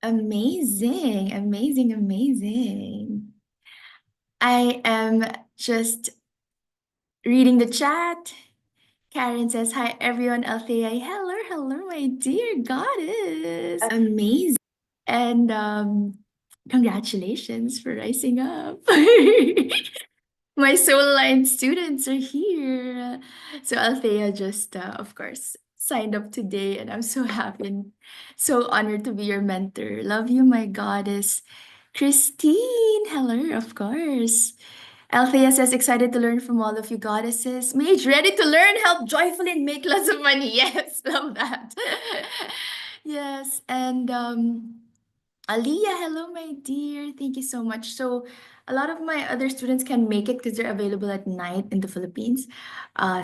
Amazing, amazing, amazing. I am just reading the chat. Karen says, hi everyone, Althea. Hello, hello, my dear goddess. Amazing. And congratulations for rising up. My soul line students are here. So Althea just, of course, signed up today, and I'm so happy and so honored to be your mentor. Love you, my goddess. Kristine, hello, of course. Althea says, excited to learn from all of you goddesses. Mage, ready to learn, help joyfully, and make lots of money. Yes, love that. Yes, and Aliyah, hello, my dear. Thank you so much. So, a lot of my other students can make it because they're available at night in the Philippines.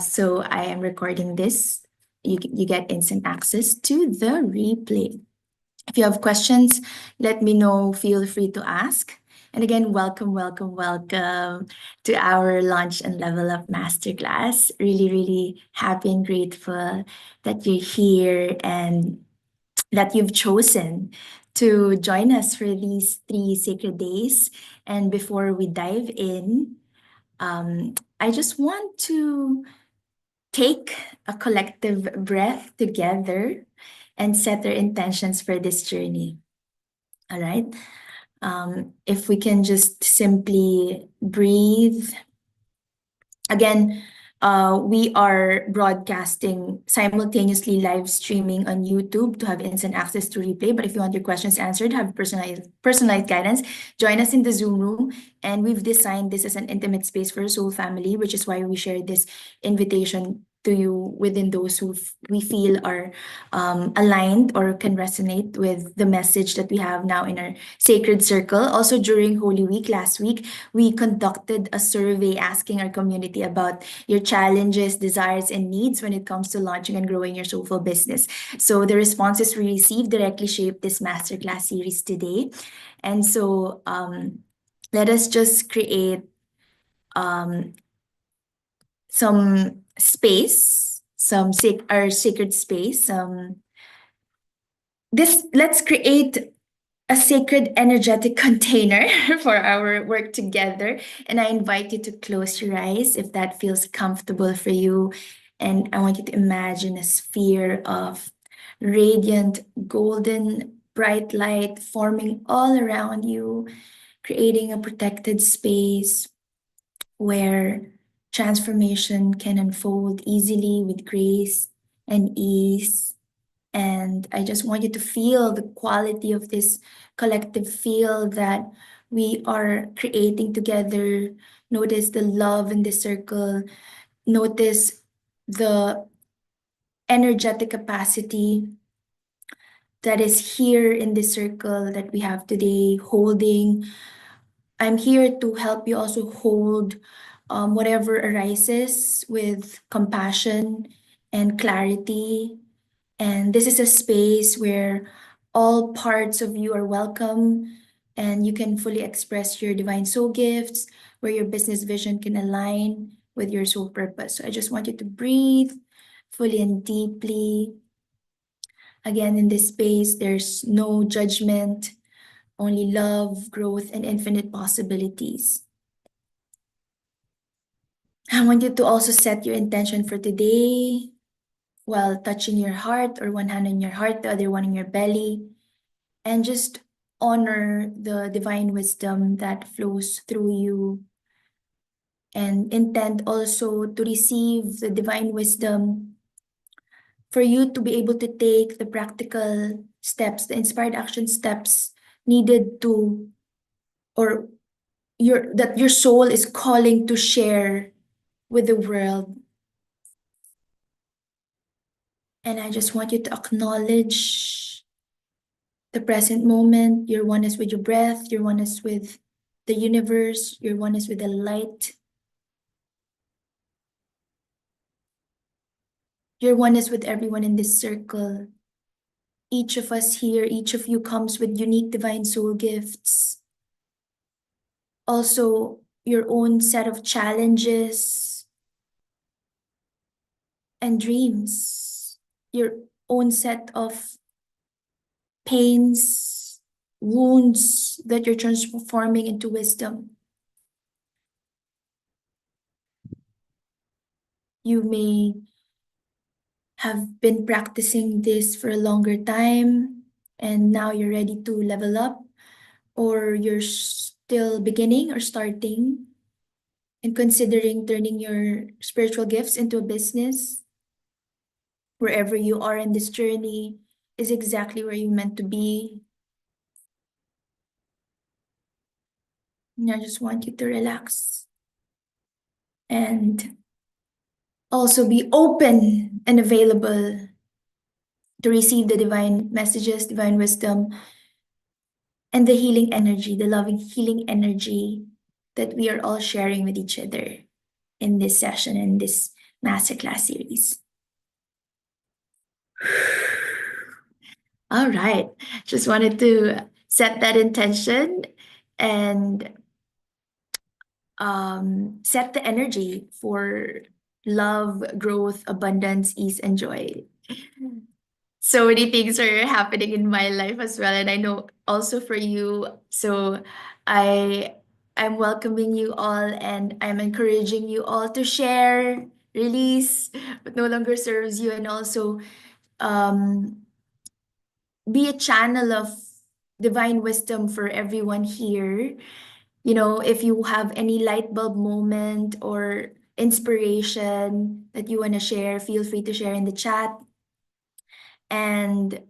So, I am recording this. You get instant access to the replay. If you have questions, let me know. Feel free to ask. And again, welcome, welcome, welcome to our Launch and Level Up Masterclass. Really, really happy and grateful that you're here and that you've chosen to join us for these 3 sacred days. And before we dive in, I just want to take a collective breath together and set our intentions for this journey. All right. If we can just simply breathe. Again, we are broadcasting simultaneously live streaming on YouTube to have instant access to replay. But if you want your questions answered, have personalized guidance, join us in the Zoom room. And we've designed this as an intimate space for a soul family, which is why we share this invitation to you within those who we feel are aligned or can resonate with the message that we have now in our sacred circle. Also, during Holy Week last week, we conducted a survey asking our community about your challenges, desires, and needs when it comes to launching and growing your soulful business. So the responses we received directly shaped this masterclass series today. And so let us just create um, some space, our sacred space. Let's create a sacred energetic container for our work together. And I invite you to close your eyes if that feels comfortable for you. And I want you to imagine a sphere of radiant, golden, bright light forming all around you, creating a protected space where transformation can unfold easily with grace and ease. And I just want you to feel the quality of this collective feel that we are creating together. Notice the love in the circle. Notice the energetic capacity that is here in this circle that we have today, holding. I'm here to help you also hold whatever arises with compassion and clarity. And this is a space where all parts of you are welcome and you can fully express your divine soul gifts, where your business vision can align with your soul purpose. So I just want you to breathe fully and deeply. Again, in this space, there's no judgment, only love, growth, and infinite possibilities. I want you to also set your intention for today while touching your heart, or one hand on your heart, the other one in your belly, and just honor the divine wisdom that flows through you, and intend also to receive the divine wisdom for you to be able to take the practical steps, the inspired action steps needed to, or that your soul is calling to share with the world. And I just want you to acknowledge the present moment. Your oneness with your breath, your oneness with the universe, your oneness with the light. Your oneness with everyone in this circle. Each of us here, each of you comes with unique divine soul gifts. Also, your own set of challenges and dreams. Your own set of pains wounds that you're transforming into wisdom. You may have been practicing this for a longer time and now you're ready to level up, or you're still beginning or starting and considering turning your spiritual gifts into a business. Wherever you are in this journey is exactly where you're meant to be. And I just want you to relax and also be open and available to receive the divine messages, divine wisdom, and the healing energy, the loving healing energy that we are all sharing with each other in this session, in this masterclass series. All right. Just wanted to set that intention and set the energy for love, growth, abundance, ease, and joy. So many things are happening in my life as well, and I know also for you. So I I'm welcoming you all and I'm encouraging you all to share, release what no longer serves you, and also um be a channel of divine wisdom for everyone here. You know, if you have any light bulb moment or inspiration that you want to share, feel free to share in the chat. And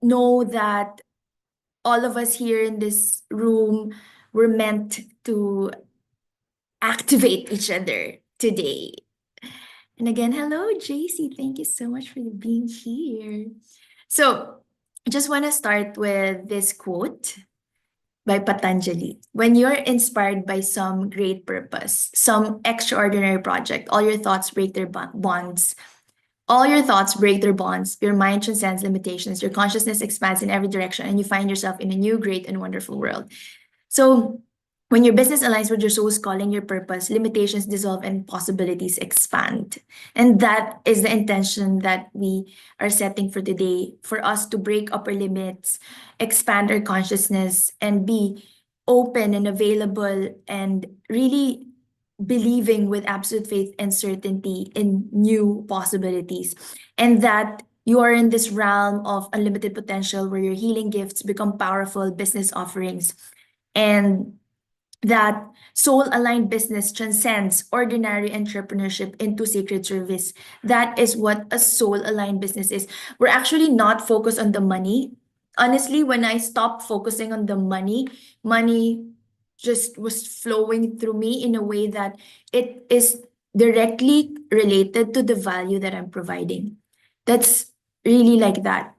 know that all of us here in this room were meant to activate each other today. And again, hello, JC. Thank you so much for being here. So, I just want to start with this quote by Patanjali. When you're inspired by some great purpose, some extraordinary project, all your thoughts break their bonds. All your thoughts break their bonds. Your mind transcends limitations. Your consciousness expands in every direction, and you find yourself in a new, great, and wonderful world. So, when your business aligns with your soul's calling, your purpose, limitations dissolve and possibilities expand. And that is the intention that we are setting for today, for us to break upper limits, expand our consciousness, and be open and available and really believing with absolute faith and certainty in new possibilities. And that you are in this realm of unlimited potential where your healing gifts become powerful business offerings, and that soul-aligned business transcends ordinary entrepreneurship into sacred service. That is what a soul-aligned business is. We're actually not focused on the money. Honestly, when I stopped focusing on the money just was flowing through me in a way that it is directly related to the value that I'm providing. That's really like that.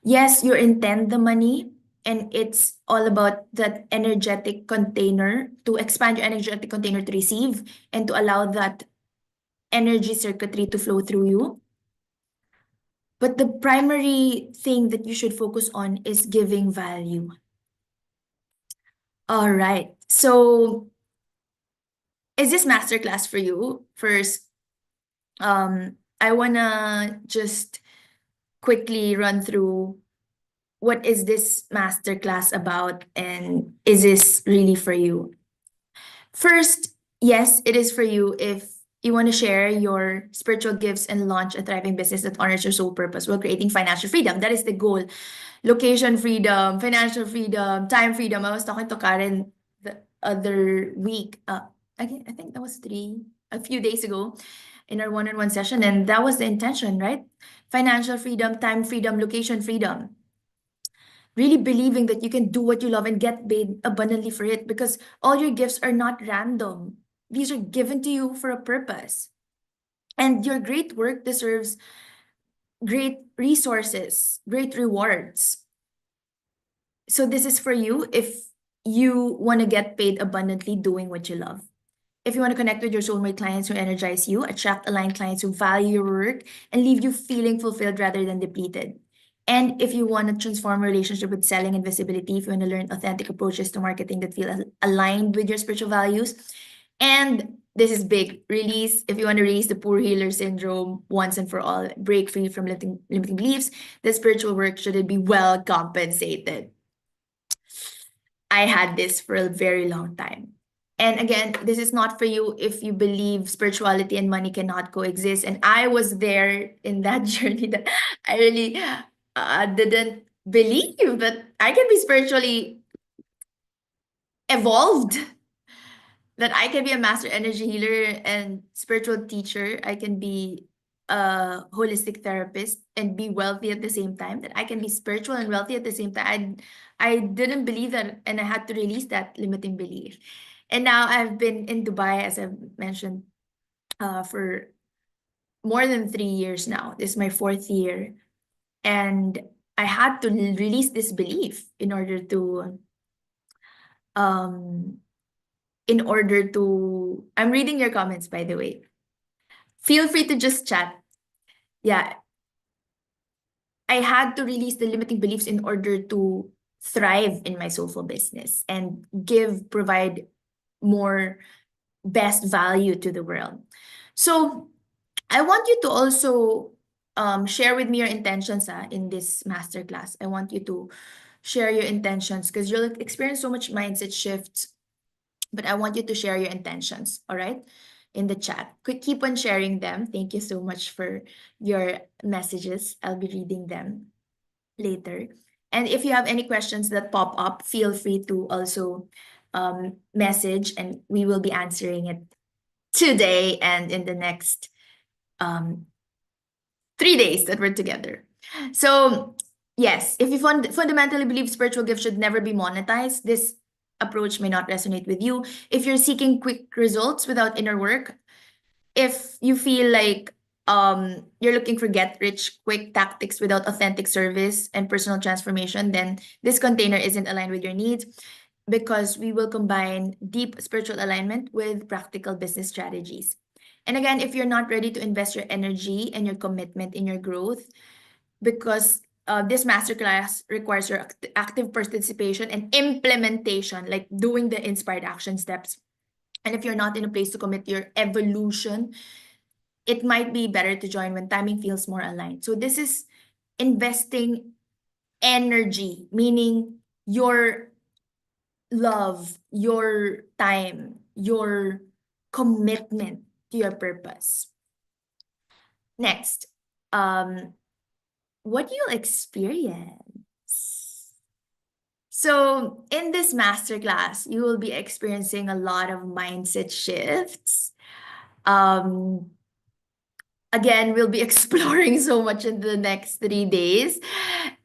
Yes, you intend the money, and it's all about that energetic container, to expand your energetic container to receive and to allow that energy circuitry to flow through you. But the primary thing that you should focus on is giving value. All right. So, is this masterclass for you? First, I wanna just quickly run through what is this masterclass about and is this really for you? First, yes, it is for you if you want to share your spiritual gifts and launch a thriving business that honors your soul purpose while creating financial freedom. That is the goal. Location freedom, financial freedom, time freedom. I was talking to Karen the other week. Again, I think that was a few days ago in our one-on-one session, and that was the intention, right? Financial freedom, time freedom, location freedom. Really believing that you can do what you love and get paid abundantly for it, because all your gifts are not random. These are given to you for a purpose. And your great work deserves great resources, great rewards. So this is for you if you want to get paid abundantly doing what you love. If you want to connect with your soulmate clients who energize you, attract aligned clients who value your work, and leave you feeling fulfilled rather than depleted. And if you want to transform a relationship with selling and visibility, if you want to learn authentic approaches to marketing that feel aligned with your spiritual values, and this is big. Release, if you want to release the poor healer syndrome once and for all, break free from limiting beliefs, the spiritual work should be well compensated. I had this for a very long time. And again, this is not for you if you believe spirituality and money cannot coexist. And I was there in that journey that I really didn't believe that I can be spiritually evolved, that I can be a master energy healer and spiritual teacher. I can be a holistic therapist and be wealthy at the same time, that I can be spiritual and wealthy at the same time. I didn't believe that, and I had to release that limiting belief. And now I've been in Dubai, as I've mentioned, for more than 3 years now. This is my 4th year. And I had to release this belief um, I'm reading your comments, by the way. Feel free to just chat. Yeah, I had to release the limiting beliefs in order to thrive in my soulful business and provide more best value to the world. So I want you to also share with me your intentions in this masterclass. I want you to share your intentions because you'll experience so much mindset shifts, but I want you to share your intentions, all right? In the chat. Keep on sharing them. Thank you so much for your messages. I'll be reading them later. And if you have any questions that pop up, feel free to also message, and we will be answering it today and in the next 3 days that we're together. So yes, if you fundamentally believe spiritual gifts should never be monetized, this approach may not resonate with you. If you're seeking quick results without inner work, if you feel like you're looking for get rich quick tactics without authentic service and personal transformation, then this container isn't aligned with your needs, because we will combine deep spiritual alignment with practical business strategies. And again, if you're not ready to invest your energy and your commitment in your growth, because this masterclass requires your active participation and implementation, like doing the inspired action steps. And if you're not in a place to commit your evolution, it might be better to join when timing feels more aligned. So this is investing energy, meaning your love, your time, your commitment to your purpose. Next, what you'll experience. So in this masterclass, you will be experiencing a lot of mindset shifts. Again, we'll be exploring so much in the next 3 days.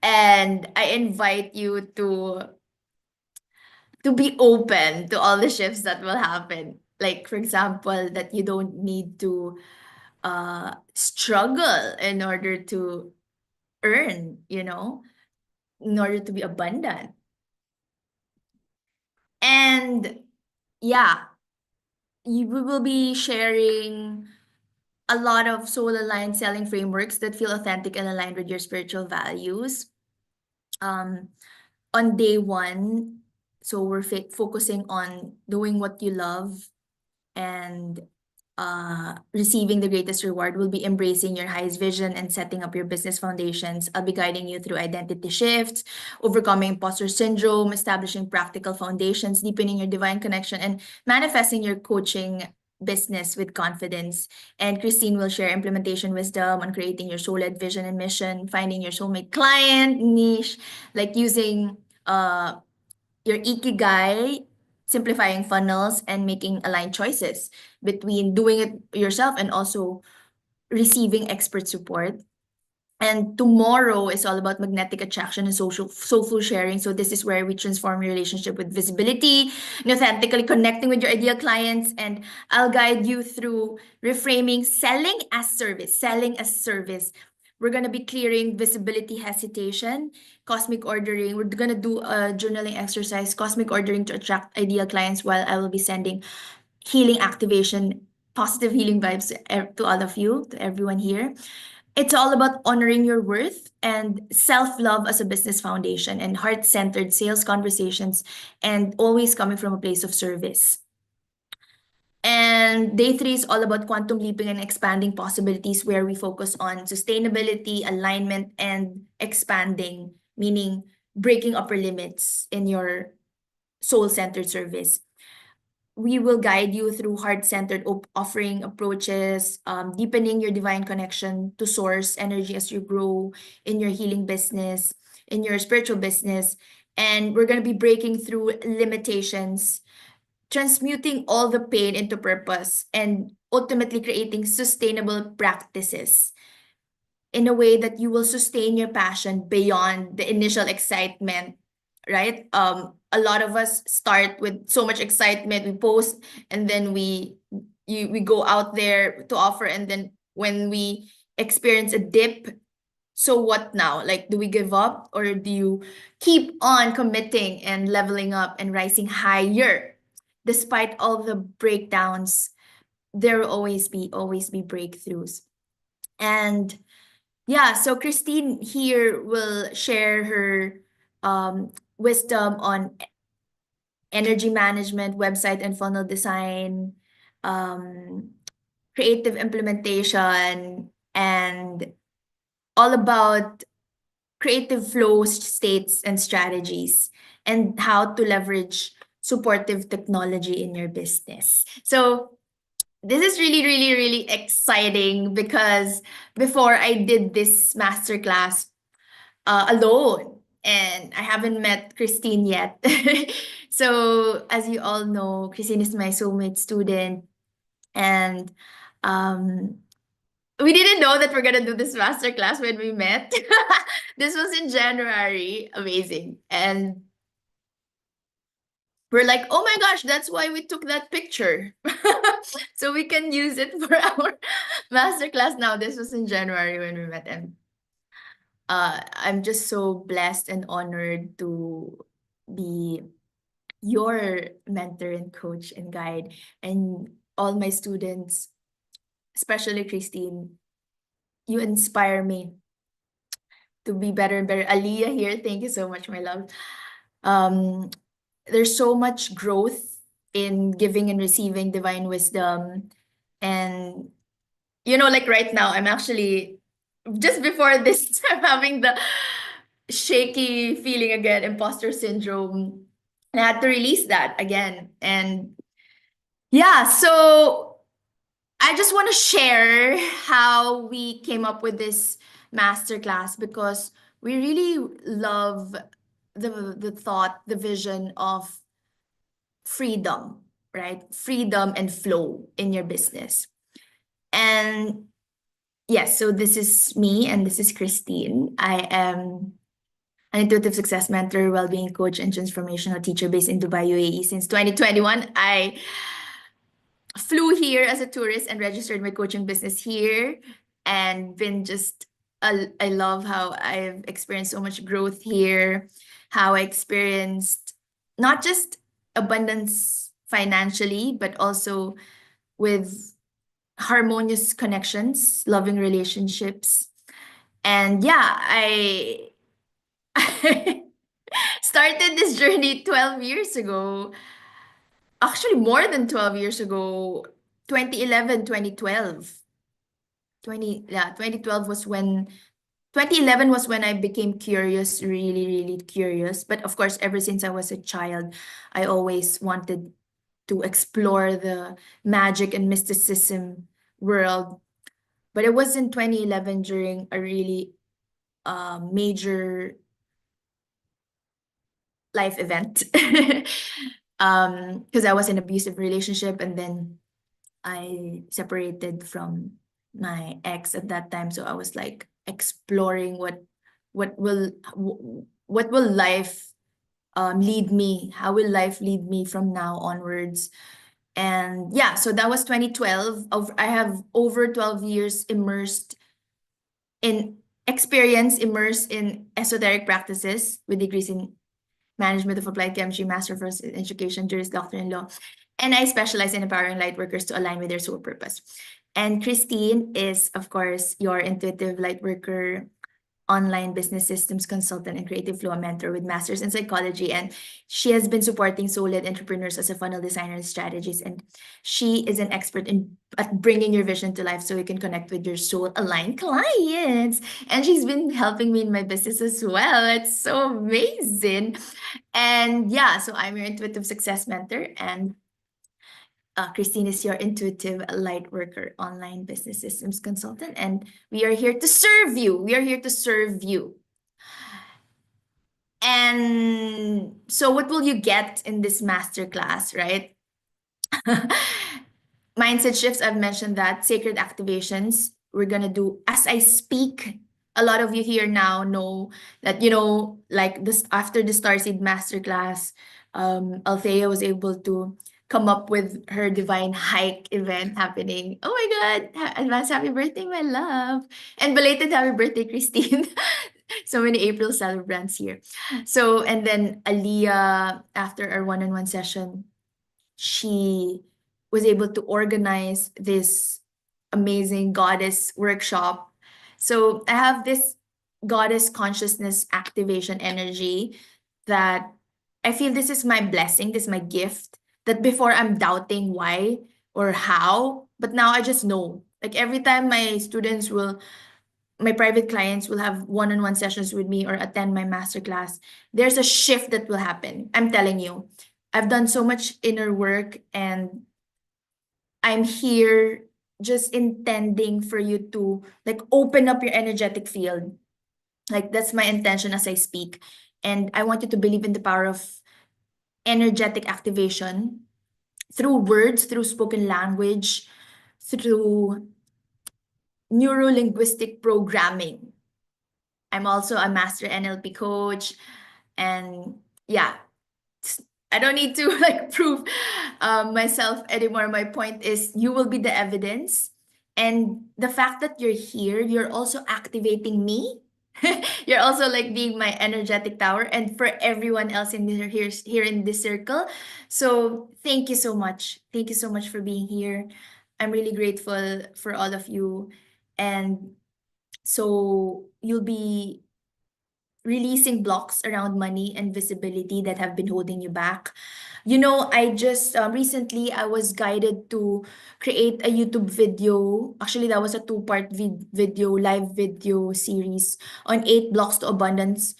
And I invite you to be open to all the shifts that will happen. Like, for example, that you don't need to struggle in order to earn, in order to be abundant. And yeah, we will be sharing a lot of soul-aligned selling frameworks that feel authentic and aligned with your spiritual values. On day 1, so we're focusing on doing what you love and receiving the greatest reward. Will be embracing your highest vision and setting up your business foundations. I'll be guiding you through identity shifts, overcoming imposter syndrome, establishing practical foundations, deepening your divine connection, and manifesting your coaching business with confidence. And Kristine will share implementation wisdom on creating your soul-led vision and mission, finding your soulmate client niche, like using your ikigai, simplifying funnels, and making aligned choices between doing it yourself and also receiving expert support. And tomorrow is all about magnetic attraction and soulful sharing. So this is where we transform your relationship with visibility and authentically connecting with your ideal clients. And I'll guide you through reframing selling as service. Selling as service. We're going to be clearing visibility hesitation, cosmic ordering. We're going to do a journaling exercise, cosmic ordering to attract ideal clients, while I will be sending healing activation, positive healing vibes to all of you, to everyone here. It's all about honoring your worth and self-love as a business foundation and heart-centered sales conversations, and always coming from a place of service. And day 3 is all about quantum leaping and expanding possibilities, where we focus on sustainability, alignment, and expanding, meaning breaking upper limits in your soul-centered service. We will guide you through heart-centered offering approaches, deepening your divine connection to source energy as you grow in your healing business, in your spiritual business. And we're going to be breaking through limitations, transmuting all the pain into purpose, and ultimately creating sustainable practices in a way that you will sustain your passion beyond the initial excitement, right? A lot of us start with so much excitement, we post, and then we go out there to offer, and then when we experience a dip, so what now? Like, do we give up, or do you keep on committing and leveling up and rising higher? Despite all the breakdowns, there will always be breakthroughs. And yeah, so Kristine here will share her wisdom on energy management, website and funnel design, um, creative implementation, and all about creative flow states and strategies, and how to leverage supportive technology in your business. So this is really, really, really exciting, because before I did this masterclass alone, and I haven't met Kristine yet. So as you all know, Kristine is my soulmate student, and um, we didn't know that we're gonna do this masterclass when we met. This was in January, amazing, and we're like, oh my gosh, that's why we took that picture. So we can use it for our masterclass now. This was in January when we met, and I'm just so blessed and honored to be your mentor and coach and guide. And all my students, especially Kristine, you inspire me to be better and better. Aliyah here, thank you so much, my love. Um, there's so much growth in giving and receiving divine wisdom. And, like right now, I'm actually, just before this, I'm having the shaky feeling again, imposter syndrome. And I had to release that again. And yeah, so I just want to share how we came up with this masterclass, because we really love the thought, the vision of freedom, right? Freedom and flow in your business. And yes, so this is me, and this is Kristine. I am an intuitive success mentor, well-being coach, and transformational teacher based in Dubai, UAE. Since 2021, I flew here as a tourist and registered my coaching business here, and been just I love how I've experienced so much growth here, how I experienced not just abundance financially, but also with harmonious connections, loving relationships. And yeah, I started this journey 12 years ago. Actually, more than 12 years ago, 2011, 2012. 2012 was when 2011 was when I became curious, really, really curious. But of course, ever since I was a child, I always wanted to explore the magic and mysticism world. But it was in 2011, during a really major life event. Because I was in an abusive relationship, and then I separated from my ex at that time. So I was like exploring what will what will life lead me? How will life lead me from now onwards? And yeah, so that was 2012. I have over 12 years immersed in esoteric practices, with degrees in Management of Applied Chemistry, Master of Education, Juris Doctor in Law. And I specialize in empowering light workers to align with their soul purpose. And Kristine is, of course, your intuitive light worker online business systems consultant and creative flow mentor with master's in psychology. And she has been supporting soul-led entrepreneurs as a funnel designer and strategist. And she is an expert in at bringing your vision to life so you can connect with your soul-aligned clients. And she's been helping me in my business as well. It's so amazing. And yeah, so I'm your intuitive success mentor, and Kristine is your intuitive light worker, online business systems consultant, and we are here to serve you. We are here to serve you. And so, what will you get in this masterclass, right? Mindset shifts, I've mentioned that. Sacred activations, we're gonna do as I speak. A lot of you here now know that, like this after the Starseed Masterclass, Althea was able to come up with her Divine Hike event happening. Oh my God! Advance happy birthday, my love. And belated happy birthday, Kristine. So many April celebrants here. So, and then Aliyah, after our one-on-one session, she was able to organize this amazing goddess workshop. So I have this goddess consciousness activation energy that I feel this is my blessing, this is my gift. That before I'm doubting why or how, but now I just know. Like every time my private clients will have one-on-one sessions with me or attend my masterclass, there's a shift that will happen. I'm telling you, I've done so much inner work, and I'm here just intending for you to like open up your energetic field. Like that's my intention as I speak. And I want you to believe in the power of energetic activation through words, through spoken language, through neuro-linguistic programming. I'm also a master NLP coach. And yeah, I don't need to like prove myself anymore. My point is you will be the evidence. And the fact that you're here, you're also activating me. You're also like being my energetic tower, and for everyone else in here in this circle. So thank you so much. Thank you so much for being here. I'm really grateful for all of you. And so you'll be releasing blocks around money and visibility that have been holding you back. I just recently I was guided to create a YouTube video. Actually, that was a two-part live video series on 8 blocks to abundance.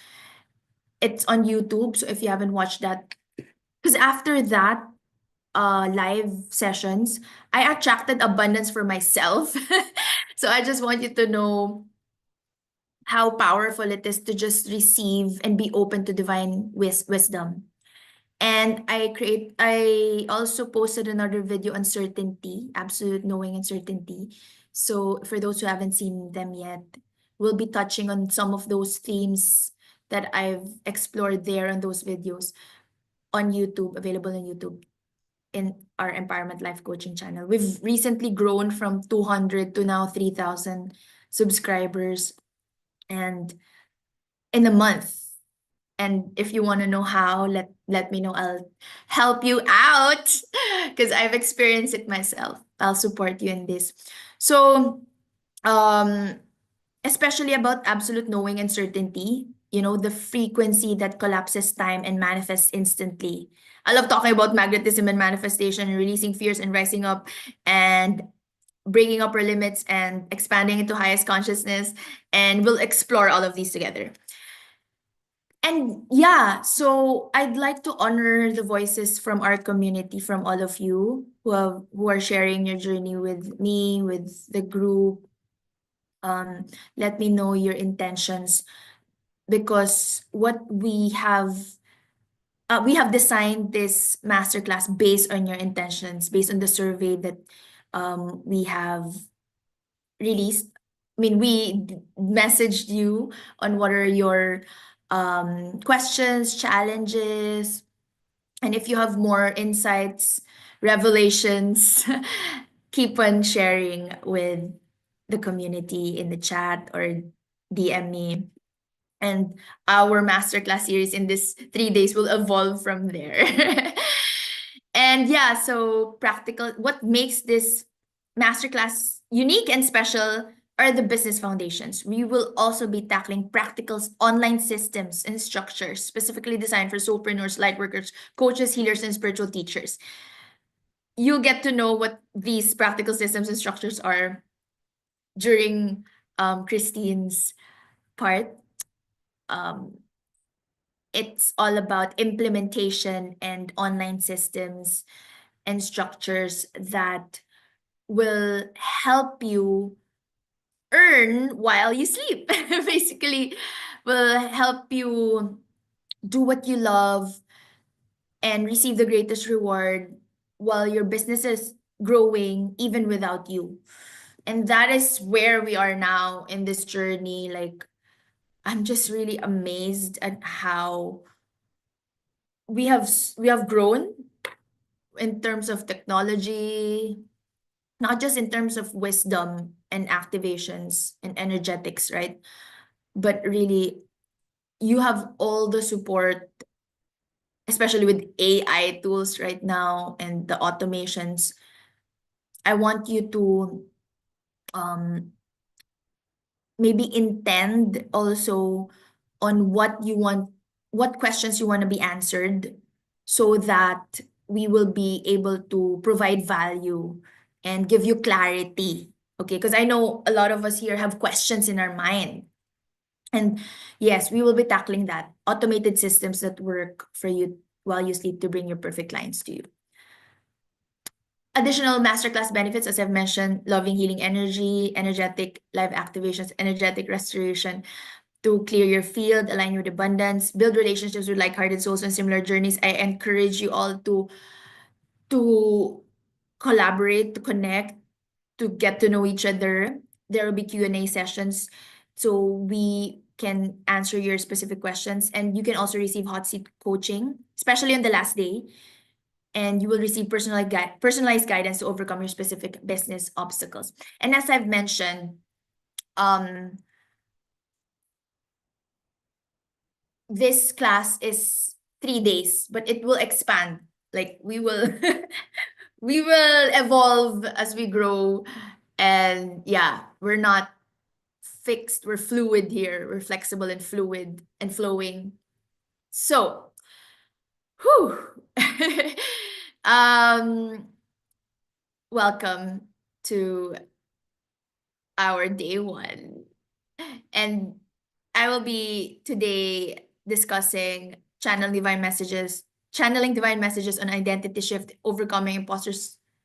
It's on YouTube, so if you haven't watched that, because after that live sessions, I attracted abundance for myself. So I just want you to know how powerful it is to just receive and be open to divine wisdom. And I also posted another video on certainty, absolute knowing and certainty. So for those who haven't seen them yet, we'll be touching on some of those themes that I've explored there on those videos on YouTube, available on YouTube in our Empowerment Life Coaching channel. We've recently grown from 200 to now 3,000 subscribers, and in a month. And if you want to know how, let me know. I'll help you out because I've experienced it myself. I'll support you in this. So, um, especially about absolute knowing and certainty, the frequency that collapses time and manifests instantly. I love talking about magnetism and manifestation and releasing fears and rising up and breaking up our limits and expanding into highest consciousness. And we'll explore all of these together. And yeah, so I'd like to honor the voices from our community, from all of you who are sharing your journey with me, with the group. Let me know your intentions, because what we have designed this masterclass based on your intentions, based on the survey that we have released. I mean, we messaged you on what are your questions, challenges, and if you have more insights, revelations, keep on sharing with the community in the chat or DM me. And our masterclass series in this 3 days will evolve from there. And yeah, so practical, what makes this masterclass unique and special are the business foundations. We will also be tackling practical online systems and structures specifically designed for soulpreneurs, lightworkers, coaches, healers, and spiritual teachers. You'll get to know what these practical systems and structures are during Kristine's part. It's all about implementation and online systems and structures that will help you earn while you sleep. Basically, will help you do what you love and receive the greatest reward while your business is growing even without you. And that is where we are now in this journey. Like, I'm just really amazed at how we have grown in terms of technology, not just in terms of wisdom and activations and energetics, right? But really, you have all the support, especially with AI tools right now and the automations. I want you to maybe intend also on what questions you want to be answered, so that we will be able to provide value and give you clarity. Okay, because I know a lot of us here have questions in our mind. And yes, we will be tackling that. Automated systems that work for you while you sleep to bring your perfect clients to you. Additional masterclass benefits, as I've mentioned: loving healing energy, energetic live activations, energetic restoration to clear your field, align with abundance, build relationships with like-hearted souls on similar journeys. I encourage you all to collaborate, to connect, to get to know each other. There will be Q&A sessions so we can answer your specific questions, and you can also receive hot seat coaching, especially on the last day. And you will receive personalized guidance to overcome your specific business obstacles. And as I've mentioned, this class is 3 days, but it will expand. Like, we will we will evolve as we grow. And yeah, we're not fixed, we're fluid here. We're flexible and fluid and flowing. So, whew. Welcome to our day one. And I will be today discussing channeling divine messages on identity shift, overcoming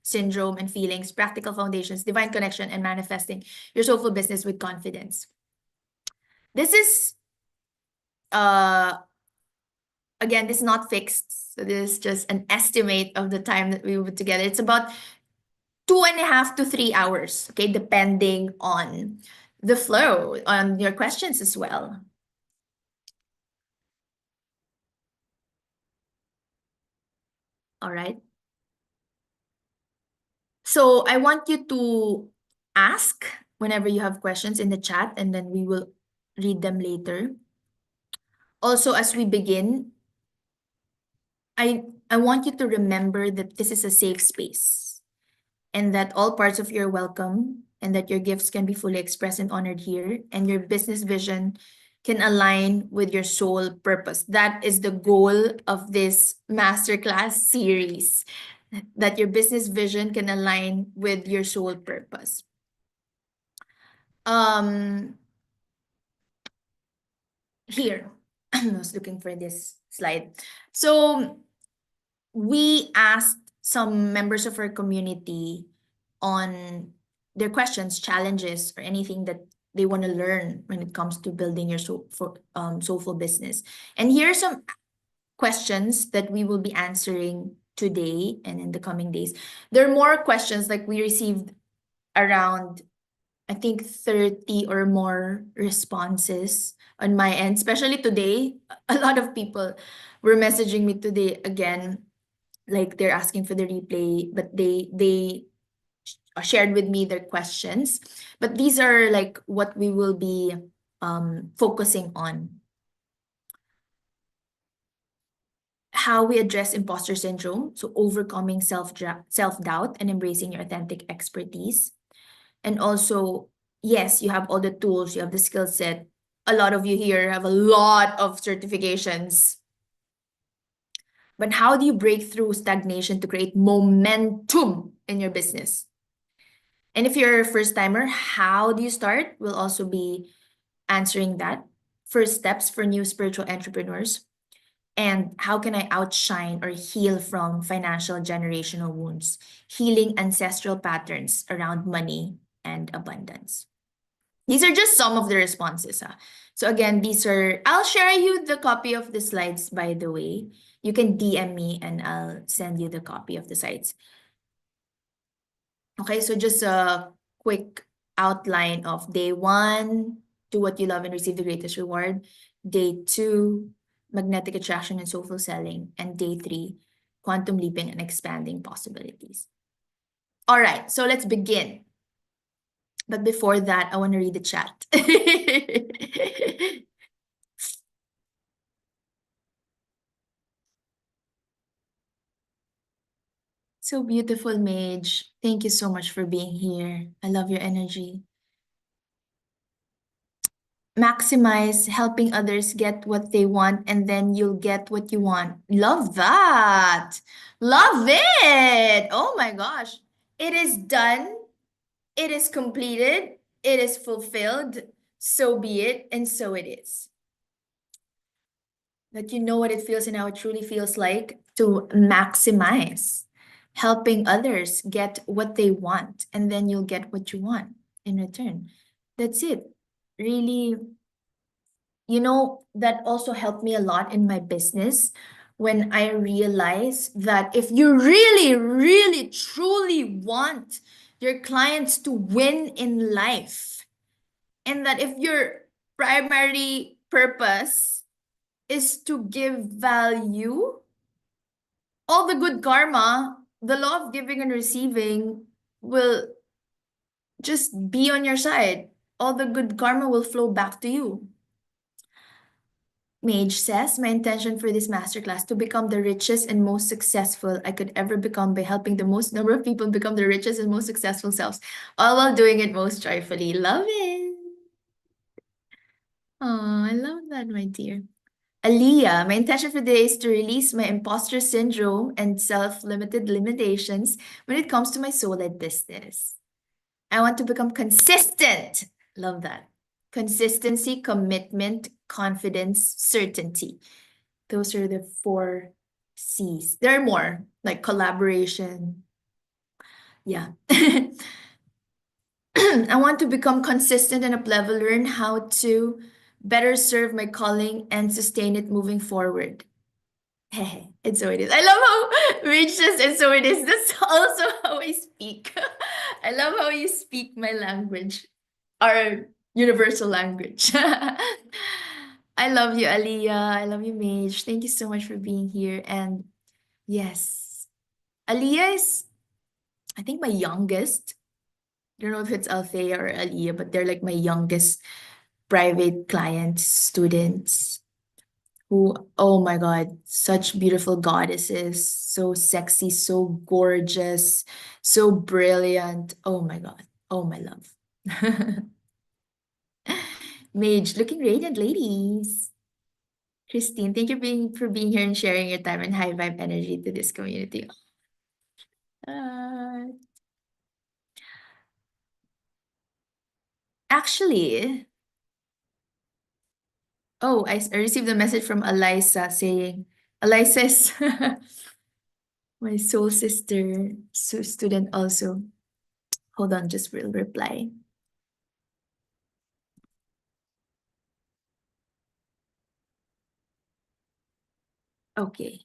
syndrome and feelings, practical foundations, divine connection, and manifesting your soulful business with confidence. This is again, this is not fixed. So this is just an estimate of the time that we will be together. It's about 2.5 to 3 hours, okay, depending on the flow, on your questions as well. All right. So I want you to ask whenever you have questions in the chat, and then we will read them later. Also, as we begin, I want you to remember that this is a safe space, and that all parts of you are welcome, and that your gifts can be fully expressed and honored here, and your business vision can align with your soul purpose. That is the goal of this masterclass series, that your business vision can align with your soul purpose. Here, I was looking for this slide. So we asked some members of our community on their questions, challenges, or anything that they want to learn when it comes to building your soulful business. And here are some questions that we will be answering today and in the coming days. There are more questions, like we received around, I think, 30 or more responses on my end, especially today. A lot of people were messaging me today again, like they're asking for the replay, but they shared with me their questions. But these are like what we will be focusing on. How we address imposter syndrome, so overcoming self-doubt and embracing your authentic expertise. And also Yes, you have all the tools, you have the skill set. A lot of you here have a lot of certifications. But how do you break through stagnation to create momentum in your business? And if you're a first timer, how do you start? We'll also be answering that. First steps for new spiritual entrepreneurs. And how can I outshine or heal from financial generational wounds? Healing ancestral patterns around money and abundance. These are just some of the responses. So again, I'll share you the copy of the slides, by the way. You can DM me and I'll send you the copy of the slides. Okay, so just a quick outline of day 1, do what you love and receive the greatest reward. Day 2, magnetic attraction and soulful selling. And day 3, quantum leaping and expanding possibilities. All right, so let's begin. But before that, I want to read the chat. So beautiful, Mage. Thank you so much for being here. I love your energy. Maximize helping others get what they want, and then you'll get what you want. Love that. Love it. Oh my gosh. It is done. It is completed. It is fulfilled. So be it, and so it is. That you know what it feels and how it truly feels like to maximize helping others get what they want, and then you'll get what you want in return. That's it. Really, that also helped me a lot in my business when I realized that if you really, really, truly want your clients to win in life, and that if your primary purpose is to give value, all the good karma, the law of giving and receiving will just be on your side. All the good karma will flow back to you. Mage says, my intention for this masterclass to become the richest and most successful I could ever become by helping the most number of people become the richest and most successful selves, all while doing it most joyfully. Love it. Oh, I love that, my dear. Aliyah, my intention for today is to release my imposter syndrome and self-limited limitations when it comes to my soul-led business. I want to become consistent. Love that. Consistency, commitment, confidence, certainty. Those are the 4 C's. There are more, like collaboration. Yeah. I want to become consistent and up-level, learn how to better serve my calling and sustain it moving forward. And so it is. I love how Rich says, and so it is. That's also how I speak. I love how you speak my language, our universal language. I love you, Aliyah. I love you, Mage. Thank you so much for being here. And yes, Aliyah is, I think, my youngest. I don't know if it's Althea or Aliyah, but they're like my youngest private clients, students who, oh my God, such beautiful goddesses, so sexy, so gorgeous, so brilliant. Oh my God. Oh my love. Mage, looking radiant, ladies. Kristine, thank you for being here and sharing your time and high vibe energy to this community. Uh, actually, oh, I received a message from Eliza saying, Eliza is my soul sister, student also. Hold on, just will reply. Okay.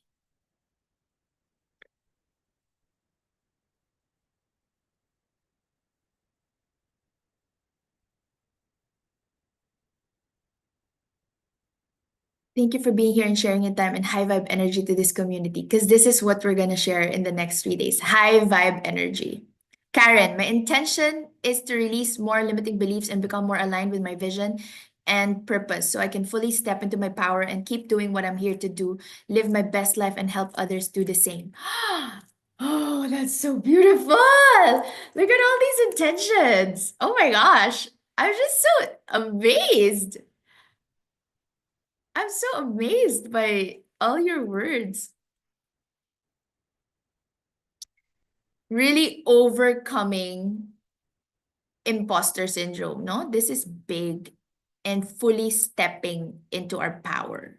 Thank you for being here and sharing your time and high vibe energy to this community, because this is what we're going to share in the next 3 days. High vibe energy. Karen, my intention is to release more limiting beliefs and become more aligned with my vision and purpose so I can fully step into my power and keep doing what I'm here to do, live my best life and help others do the same. Oh, that's so beautiful. Look at all these intentions. Oh my gosh. I'm just so amazed. I'm so amazed by all your words. Really overcoming imposter syndrome, no? This is big and fully stepping into our power.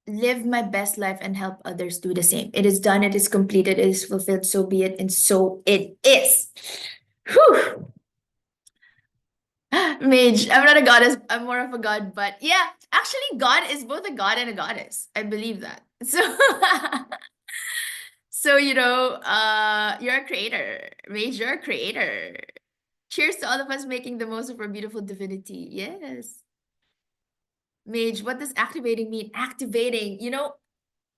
Live my best life and help others do the same. It is done, it is completed, it is fulfilled, so be it, and so it is. Whew. Mage, I'm not a goddess, I'm more of a god, but yeah, actually, God is both a god and a goddess. I believe that. So, so you're a creator. Mage, you're a creator. Cheers to all of us making the most of our beautiful divinity. Yes. Mage, what does activating mean? Activating,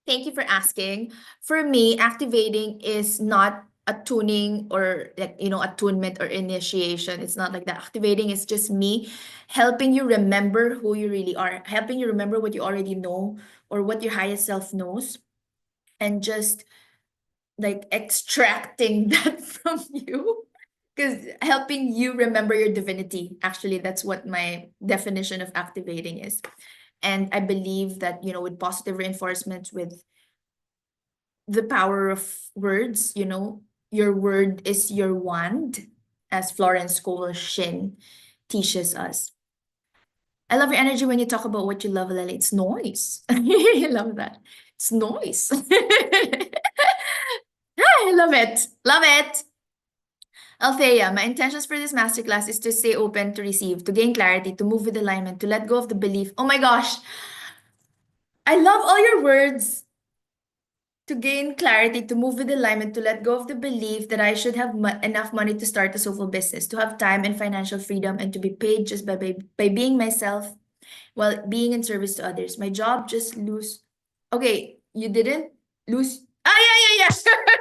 thank you for asking. For me, activating is not attuning or like, attunement or initiation. It's not like that. Activating is just me helping you remember who you really are, helping you remember what you already know or what your highest self knows, and just like extracting that from you. Because helping you remember your divinity, actually, that's what my definition of activating is. And I believe that, with positive reinforcements, with the power of words, your word is your wand, as Florence Scovel Shin teaches us. I love your energy when you talk about what you love, Lily. It's noise. I love that. It's noise. I love it. Love it. Althea, my intentions for this masterclass is to stay open to receive, to gain clarity, to move with alignment, to let go of the belief. Oh my gosh, I love all your words. To gain clarity, to move with alignment, to let go of the belief that I should have enough money to start a soulful business, to have time and financial freedom, and to be paid just by being myself while being in service to others. My job just lose. Okay, you didn't lose. Ah, yeah, yeah, yeah.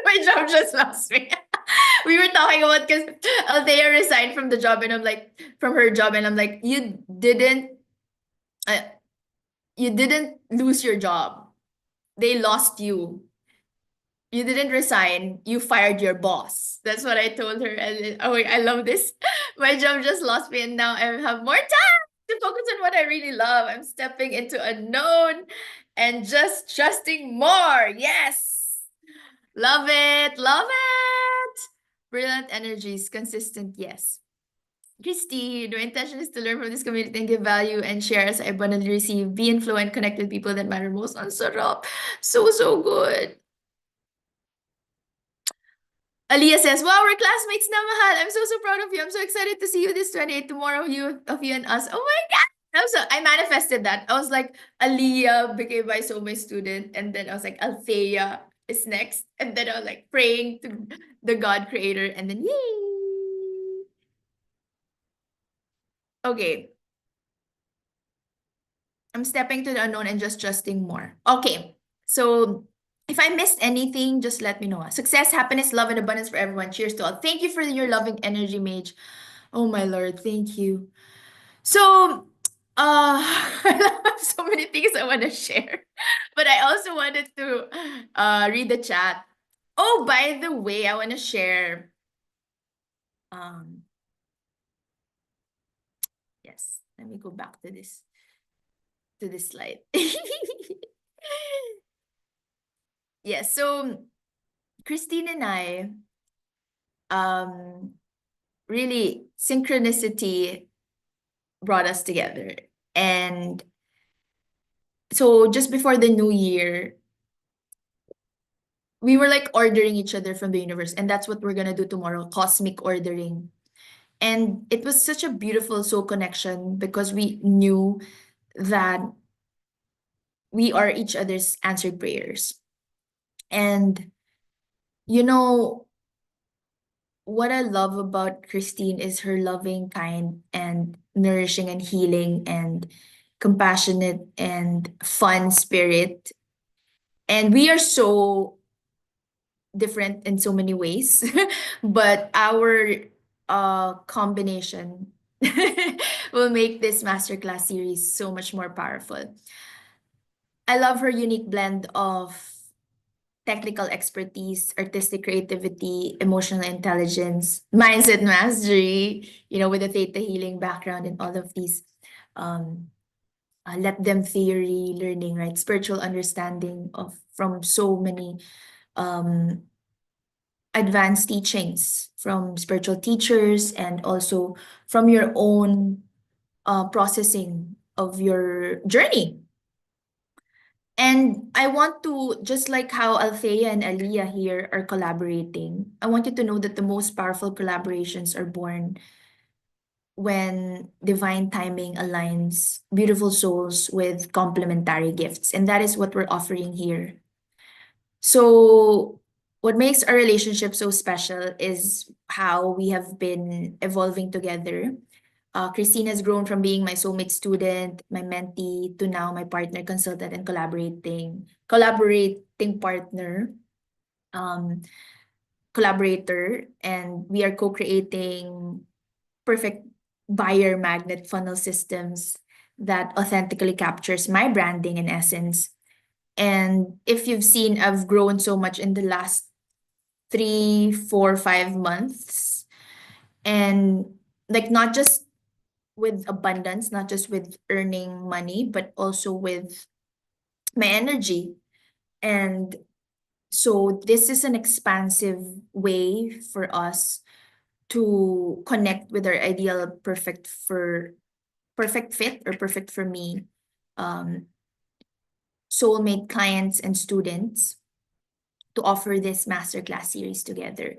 My job just lost me. We were talking about because Althea resigned from the job, and I'm like, from her job, and I'm like, uh, you didn't lose your job. They lost you. You didn't resign, you fired your boss. That's what I told her. And oh, I love this. My job just lost me, and now I have more time to focus on what I really love. I'm stepping into unknown and just trusting more. Yes. Love it. Love it. Brilliant energies, consistent. Yes. Christine, my intention is to learn from this community and give value and share as I abundantly receive. Be influent, connect with people that matter most. Ang sarap. So, so good. Aliyah says, wow, we're classmates na, mahal. I'm so, so proud of you. I'm so excited to see you this 28th tomorrow, of you and us. Oh my God. I manifested that. I was like, Aliyah became my soulmate student. And then I was like, Althea is next. And then I was like praying to the God creator. And then, yay. Okay. I'm stepping to the unknown and just trusting more. Okay. So if I missed anything, just let me know. Success, happiness, love, and abundance for everyone. Cheers to all. Thank you for your loving energy, Mage. Oh my Lord, thank you. So, I have so many things I want to share, but I also wanted to read the chat. Oh, by the way, I want to share. Um, yes, let me go back to this slide. Yes, so Kristine and I, um, really synchronicity brought us together, and so just before the new year, we were like ordering each other from the universe, and that's what we're gonna do tomorrow, cosmic ordering. And it was such a beautiful soul connection because we knew that we are each other's answered prayers. And you know what I love about Kristine is her loving, kind, and nourishing and healing and compassionate and fun spirit. And we are so different in so many ways, but our combination will make this masterclass series so much more powerful. I love her unique blend of technical expertise, artistic creativity, emotional intelligence, mindset mastery, with the theta healing background and all of these. Um, let them theory learning, right? Spiritual understanding of from so many um, advanced teachings from spiritual teachers, and also from your own processing of your journey. And I want to, just like how Althea and Aliyah here are collaborating, I want you to know that the most powerful collaborations are born when divine timing aligns beautiful souls with complementary gifts. And that is what we're offering here. So, what makes our relationship so special is how we have been evolving together. Kristine has grown from being my soulmate student, my mentee, to now my partner, consultant, and collaborating partner, um, collaborator, and we are co-creating perfect buyer magnet funnel systems that authentically captures my branding and essence. And if you've seen, I've grown so much in the last 3, 4, 5 months. And like not just with abundance, not just with earning money, but also with my energy. And so this is an expansive way for us to connect with our ideal perfect fit, or perfect for me, um, soulmate clients and students, to offer this masterclass series together.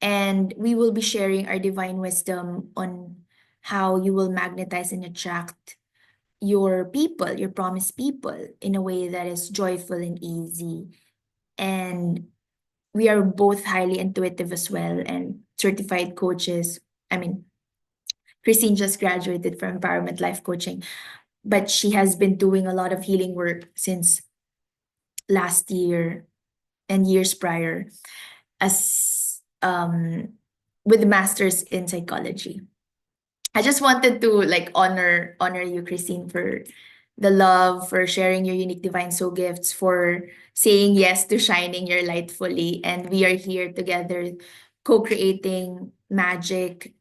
And we will be sharing our divine wisdom on how you will magnetize and attract your people, your promised people, in a way that is joyful and easy. And we are both highly intuitive as well, and certified coaches. I mean, Kristine just graduated from Empowerment Life Coaching, but she has been doing a lot of healing work since last year and years prior, as with masters in psychology. I just wanted to like honor you, Kristine, for the love, for sharing your unique divine soul gifts, for saying yes to shining your light fully. And we are here together co-creating magic,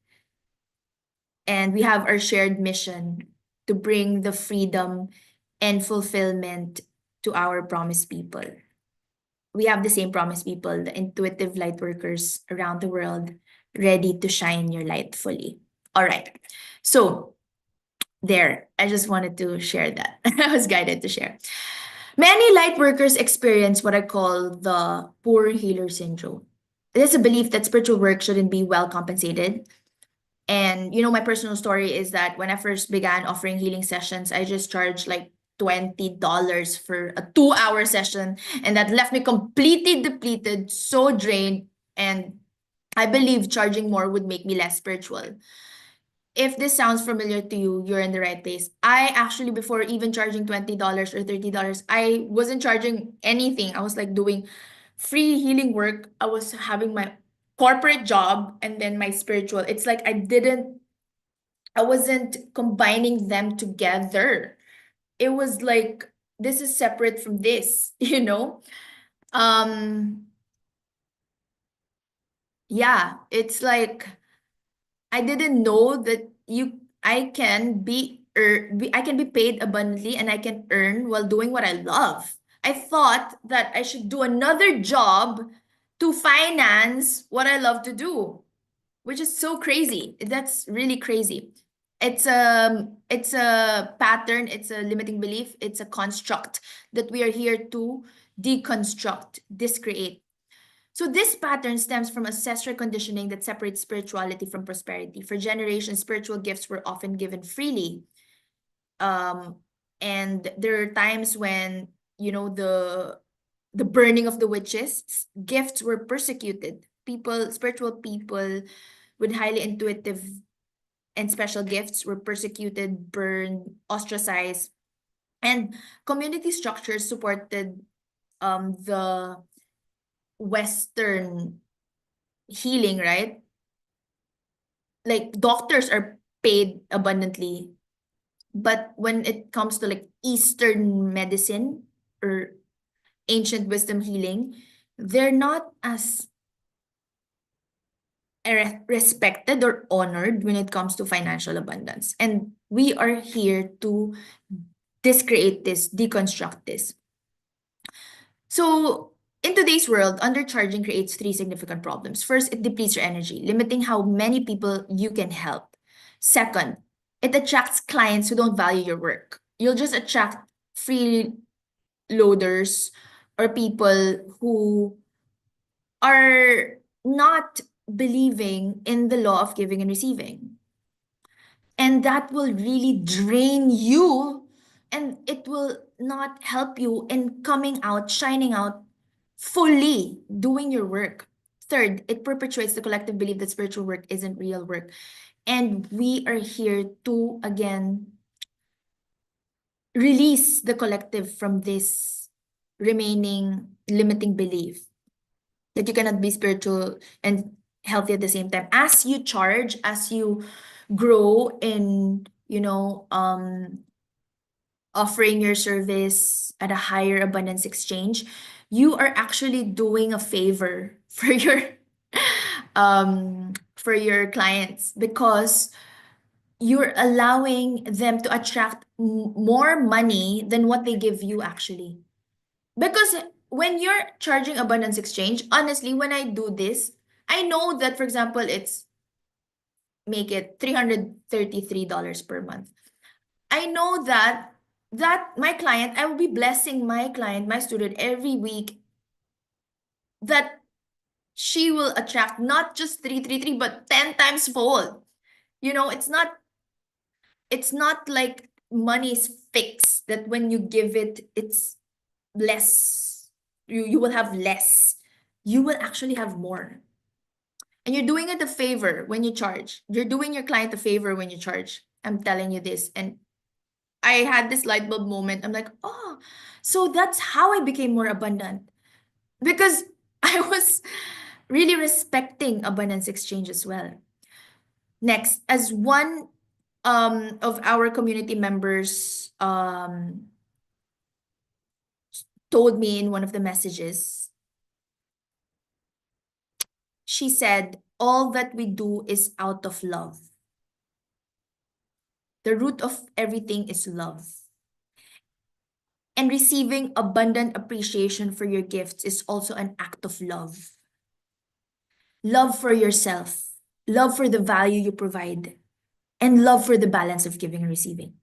and we have our shared mission to bring the freedom and fulfillment to our promised people. We have the same promised people, the intuitive light workers around the world, ready to shine your light fully. All right. So there, I just wanted to share that. I was guided to share. Many light workers experience what I call the poor healer syndrome. It is a belief that spiritual work shouldn't be well compensated. And my personal story is that when I first began offering healing sessions, I just charged like $20 for a 2-hour session. And that left me completely depleted, so drained. And I believe charging more would make me less spiritual. If this sounds familiar to you, you're in the right place. I actually, before even charging $20 or $30, I wasn't charging anything. I was like doing free healing work. I was having my corporate job and then my spiritual. It's like I wasn't combining them together. It was like, this is separate from this, you know? Um, yeah, it's like, I didn't know that I can be paid abundantly and I can earn while doing what I love. I thought that I should do another job to finance what I love to do, which is so crazy. That's really crazy. It's a pattern, it's a limiting belief, it's a construct that we are here to deconstruct, discreate. So this pattern stems from ancestral conditioning that separates spirituality from prosperity. For generations, spiritual gifts were often given freely. Um, and there are times when, the burning of the witches, gifts were persecuted. Spiritual people with highly intuitive and special gifts were persecuted, burned, ostracized, and community structures supported the Western healing, right? Like doctors are paid abundantly, but when it comes to like Eastern medicine or ancient wisdom healing, they're not as respected or honored when it comes to financial abundance. And we are here to discreate this, deconstruct this. So, in today's world, undercharging creates three significant problems. First, it depletes your energy, limiting how many people you can help. Second, it attracts clients who don't value your work. You'll just attract free loaders or people who are not believing in the law of giving and receiving. And that will really drain you, and it will not help you in coming out, shining out fully, doing your work. Third, it perpetuates the collective belief that spiritual work isn't real work. And we are here to, again, release the collective from this remaining limiting belief that you cannot be spiritual and healthy at the same time. As you charge, as you grow in, offering your service at a higher abundance exchange, you are actually doing a favor for your clients, because you're allowing them to attract more money than what they give you actually. Because when you're charging abundance exchange, honestly, when I do this, I know that, for example, it's make it $333 per month. I know that my client, I will be blessing my client, my student, every week, that she will attract not just 333 but 10 times fold. It's not like money is fixed, that when you give it, it's less. You will have less. You will actually have more. And you're doing it a favor when you charge. You're doing your client a favor when you charge. I'm telling you this. And I had this light bulb moment. I'm like, oh, so that's how I became more abundant. Because I was really respecting abundance exchange as well. Next, as one of our community members told me in one of the messages, she said, all that we do is out of love. The root of everything is love. And receiving abundant appreciation for your gifts is also an act of love. Love for yourself, love for the value you provide, and love for the balance of giving and receiving.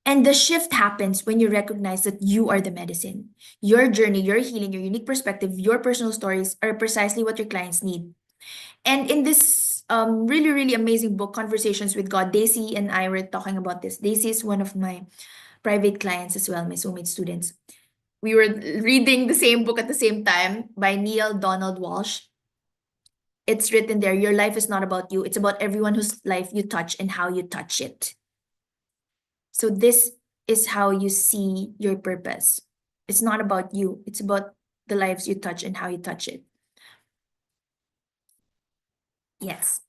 And the shift happens when you recognize that you are the medicine. Your journey, your healing, your unique perspective, your personal stories are precisely what your clients need. And in this really, really amazing book, Conversations with God, Daisy and I were talking about this. Daisy is one of my private clients as well, my soulmate students. We were reading the same book at the same time by Neil Donald Walsh. It's written there, your life is not about you. It's about everyone whose life you touch and how you touch it. So this is how you see your purpose. It's not about you. It's about the lives you touch and how you touch it. Yes.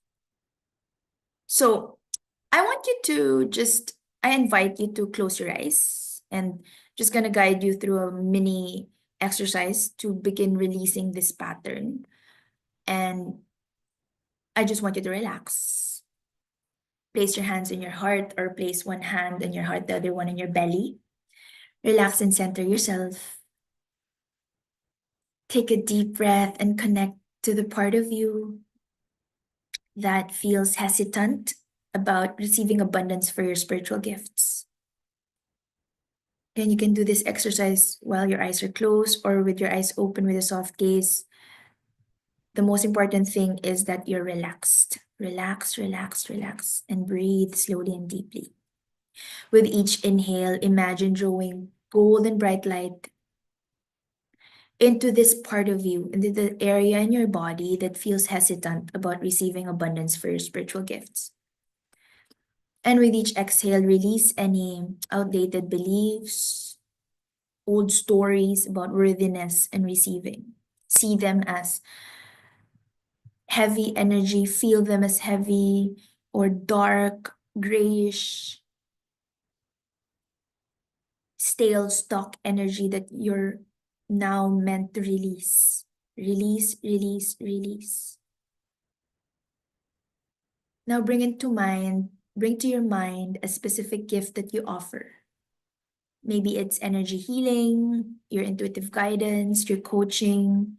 So I want you to I invite you to close your eyes, and just gonna guide you through a mini exercise to begin releasing this pattern. And I just want you to relax. Place your hands in your heart, or place one hand in your heart, the other one in your belly. Relax and center yourself. Take a deep breath and connect to the part of you that feels hesitant about receiving abundance for your spiritual gifts. And you can do this exercise while your eyes are closed or with your eyes open with a soft gaze. The most important thing is that you're relaxed. Relax, relax, relax, and breathe slowly and deeply. With each inhale, imagine drawing golden bright light into this part of you, into the area in your body that feels hesitant about receiving abundance for your spiritual gifts. And with each exhale, release any outdated beliefs, old stories about worthiness and receiving. See them as heavy energy, feel them as heavy or dark, grayish, stale stock energy that you're now meant to release. Release, release, release. Now bring to your mind a specific gift that you offer. Maybe it's energy healing, your intuitive guidance, your coaching,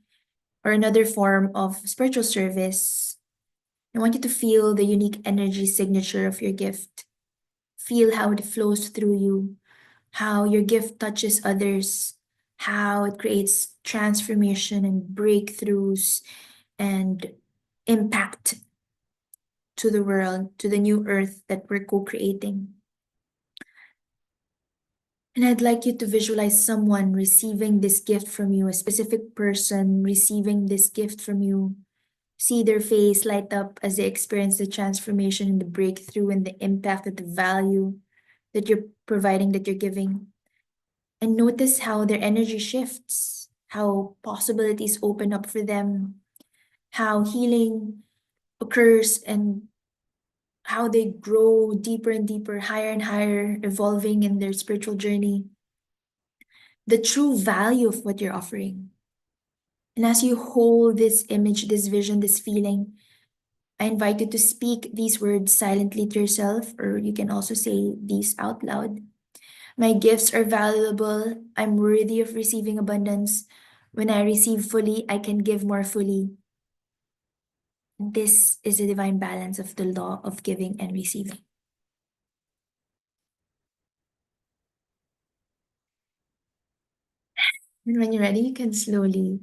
or another form of spiritual service. I want you to feel the unique energy signature of your gift. Feel how it flows through you, how your gift touches others, how it creates transformation and breakthroughs and impact to the world, to the new earth that we're co creating. And I'd like you to visualize someone receiving this gift from you, a specific person receiving this gift from you. See their face light up as they experience the transformation and the breakthrough and the impact and the value that you're providing, that you're giving. And notice how their energy shifts, how possibilities open up for them, how healing occurs, and how they grow deeper and deeper, higher and higher, evolving in their spiritual journey. The true value of what you're offering. And as you hold this image, this vision, this feeling, I invite you to speak these words silently to yourself, or you can also say these out loud. My gifts are valuable. I'm worthy of receiving abundance. When I receive fully, I can give more fully. This is a divine balance of the law of giving and receiving. And when you're ready, you can slowly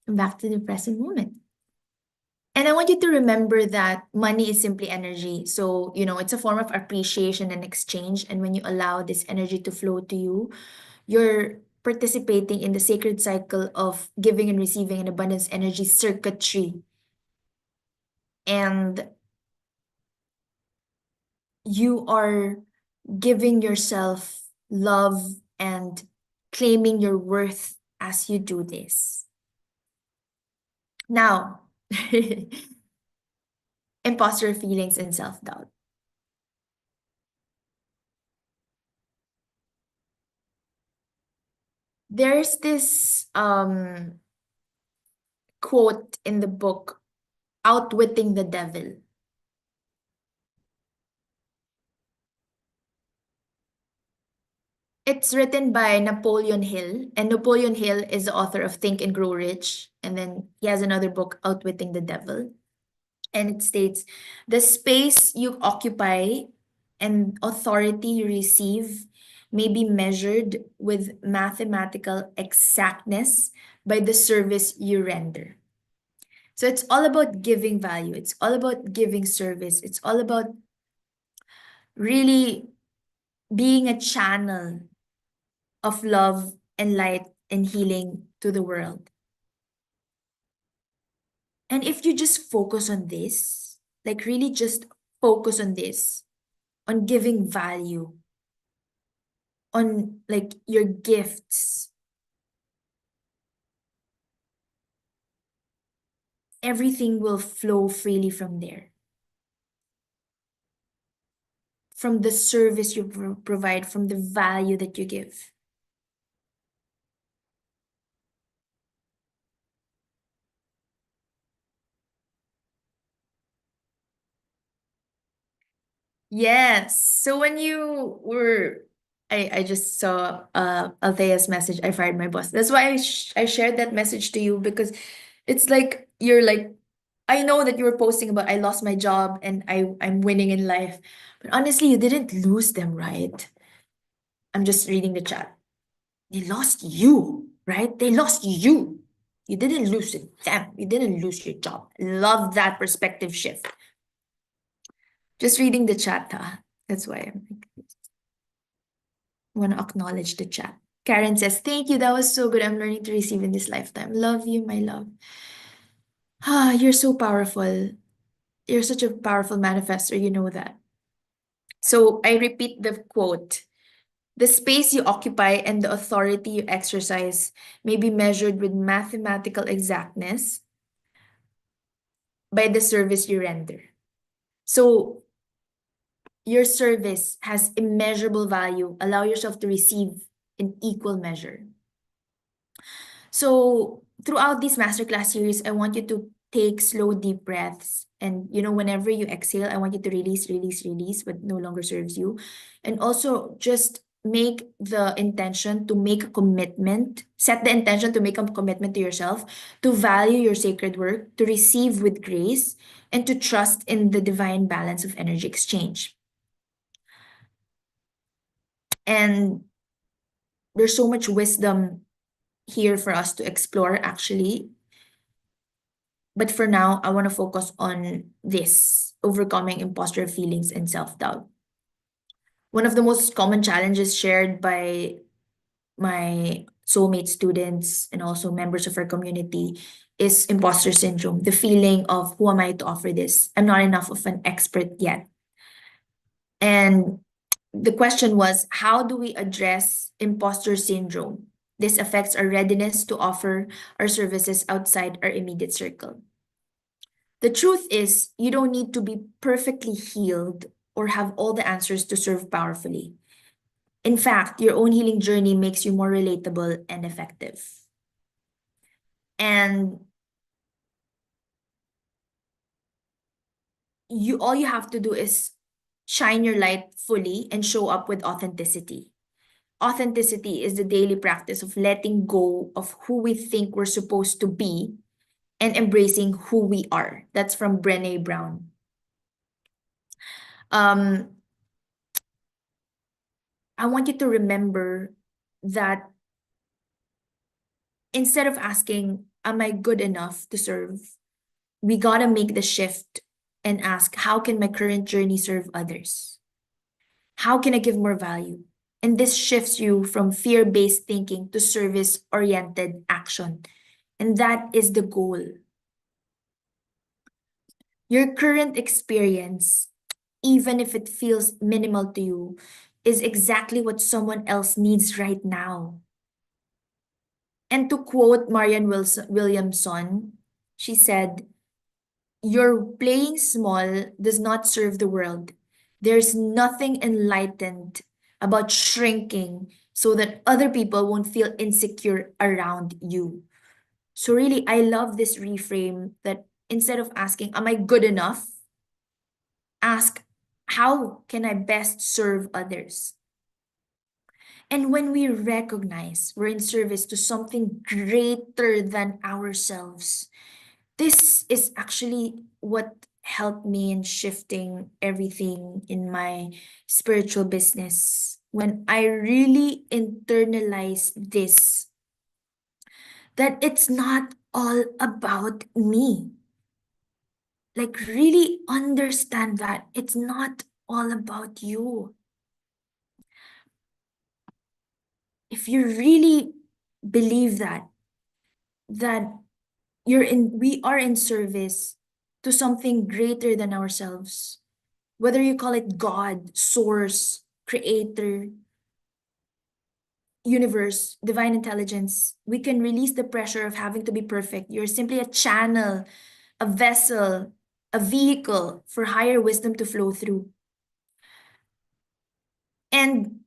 come back to the present moment. And I want you to remember that money is simply energy. So, it's a form of appreciation and exchange. And when you allow this energy to flow to you, you're participating in the sacred cycle of giving and receiving an abundance energy circuitry. And you are giving yourself love and claiming your worth as you do this. Now, imposter feelings and self-doubt. There's this quote in the book, Outwitting the Devil. It's written by Napoleon Hill, and Napoleon Hill is the author of Think and Grow Rich. And then he has another book, Outwitting the Devil. And it states, the space you occupy and authority you receive may be measured with mathematical exactness by the service you render. So it's all about giving value. It's all about giving service. It's all about really being a channel of love and light and healing to the world. And if you just focus on this, like really just focus on this, on giving value, on like your gifts, everything will flow freely from there. From the service you provide, from the value that you give. Yes. So when you were, I just saw Althea's message. I fired my boss. That's why I shared that message to you, because it's like you're like, I know that you were posting about I lost my job and I'm winning in life, but honestly, you didn't lose them, right? I'm just reading the chat. They lost you, right? They lost you. You didn't lose them. You didn't lose your job. Love that perspective shift. Just reading the chat, huh? That's why I'm like, want to acknowledge the chat. Karen says, thank you. That was so good. I'm learning to receive in this lifetime. Love you, my love. Ah, you're so powerful. You're such a powerful manifestor. You know that. So I repeat the quote. The space you occupy and the authority you exercise may be measured with mathematical exactness by the service you render. So your service has immeasurable value. Allow yourself to receive in equal measure. So throughout this masterclass series, I want you to take slow, deep breaths. And whenever you exhale, I want you to release, release, release what no longer serves you. And also just make the intention to make a commitment, set the intention to make a commitment to yourself, to value your sacred work, to receive with grace, and to trust in the divine balance of energy exchange. And there's so much wisdom here for us to explore, actually. But for now, I want to focus on this overcoming imposter feelings and self doubt. One of the most common challenges shared by my soulmate students and also members of our community is imposter syndrome, the feeling of who am I to offer this? I'm not enough of an expert yet. And the question was, how do we address imposter syndrome? This affects our readiness to offer our services outside our immediate circle. The truth is, you don't need to be perfectly healed or have all the answers to serve powerfully. In fact, your own healing journey makes you more relatable and effective. And all you have to do is shine your light fully and show up with authenticity. Authenticity is the daily practice of letting go of who we think we're supposed to be and embracing who we are. That's from Brené Brown. Um, I want you to remember that instead of asking, am I good enough to serve? We gotta make the shift and ask, how can my current journey serve others? How can I give more value? And this shifts you from fear-based thinking to service-oriented action. And that is the goal. Your current experience, even if it feels minimal to you, is exactly what someone else needs right now. And to quote Williamson, she said, "Your playing small does not serve the world. There's nothing enlightened about shrinking so that other people won't feel insecure around you." So really, I love this reframe that instead of asking, am I good enough? Ask, how can I best serve others? And when we recognize we're in service to something greater than ourselves, this is actually what helped me in shifting everything in my spiritual business. When I really internalized this, that it's not all about me. Like, really understand that it's not all about you. If you really believe that we are in service to something greater than ourselves, whether you call it God, source, creator, universe, divine intelligence, we can release the pressure of having to be perfect. You're simply a channel, a vessel, a vehicle for higher wisdom to flow through. And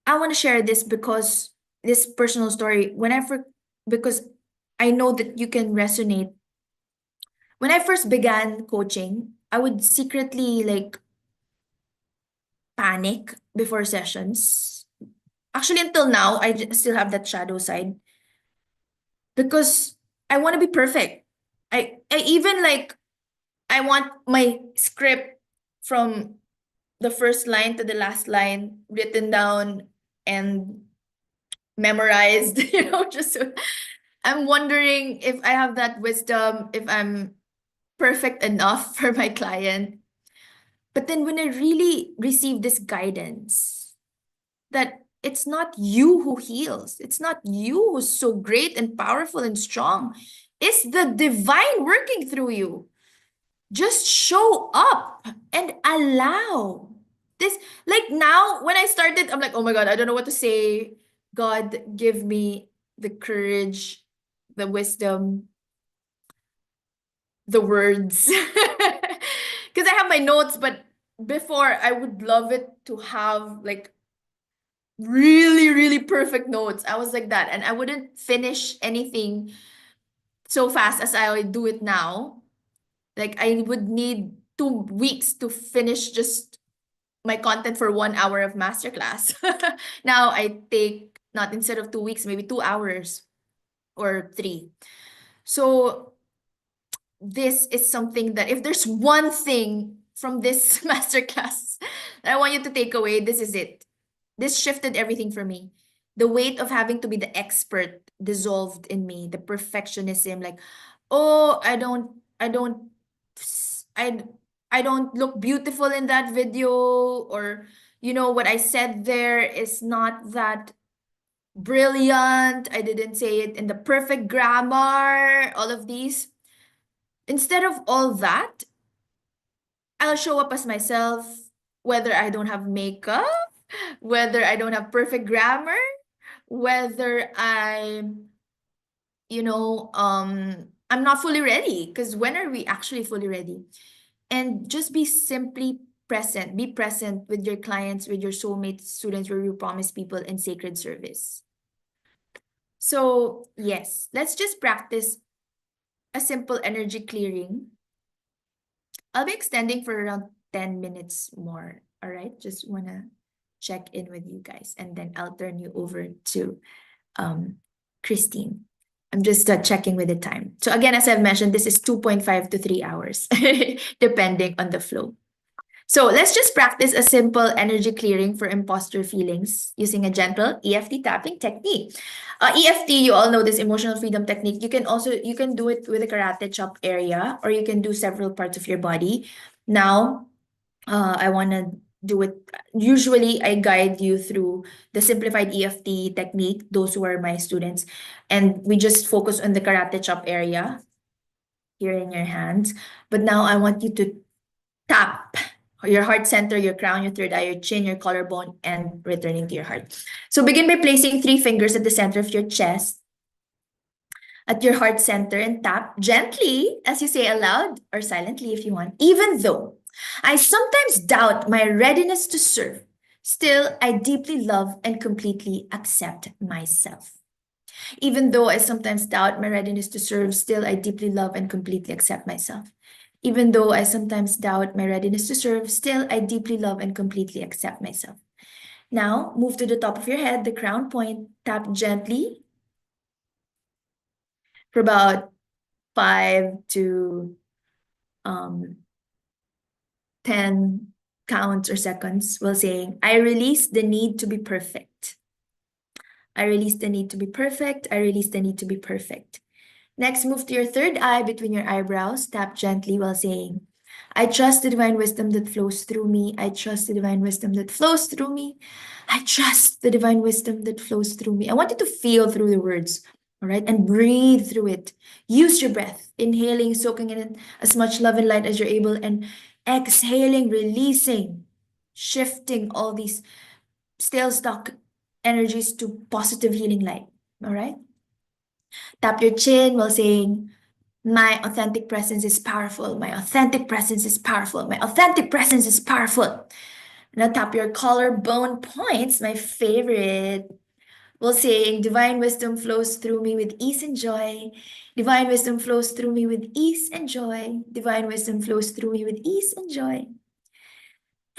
I want to share this because this personal story, because I know that you can resonate. When I first began coaching, I would secretly like panic before sessions. Actually, until now, still have that shadow side because I want to be perfect. I even like, I want my script from the first line to the last line written down and memorized, just so I'm wondering if I have that wisdom, if I'm perfect enough for my client. But then when I really receive this guidance, that it's not you who heals, it's not you who's so great and powerful and strong, it's the divine working through you. Just show up and allow this. Like now, when I started, I'm like, oh my God, I don't know what to say. God, give me the courage, the wisdom, the words. Because I have my notes, but before I would love it to have like really, really perfect notes. I was like that. And I wouldn't finish anything so fast as I would do it now. Like I would need 2 weeks to finish just my content for 1 hour of masterclass. Now I take not instead of 2 weeks, maybe 2 hours or three. So this is something that if there's one thing from this masterclass that I want you to take away, this is it. This shifted everything for me. The weight of having to be the expert dissolved in me. The perfectionism, like, oh, I, I don't look beautiful in that video, or what I said there is not that brilliant. I didn't say it in the perfect grammar. All of these. Instead of all that, I'll show up as myself, whether I don't have makeup, whether I don't have perfect grammar, whether I'm not fully ready. Because when are we actually fully ready? And just be simply present. Be present with your clients, with your soulmate students, where you promise people in sacred service. So, yes, let's just practice a simple energy clearing. I'll be extending for around 10 minutes more. All right. Just want to check in with you guys. And then I'll turn you over to Kristine. I'm just checking with the time. So again, as I've mentioned, this is 2.5 to 3 hours, depending on the flow. So let's just practice a simple energy clearing for imposter feelings using a gentle EFT tapping technique. EFT, you all know this emotional freedom technique. You can do it with a karate chop area, or you can do several parts of your body. Now, I want to do it. Usually, I guide you through the simplified EFT technique, those who are my students, and we just focus on the karate chop area here in your hands. But now I want you to tap your heart center, your crown, your third eye, your chin, your collarbone, and returning to your heart. So begin by placing 3 fingers at the center of your chest, at your heart center, and tap gently as you say aloud or silently if you want. Even though I sometimes doubt my readiness to serve, still I deeply love and completely accept myself. Even though I sometimes doubt my readiness to serve, still I deeply love and completely accept myself. Even though I sometimes doubt my readiness to serve, still I deeply love and completely accept myself. Now, move to the top of your head, the crown point, tap gently for about 5 to um, 10 counts or seconds while saying, I release the need to be perfect. I release the need to be perfect. I release the need to be perfect. Next, move to your third eye between your eyebrows. Tap gently while saying, I trust the divine wisdom that flows through me. I trust the divine wisdom that flows through me. I trust the divine wisdom that flows through me. I want you to feel through the words, all right? And breathe through it. Use your breath, inhaling, soaking in as much love and light as you're able, and exhaling, releasing, shifting all these stale stock energies to positive healing light, all right? Tap your chin while saying, my authentic presence is powerful. My authentic presence is powerful. My authentic presence is powerful. Now tap your collarbone points, my favorite. While saying, divine wisdom flows through me with ease and joy. Divine wisdom flows through me with ease and joy. Divine wisdom flows through me with ease and joy.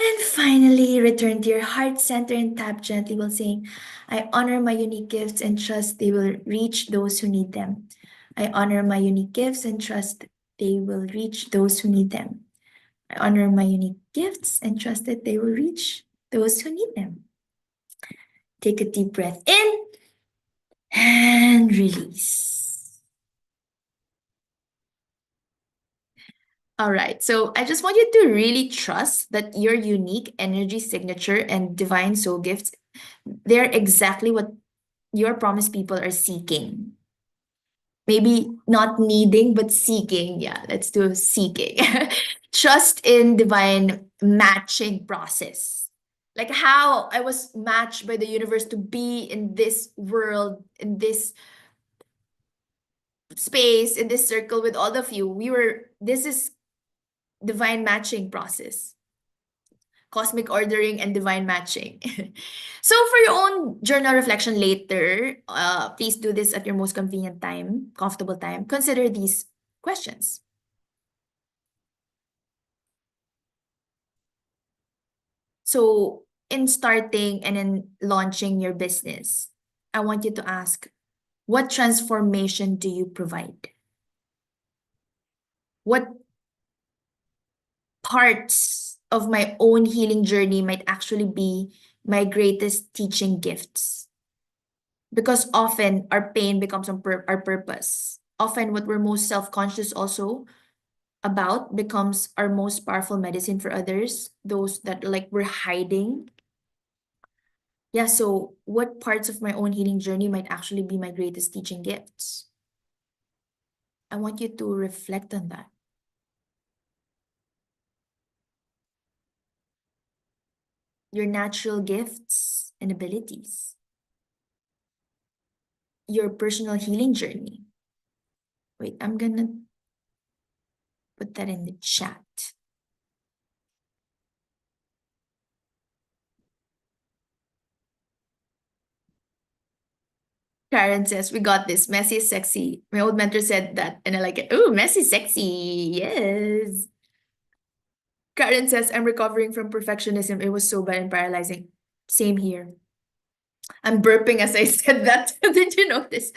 And finally, return to your heart center and tap gently while saying, I honor my unique gifts and trust they will reach those who need them. I honor my unique gifts and trust they will reach those who need them. I honor my unique gifts and trust that they will reach those who need them. Take a deep breath in and release. All right, so I just want you to really trust that your unique energy signature and divine soul gifts, they're exactly what your promised people are seeking. Maybe not needing, but seeking. Yeah, let's do seeking. Trust in divine matching process. Like how I was matched by the universe to be in this world, in this space, in this circle with all of you. This is divine matching process. cosmic ordering, and divine matching. So for your own journal reflection later, please do this at your most convenient time, comfortable time. Consider these questions. So in starting and in launching your business, I want you to ask, what transformation do you provide? What parts of my own healing journey might actually be my greatest teaching gifts? Because often our pain becomes our purpose. Often what we're most self-conscious also about becomes our most powerful medicine for others, those that like we're hiding. Yeah, so what parts of my own healing journey might actually be my greatest teaching gifts? I want you to reflect on that. Your natural gifts and abilities, your personal healing journey. Wait, I'm gonna put that in the chat. Karen says, we got this. Messy is sexy. My old mentor said that, and I like it. Ooh, messy, sexy. Yes. Karen says, I'm recovering from perfectionism. It was so bad and paralyzing. Same here. I'm burping as I said that. Did you notice?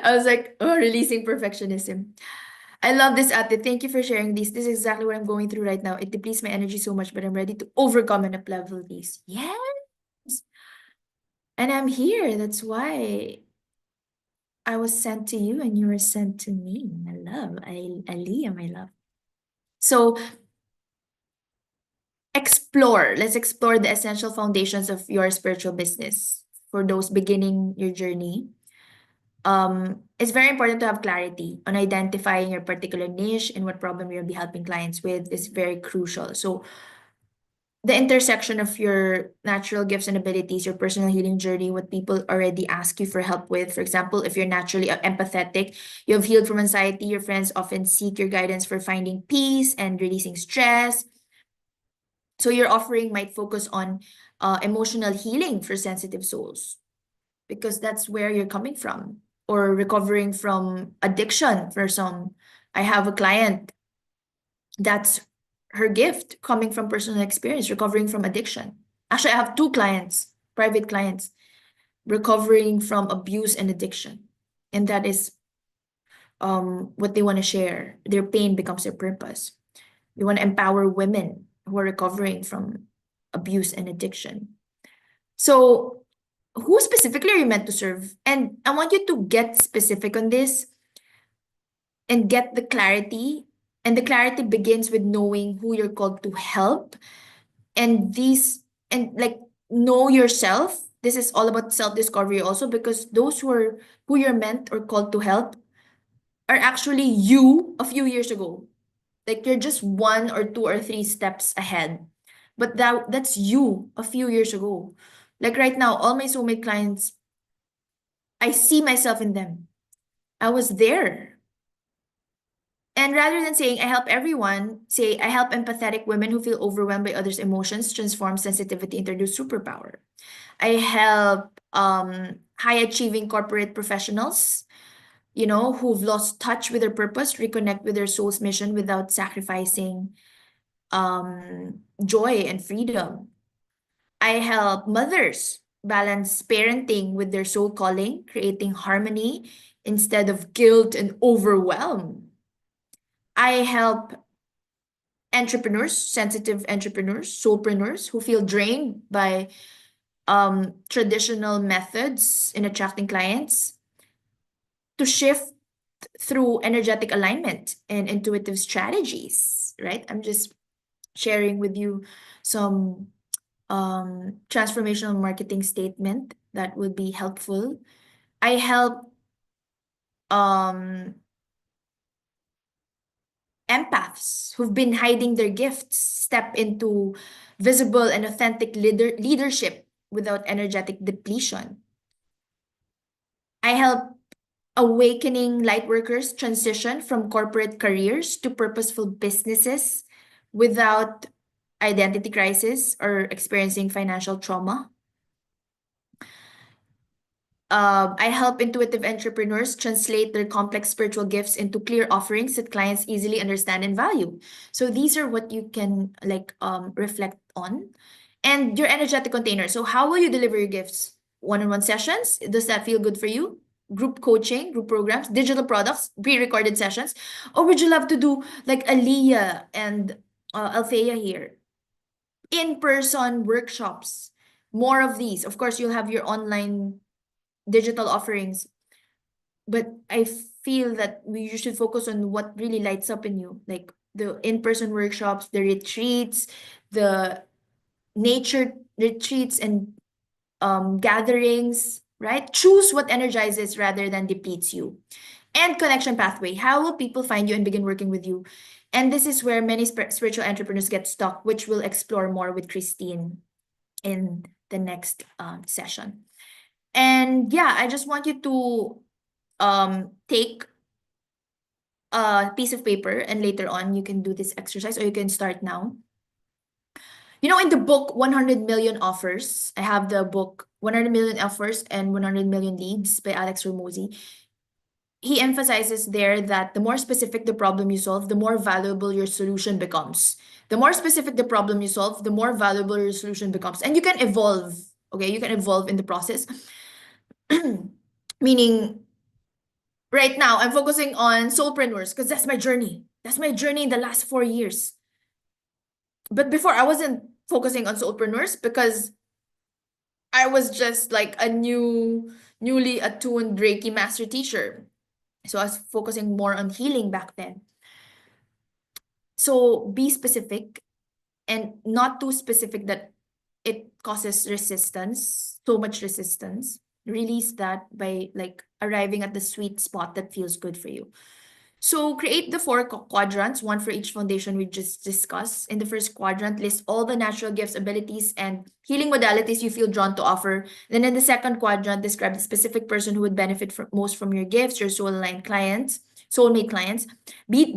I was like, oh, releasing perfectionism. I love this, Ate. Thank you for sharing this. This is exactly what I'm going through right now. It depletes my energy so much, but I'm ready to overcome and up-level these. Yes. And I'm here. That's why I was sent to you and you were sent to me. My love. Aliyah, my love. So explore. Let's explore the essential foundations of your spiritual business for those beginning your journey. It's very important to have clarity on identifying your particular niche and what problem you'll be helping clients with is very crucial. So the intersection of your natural gifts and abilities, your personal healing journey, what people already ask you for help with. For example, if you're naturally empathetic, you have healed from anxiety, your friends often seek your guidance for finding peace and releasing stress. So your offering might focus on emotional healing for sensitive souls because that's where you're coming from, or recovering from addiction for some. I have a client that's her gift coming from personal experience, recovering from addiction. Actually, I have two clients, private clients, recovering from abuse and addiction. And that is what they want to share. Their pain becomes their purpose. They want to empower women who are recovering from abuse and addiction. So, who specifically are you meant to serve? And I want you to get specific on this and get the clarity. And the clarity begins with knowing who you're called to help. And these, and like, know yourself. This is all about self-discovery also, because those who you're meant or called to help are actually you a few years ago. Like you're just one or two or three steps ahead. But that's you a few years ago. Like right now, all my soulmate clients, I see myself in them. I was there. And rather than saying I help everyone, say I help empathetic women who feel overwhelmed by others' emotions transform sensitivity into their superpower. I help high achieving corporate professionals, who've lost touch with their purpose, reconnect with their soul's mission without sacrificing joy and freedom. I help mothers balance parenting with their soul calling, creating harmony instead of guilt and overwhelm. I help entrepreneurs, sensitive entrepreneurs, soulpreneurs who feel drained by traditional methods in attracting clients to shift through energetic alignment and intuitive strategies, right? I'm just sharing with you some transformational marketing statement that would be helpful. I help um, empaths who've been hiding their gifts step into visible and authentic leadership without energetic depletion. I help awakening light workers transition from corporate careers to purposeful businesses without identity crisis or experiencing financial trauma. I help intuitive entrepreneurs translate their complex spiritual gifts into clear offerings that clients easily understand and value. So these are what you can like reflect on. And your energetic container. So how will you deliver your gifts? One-on-one sessions? Does that feel good for you? Group coaching, group programs, digital products, pre-recorded sessions? Or would you love to do like Aliyah and Althea here? In-person workshops. More of these. Of course, you'll have your online digital offerings, but I feel that you should focus on what really lights up in you, like the in-person workshops, the retreats, the nature retreats and gatherings, right? Choose what energizes rather than depletes you. And connection pathway. How will people find you and begin working with you? And this is where many spiritual entrepreneurs get stuck, which we'll explore more with Kristine in the next session. And yeah, I just want you to take a piece of paper and later on you can do this exercise or you can start now. You know, in the book 100 Million Offers, I have the book 100 Million Offers and 100 Million Leads by Alex Ramosi. He emphasizes there that the more specific the problem you solve, the more valuable your solution becomes. The more specific the problem you solve, the more valuable your solution becomes. And you can evolve, okay? You can evolve in the process. Meaning, right now, I'm focusing on soulpreneurs because that's my journey. That's my journey in the last 4 years. But before, I wasn't focusing on soulpreneurs because I was just like a newly attuned Reiki master teacher. So I was focusing more on healing back then. So be specific and not too specific that it causes resistance, so much resistance. Release that by like arriving at the sweet spot that feels good for you. So create the four quadrants, one for each foundation we just discussed. In the first quadrant, list all the natural gifts, abilities, and healing modalities you feel drawn to offer. Then in the second quadrant, describe the specific person who would benefit most from your gifts, your soul-aligned clients, soulmate clients. Be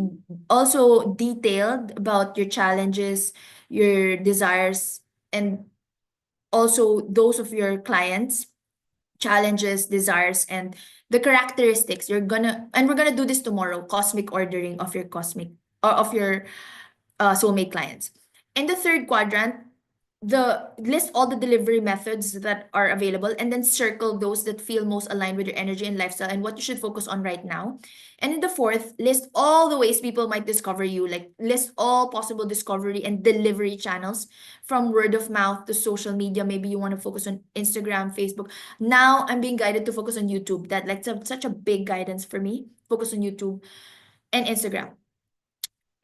also detailed about your challenges, your desires, and also those of your clients, challenges, desires, and the characteristics you're gonna, and we're gonna do this tomorrow, cosmic ordering of your cosmic or of your soulmate clients. In the third quadrant, the list all the delivery methods that are available and then circle those that feel most aligned with your energy and lifestyle and what you should focus on right now. And in the fourth, list all the ways people might discover you, like list all possible discovery and delivery channels from word of mouth to social media. Maybe you want to focus on Instagram, Facebook. Now I'm being guided to focus on YouTube. That like such a big guidance for me. Focus on YouTube and Instagram.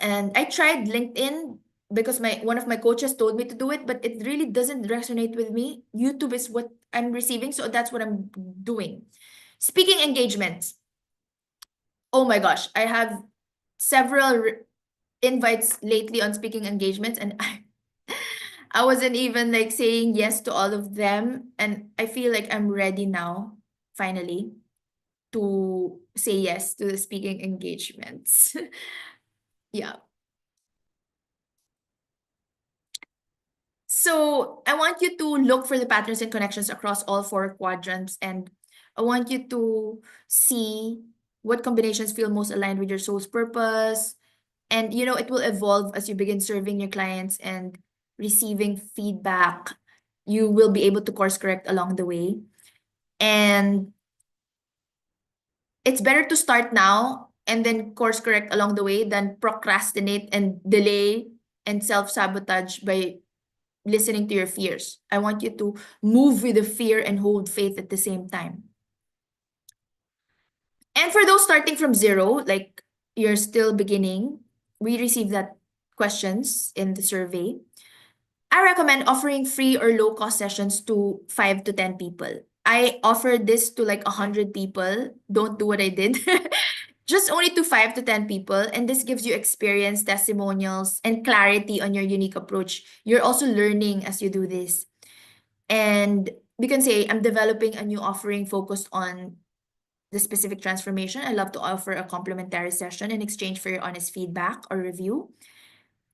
And I tried LinkedIn because one of my coaches told me to do it, but it really doesn't resonate with me. YouTube is what I'm receiving, so that's what I'm doing. Speaking engagements. Oh my gosh, I have several invites lately on speaking engagements, and I wasn't even like saying yes to all of them, and I feel like I'm ready now, finally, to say yes to the speaking engagements. Yeah. So I want you to look for the patterns and connections across all four quadrants, and I want you to see what combinations feel most aligned with your soul's purpose. And you know, it will evolve as you begin serving your clients and receiving feedback. You will be able to course correct along the way. And it's better to start now and then course correct along the way than procrastinate and delay and self-sabotage by listening to your fears. I want you to move with the fear and hold faith at the same time. And for those starting from zero, like you're still beginning, we receive that questions in the survey. I recommend offering free or low cost sessions to 5 to 10 people. I offered this to like 100 people. Don't do what I did. Just only to 5 to 10 people. And this gives you experience, testimonials, and clarity on your unique approach. You're also learning as you do this. And we can say, I'm developing a new offering focused on the specific transformation. I love to offer a complimentary session in exchange for your honest feedback or review.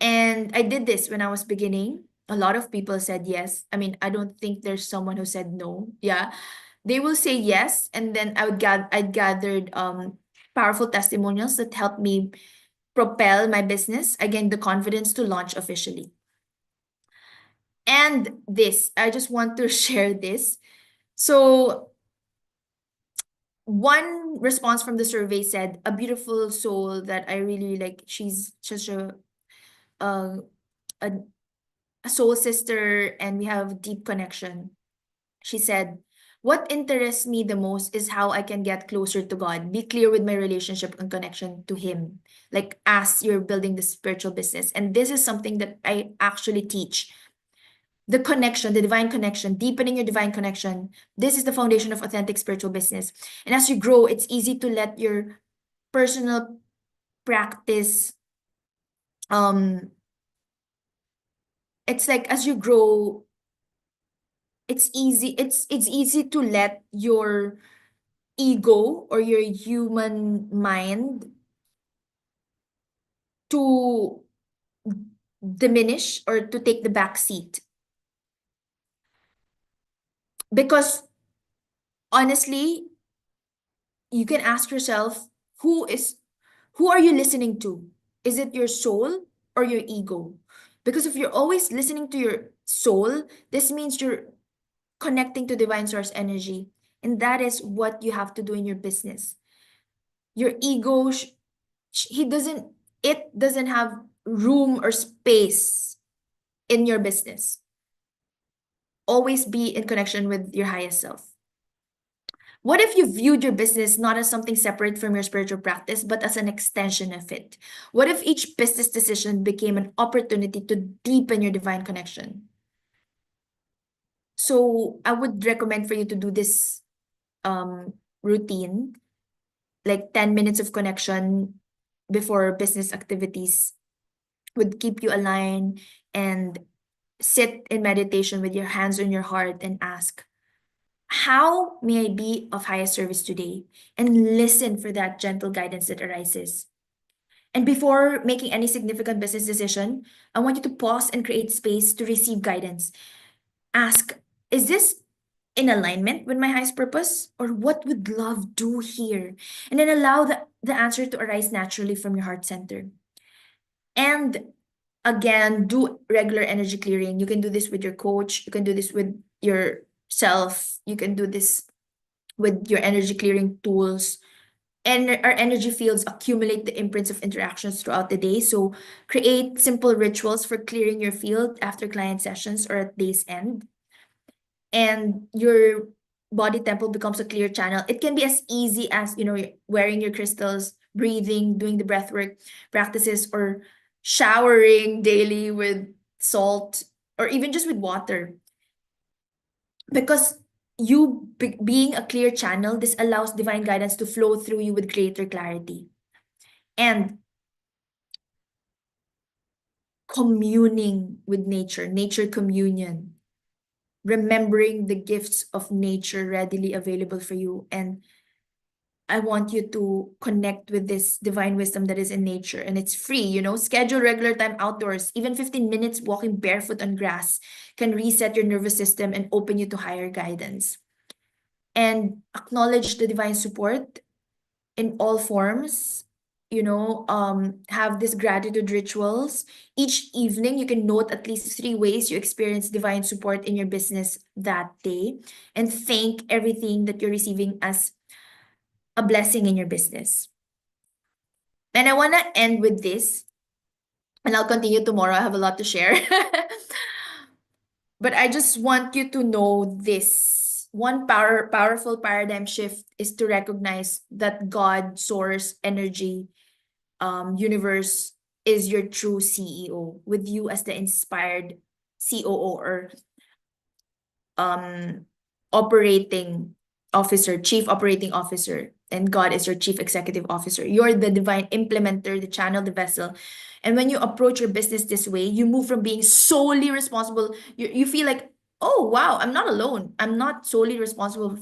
And I did this when I was beginning. A lot of people said yes. I mean, I don't think there's someone who said no. Yeah. They will say yes, and then I'd gathered powerful testimonials that helped me propel my business. I gained the confidence to launch officially. And this, I just want to share this. So one response from the survey said, a beautiful soul that I really like. She's such uh, a, a soul sister, and we have deep connection. She said, what interests me the most is how I can get closer to God, be clear with my relationship and connection to Him, like as you're building the spiritual business. And this is something that I actually teach. The connection, the divine connection, deepening your divine connection. This is the foundation of authentic spiritual business. And as you grow, it's easy to let your personal practice, it's like as you grow, it's easy to let your ego or your human mind to diminish or to take the back seat. Because honestly, you can ask yourself, who are you listening to? Is it your soul or your ego? Because if you're always listening to your soul, this means you're connecting to divine source energy. And that is what you have to do in your business. Your ego, he doesn't, it doesn't have room or space in your business. Always be in connection with your highest self. What if you viewed your business not as something separate from your spiritual practice, but as an extension of it? What if each business decision became an opportunity to deepen your divine connection? So I would recommend for you to do this routine, like 10 minutes of connection before business activities would keep you aligned, and sit in meditation with your hands on your heart and ask, how may I be of highest service today? And listen for that gentle guidance that arises. And before making any significant business decision, I want you to pause and create space to receive guidance. Ask, is this in alignment with my highest purpose? Or what would love do here? And then allow the answer to arise naturally from your heart center. And again, do regular energy clearing. You can do this with your coach. You can do this with yourself. You can do this with your energy clearing tools. And our energy fields accumulate the imprints of interactions throughout the day. So create simple rituals for clearing your field after client sessions or at day's end. And your body temple becomes a clear channel. It can be as easy as, wearing your crystals, breathing, doing the breath work practices, or showering daily with salt, or even just with water. Because being a clear channel, this allows divine guidance to flow through you with greater clarity. And communing with nature, nature communion, remembering the gifts of nature readily available for you. And I want you to connect with this divine wisdom that is in nature, and it's free. Schedule regular time outdoors. Even 15 minutes walking barefoot on grass can reset your nervous system and open you to higher guidance. And acknowledge the divine support in all forms. Have these gratitude rituals. Each evening, you can note at least 3 ways you experience divine support in your business that day, and thank everything that you're receiving as a blessing in your business. And I want to end with this, and I'll continue tomorrow. I have a lot to share. But I just want you to know this. One powerful paradigm shift is to recognize that God, source, energy, universe is your true CEO, with you as the inspired COO, or operating officer, chief operating officer, and God is your chief executive officer. You're the divine implementer, the channel, the vessel. And when you approach your business this way, you move from being solely responsible. You feel like, oh, wow, I'm not alone. I'm not solely responsible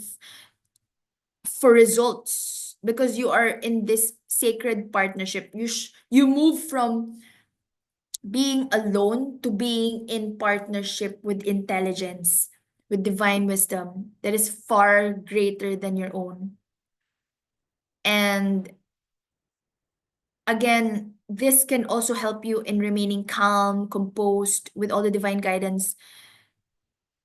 for results, because you are in this sacred partnership. You move from being alone to being in partnership with intelligence, with divine wisdom that is far greater than your own. And again, this can also help you in remaining calm, composed with all the divine guidance,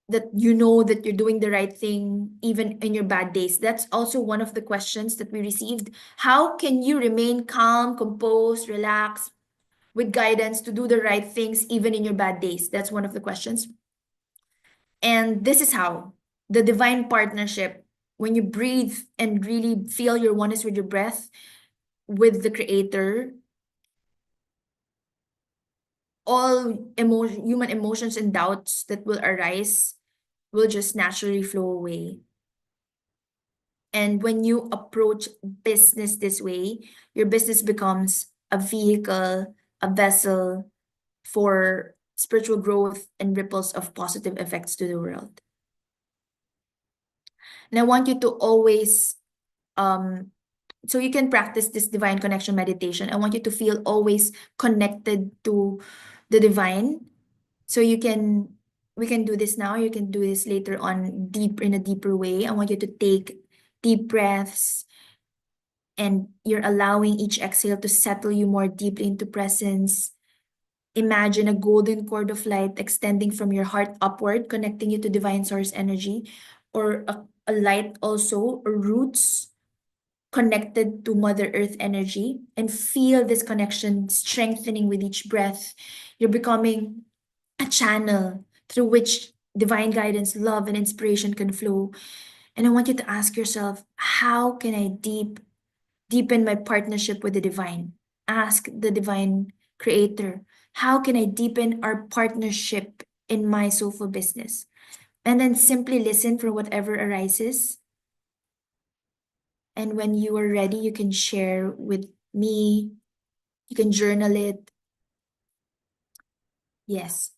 that you know that you're doing the right thing even in your bad days. That's also one of the questions that we received. How can you remain calm, composed, relaxed with guidance to do the right things even in your bad days? That's one of the questions. And this is how the divine partnership, when you breathe and really feel your oneness with your breath, with the creator, all human emotions and doubts that will arise will just naturally flow away. And when you approach business this way, your business becomes a vehicle, a vessel for spiritual growth and ripples of positive effects to the world. And I want you to always, so you can practice this divine connection meditation. I want you to feel always connected to the divine. So we can do this now. You can do this later on in a deeper way. I want you to take deep breaths, and you're allowing each exhale to settle you more deeply into presence. Imagine a golden cord of light extending from your heart upward, connecting you to divine source energy, or a light also, or roots connected to Mother Earth energy, and feel this connection strengthening with each breath. You're becoming a channel through which divine guidance, love, and inspiration can flow. And I want you to ask yourself, how can I deepen my partnership with the divine? Ask the divine creator, how can I deepen our partnership in my soulful business? And then simply listen for whatever arises. And when you are ready, you can share with me. You can journal it. Yes.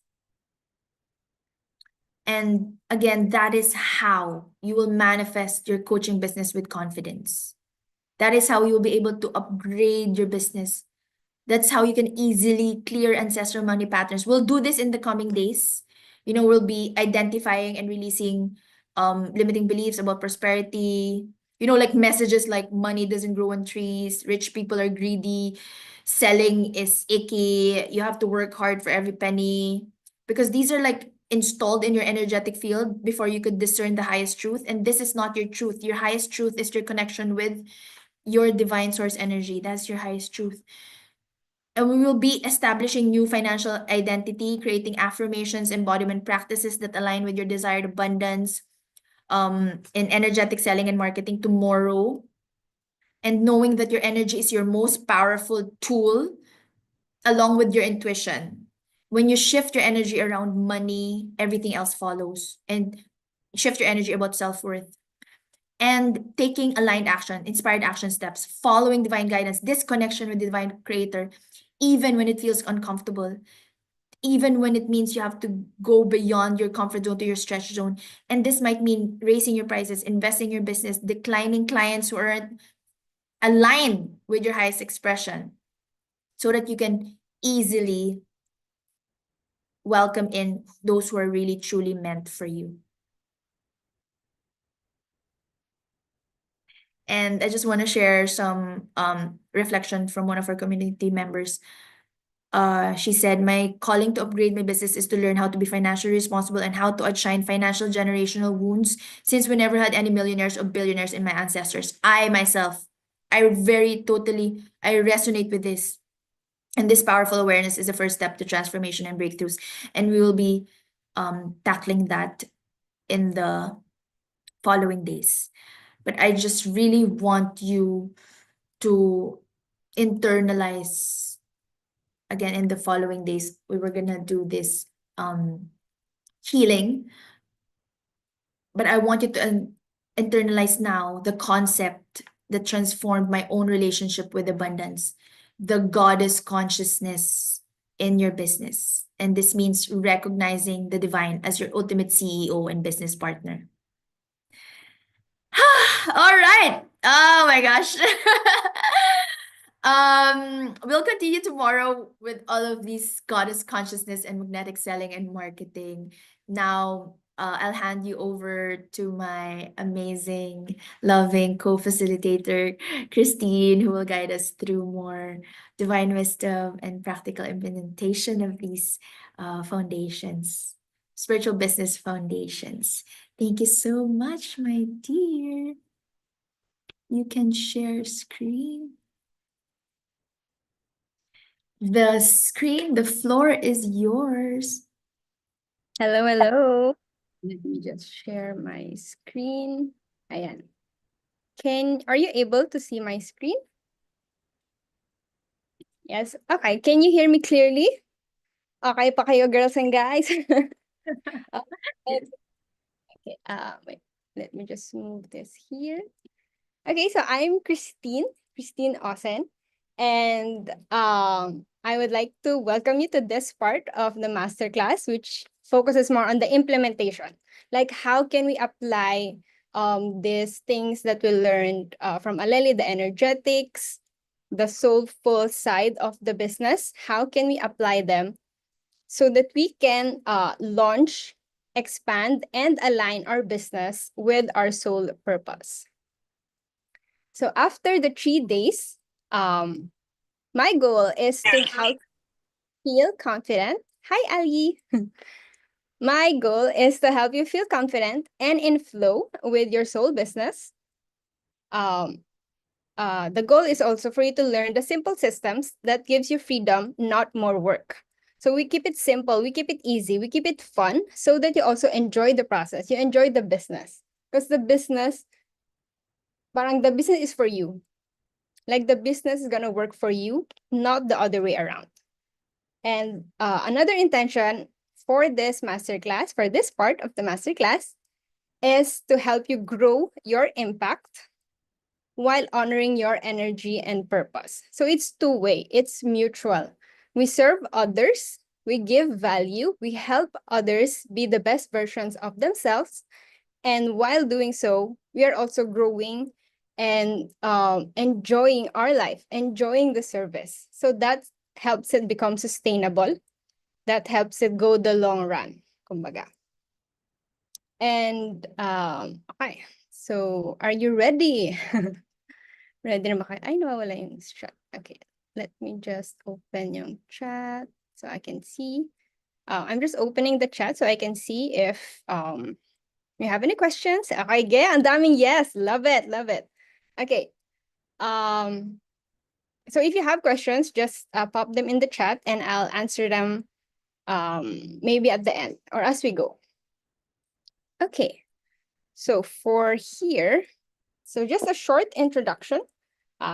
And again, that is how you will manifest your coaching business with confidence. That is how you will be able to upgrade your business. That's how you can easily clear ancestral money patterns. We'll do this in the coming days. We'll be identifying and releasing limiting beliefs about prosperity. Like messages like money doesn't grow on trees, rich people are greedy, selling is icky, you have to work hard for every penny. Because these are like installed in your energetic field before you could discern the highest truth. And this is not your truth. Your highest truth is your connection with your divine source energy. That's your highest truth. And we will be establishing new financial identity, creating affirmations, embodiment practices that align with your desired abundance, in energetic selling and marketing tomorrow. And knowing that your energy is your most powerful tool, along with your intuition. When you shift your energy around money, everything else follows. And shift your energy about self-worth. And taking aligned action, inspired action steps, following divine guidance, this connection with the divine creator, even when it feels uncomfortable, even when it means you have to go beyond your comfort zone to your stretch zone. And this might mean raising your prices, investing in your business, declining clients who aren't aligned with your highest expression, so that you can easily welcome in those who are really truly meant for you. And I just want to share some reflection from one of our community members. She said, my calling to upgrade my business is to learn how to be financially responsible and how to outshine financial generational wounds, since we never had any millionaires or billionaires in my ancestors. I myself, I resonate with this. And this powerful awareness is the first step to transformation and breakthroughs. And we will be tackling that in the following days. But I just really want you to internalize. Again, in the following days, we were gonna do this healing, but I want you to internalize now the concept that transformed my own relationship with abundance, the goddess consciousness in your business. And this means recognizing the divine as your ultimate CEO and business partner. All right. Oh my gosh. We'll continue tomorrow with all of these goddess consciousness and magnetic selling and marketing. Now, I'll hand you over to my amazing, loving co-facilitator, Kristine, who will guide us through more divine wisdom and practical implementation of these foundations, spiritual business foundations. Thank you so much, my dear. You can share screen. The floor is yours. Hello, hello. Let me just share my screen. Ayan. Are you able to see my screen? Yes. Okay. Can you hear me clearly? Okay pa kayo, girls and guys? Okay. Okay. Wait. Let me just move this here. Okay, so I'm Kristine Ossen, and I would like to welcome you to this part of the masterclass, which focuses more on the implementation. Like, how can we apply these things that we learned from Aleli, the energetics, the soulful side of the business? How can we apply them so that we can launch, expand, and align our business with our soul purpose? So after the 3 days, my goal is to help feel confident. Hi, Ali. My goal is to help you feel confident and in flow with your soul business. The goal is also for you to learn the simple systems that gives you freedom, not more work. So we keep it simple, we keep it easy, we keep it fun so that you also enjoy the process, you enjoy the business. Because the business is for you. Like the business is gonna work for you, not the other way around. And another intention for this masterclass, for this part of the masterclass, is to help you grow your impact while honoring your energy and purpose. So it's two-way, it's mutual. We serve others, we give value, we help others be the best versions of themselves. And while doing so, we are also growing and enjoying our life, enjoying the service. So that helps it become sustainable. That helps it go the long run, kumbaga. And okay, so are you ready? Ready na ba kayo? Ay, nawawala yung chat. Okay, let me just open yung chat so I can see. I'm just opening the chat so I can see if you have any questions? Okay, ge, ang daming yes. Love it, love it. Okay. So if you have questions, just pop them in the chat and I'll answer them maybe at the end or as we go. Okay. So for here, so just a short introduction.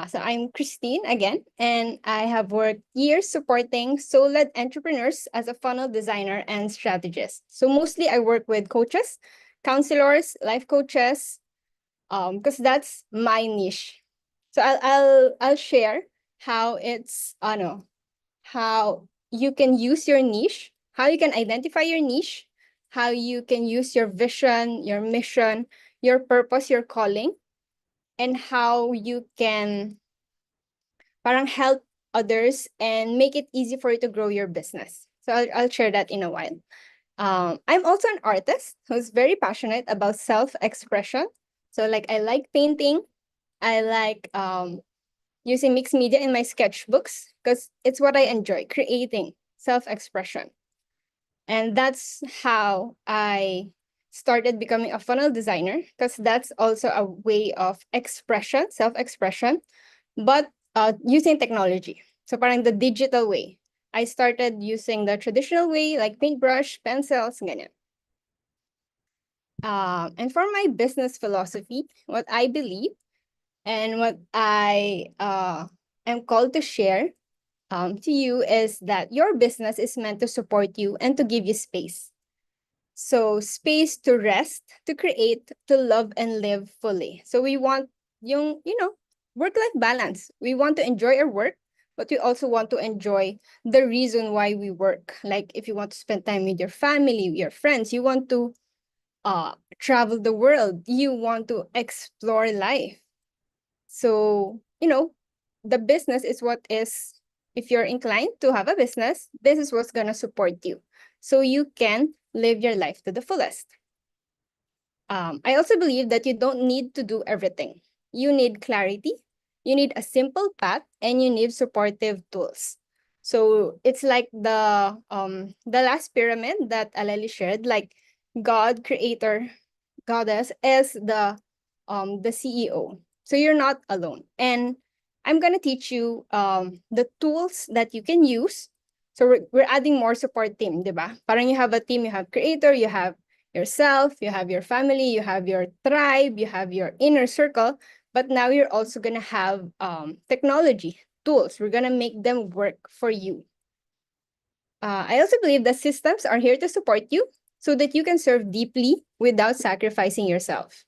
So I'm Kristine again, and I have worked years supporting soul-led entrepreneurs as a funnel designer and strategist. So mostly I work with coaches, counselors, life coaches, because that's my niche. So I'll share how how you can use your niche, how you can identify your niche, how you can use your vision, your mission, your purpose, your calling, and how you can parang help others and make it easy for you to grow your business. So I'll share that in a while. I'm also an artist who's very passionate about self-expression. So like I like painting, I like using mixed media in my sketchbooks because it's what I enjoy, creating self-expression. And that's how I started becoming a funnel designer because that's also a way of expression, self-expression, but using technology. So parang the digital way. I started using the traditional way like paintbrush, pencils, ganyan. And for my business philosophy, what I believe and what I am called to share to you is that your business is meant to support you and to give you space. So space to rest, to create, to love and live fully. So we want work-life balance. We want to enjoy our work, but we also want to enjoy the reason why we work. Like if you want to spend time with your family, your friends, you want to travel the world, you want to explore life. So, the business is what is, if you're inclined to have a business, this is what's going to support you so you can live your life to the fullest. I also believe that you don't need to do everything. You need clarity, you need a simple path, and you need supportive tools. So it's like the last pyramid that Aleli shared, like God, creator, goddess is the CEO. So you're not alone. And I'm gonna teach you the tools that you can use. So we're adding more support team, diba? Parang you have a team, you have creator, you have yourself, you have your family, you have your tribe, you have your inner circle, but now you're also gonna have technology tools. We're gonna make them work for you. I also believe that systems are here to support you so that you can serve deeply without sacrificing yourself.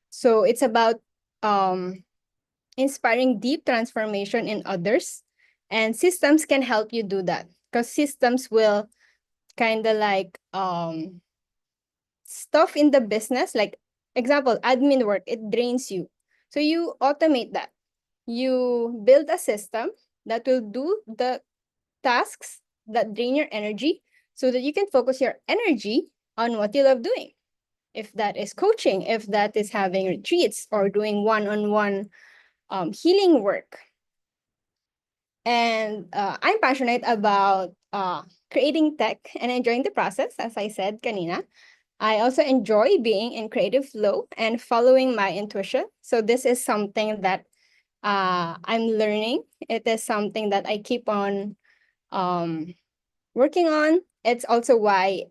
So it's about inspiring deep transformation in others, and systems can help you do that because systems will kind of like stuff in the business, like example, admin work, it drains you. So you automate that. You build a system that will do the tasks that drain your energy so that you can focus your energy on what you love doing. If that is coaching, if that is having retreats or doing one-on-one healing work. And I'm passionate about creating tech and enjoying the process, as I said kanina. I also enjoy being in creative flow and following my intuition. So this is something that I'm learning. It is something that I keep on working on. It's also why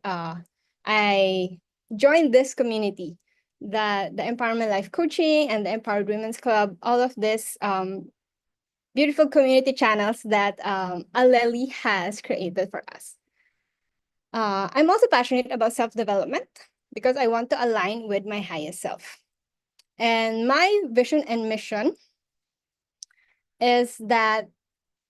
I joined this community, the Empowerment Life Coaching and the Empowered Women's Club, all of this beautiful community channels that Aleli has created for us. I'm also passionate about self-development because I want to align with my highest self. And my vision and mission is that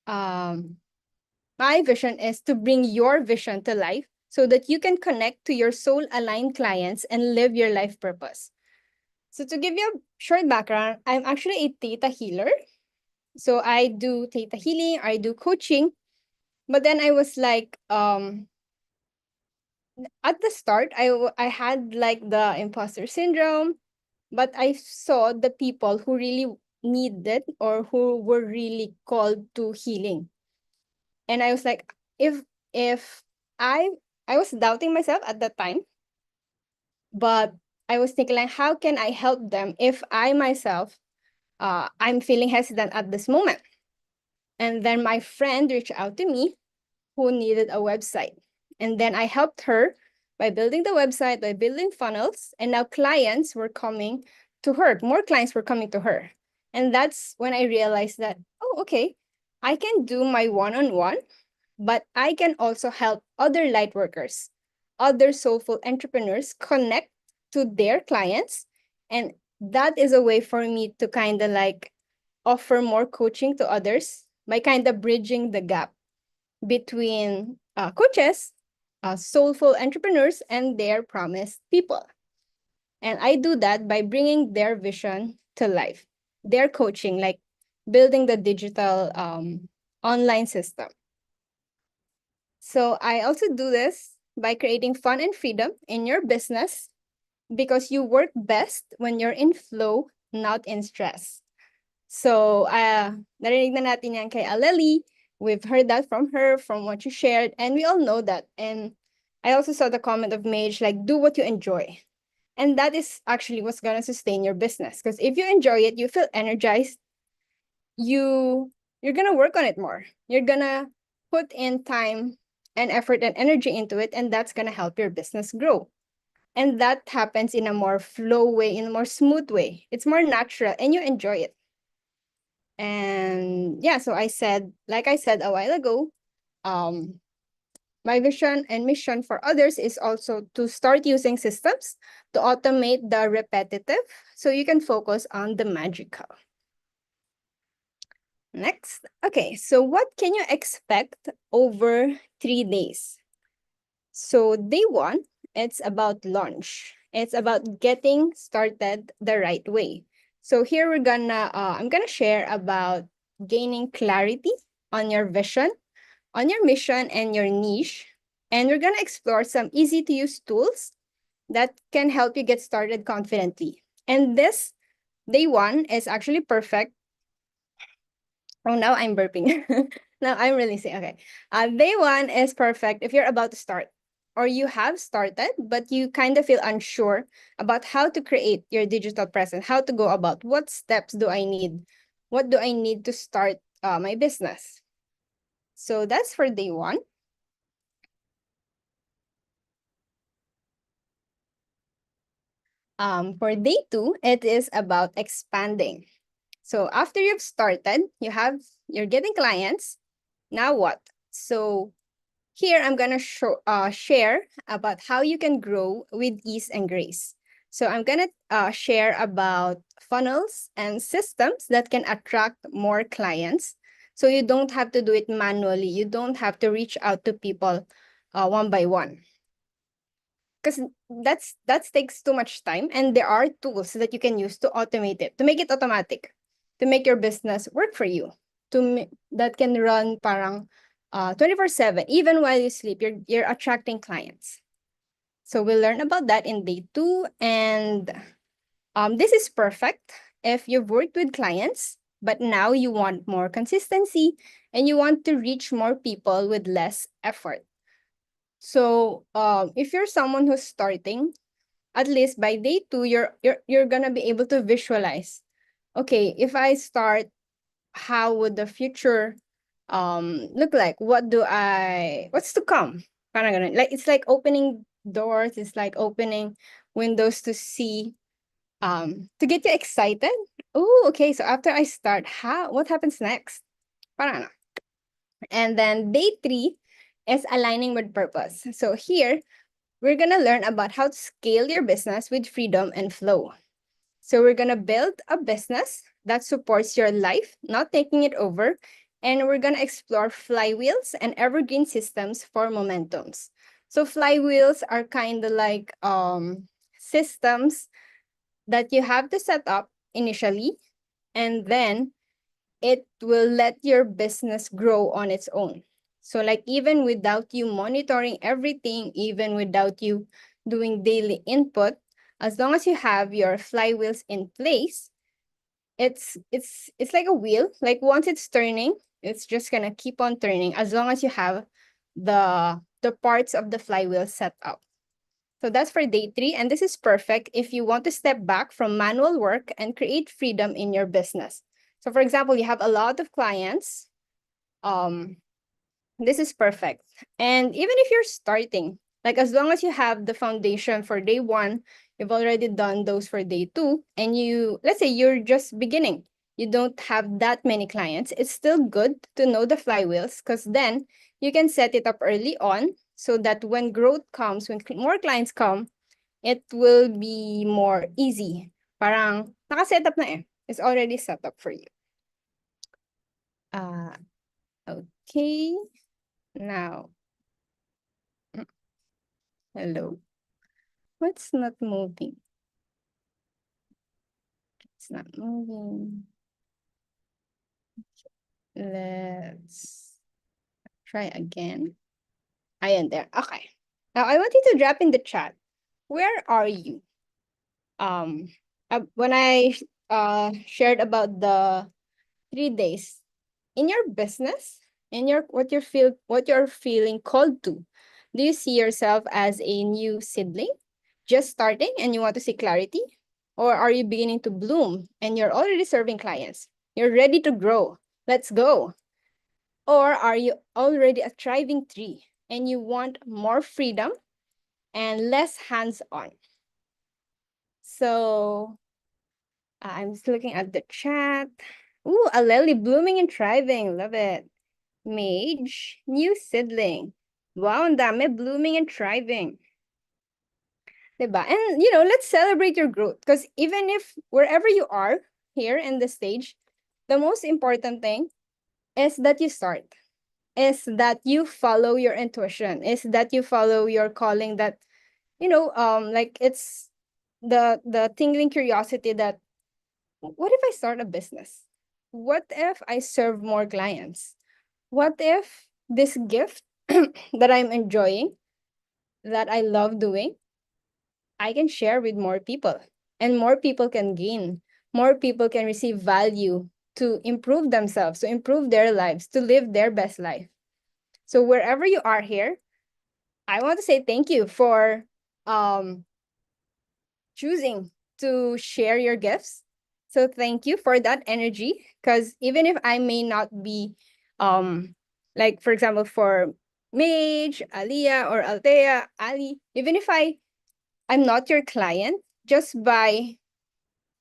my vision is to bring your vision to life so that you can connect to your soul-aligned clients and live your life purpose. So to give you a short background, I'm actually a theta healer. So I do theta healing, I do coaching, but then I was like, at the start, I had like the imposter syndrome, but I saw the people who really needed or who were really called to healing. And I was like, if I I was doubting myself at that time, but I was thinking like, how can I help them if I myself I'm feeling hesitant at this moment? And then my friend reached out to me who needed a website. And then I helped her by building the website, by building funnels, and now clients were coming to her. More clients were coming to her. And that's when I realized that, oh, okay, I can do my one-on-one, but I can also help other light workers, other soulful entrepreneurs connect to their clients. And that is a way for me to kind of like offer more coaching to others by kind of bridging the gap between coaches, soulful entrepreneurs, and their promised people. And I do that by bringing their vision to life, their coaching, like building the digital online system. So I also do this by creating fun and freedom in your business because you work best when you're in flow, not in stress. So, narinig na natin yan kay Aleli. We've heard that from her, from what you shared, and we all know that. And I also saw the comment of Mage, like, do what you enjoy. And that is actually what's gonna sustain your business. Because if you enjoy it, you feel energized, you're gonna work on it more. You're gonna put in time and effort and energy into it, and that's gonna help your business grow. And that happens in a more flow way, in a more smooth way. It's more natural, and you enjoy it. And yeah, so like I said a while ago, my vision and mission for others is also to start using systems to automate the repetitive so you can focus on the magical. Next. Okay, so what can you expect over 3 days? So day one, it's about launch. It's about getting started the right way. So here I'm gonna share about gaining clarity on your vision, on your mission, and your niche. And we're going to explore some easy to use tools that can help you get started confidently. And this day one is actually perfect. Oh, now I'm burping. Now I'm really sick. Okay. Day one is perfect if you're about to start or you have started, but you kind of feel unsure about how to create your digital presence, how to go about what steps do I need? What do I need to start my business? So that's for day one. For day two, it is about expanding. So after you've started, you're getting clients. Now what? So here I'm gonna share about how you can grow with ease and grace. So I'm gonna share about funnels and systems that can attract more clients. So you don't have to do it manually. You don't have to reach out to people one by one, because that takes too much time. And there are tools that you can use to automate it, to make it automatic, to make your business work for you, that can run parang 24/7, even while you sleep. You're attracting clients. So we'll learn about that in day two. And this is perfect if you've worked with clients, but now you want more consistency and you want to reach more people with less effort. So if you're someone who's starting, at least by day two, you're gonna be able to visualize. Okay, if I start, how would the future look like? What's to come? Parang ganun. Like it's like opening doors, it's like opening windows to see, to get you excited. Oh, okay. So after I start, what happens next? Parang ano. And then day three is aligning with purpose. So here, we're gonna learn about how to scale your business with freedom and flow. So we're gonna build a business that supports your life, not taking it over. And we're gonna explore flywheels and evergreen systems for momentums. So flywheels are kind of like systems that you have to set up initially, and then it will let your business grow on its own. So like even without you monitoring everything, even without you doing daily input, as long as you have your flywheels in place, it's like a wheel. Like once it's turning, it's just gonna keep on turning as long as you have the parts of the flywheel set up. So that's for day three. And this is perfect if you want to step back from manual work and create freedom in your business. So for example, you have a lot of clients. Um, this is perfect. And even if you're starting, like as long as you have the foundation for day one, you've already done those for day two, and let's say you're just beginning, you don't have that many clients, it's still good to know the flywheels, because then you can set it up early on so that when growth comes, when more clients come, it will be more easy. Parang naka-set up na eh. It's already set up for you. Okay. Now, hello. What's not moving? It's not moving. Let's try again. Ayan, there. Okay. Now, I want you to drop in the chat. Where are you? When I shared about the 3 days in your business, in your what you're feeling called to, do you see yourself as a new seedling, just starting and you want to see clarity? Or are you beginning to bloom and you're already serving clients? You're ready to grow. Let's go. Or are you already a thriving tree and you want more freedom and less hands-on? So I'm just looking at the chat. Ooh, a lily blooming and thriving. Love it. Mage, new seedling. Wow, ang dami, blooming and thriving. Diba? And, let's celebrate your growth. Because even if wherever you are here in the stage, the most important thing is that you start, is that you follow your intuition, is that you follow your calling, that, like it's the tingling curiosity that, what if I start a business? what if I serve more clients? What if this gift that I'm enjoying, that I love doing, I can share with more people, and more people can gain. More people can receive value to improve themselves, to improve their lives, to live their best life. So wherever you are here, I want to say thank you for um, choosing to share your gifts. So thank you for that energy. Because even if I may not be, like for example, for Mage, Aliyah, or Althea, Ali, even if I'm not your client, just by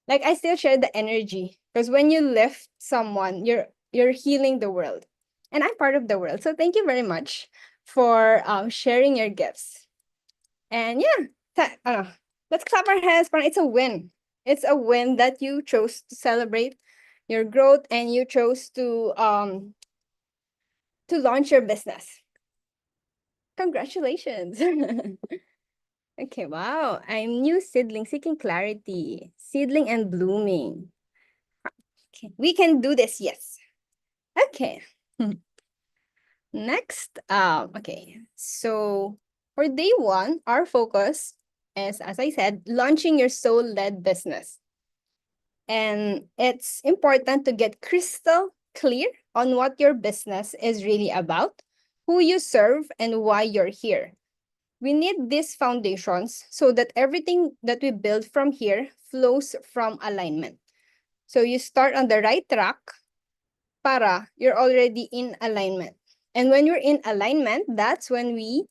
like I still share the energy. Because when you lift someone, you're healing the world, and I'm part of the world. So thank you very much for sharing your gifts. And yeah, let's clap our hands. Parang it's a win. It's a win that you chose to celebrate your growth and you chose to launch your business. Congratulations. Okay, wow. I'm new seedling seeking clarity. Seedling and blooming. Okay, we can do this, yes. Okay. Next, okay. So for day one, our focus is, as I said, launching your soul-led business. And it's important to get crystal clear on what your business is really about, who you serve, and why you're here. We need these foundations so that everything that we build from here flows from alignment. So you start on the right track para you're already in alignment. And when you're in alignment, that's when we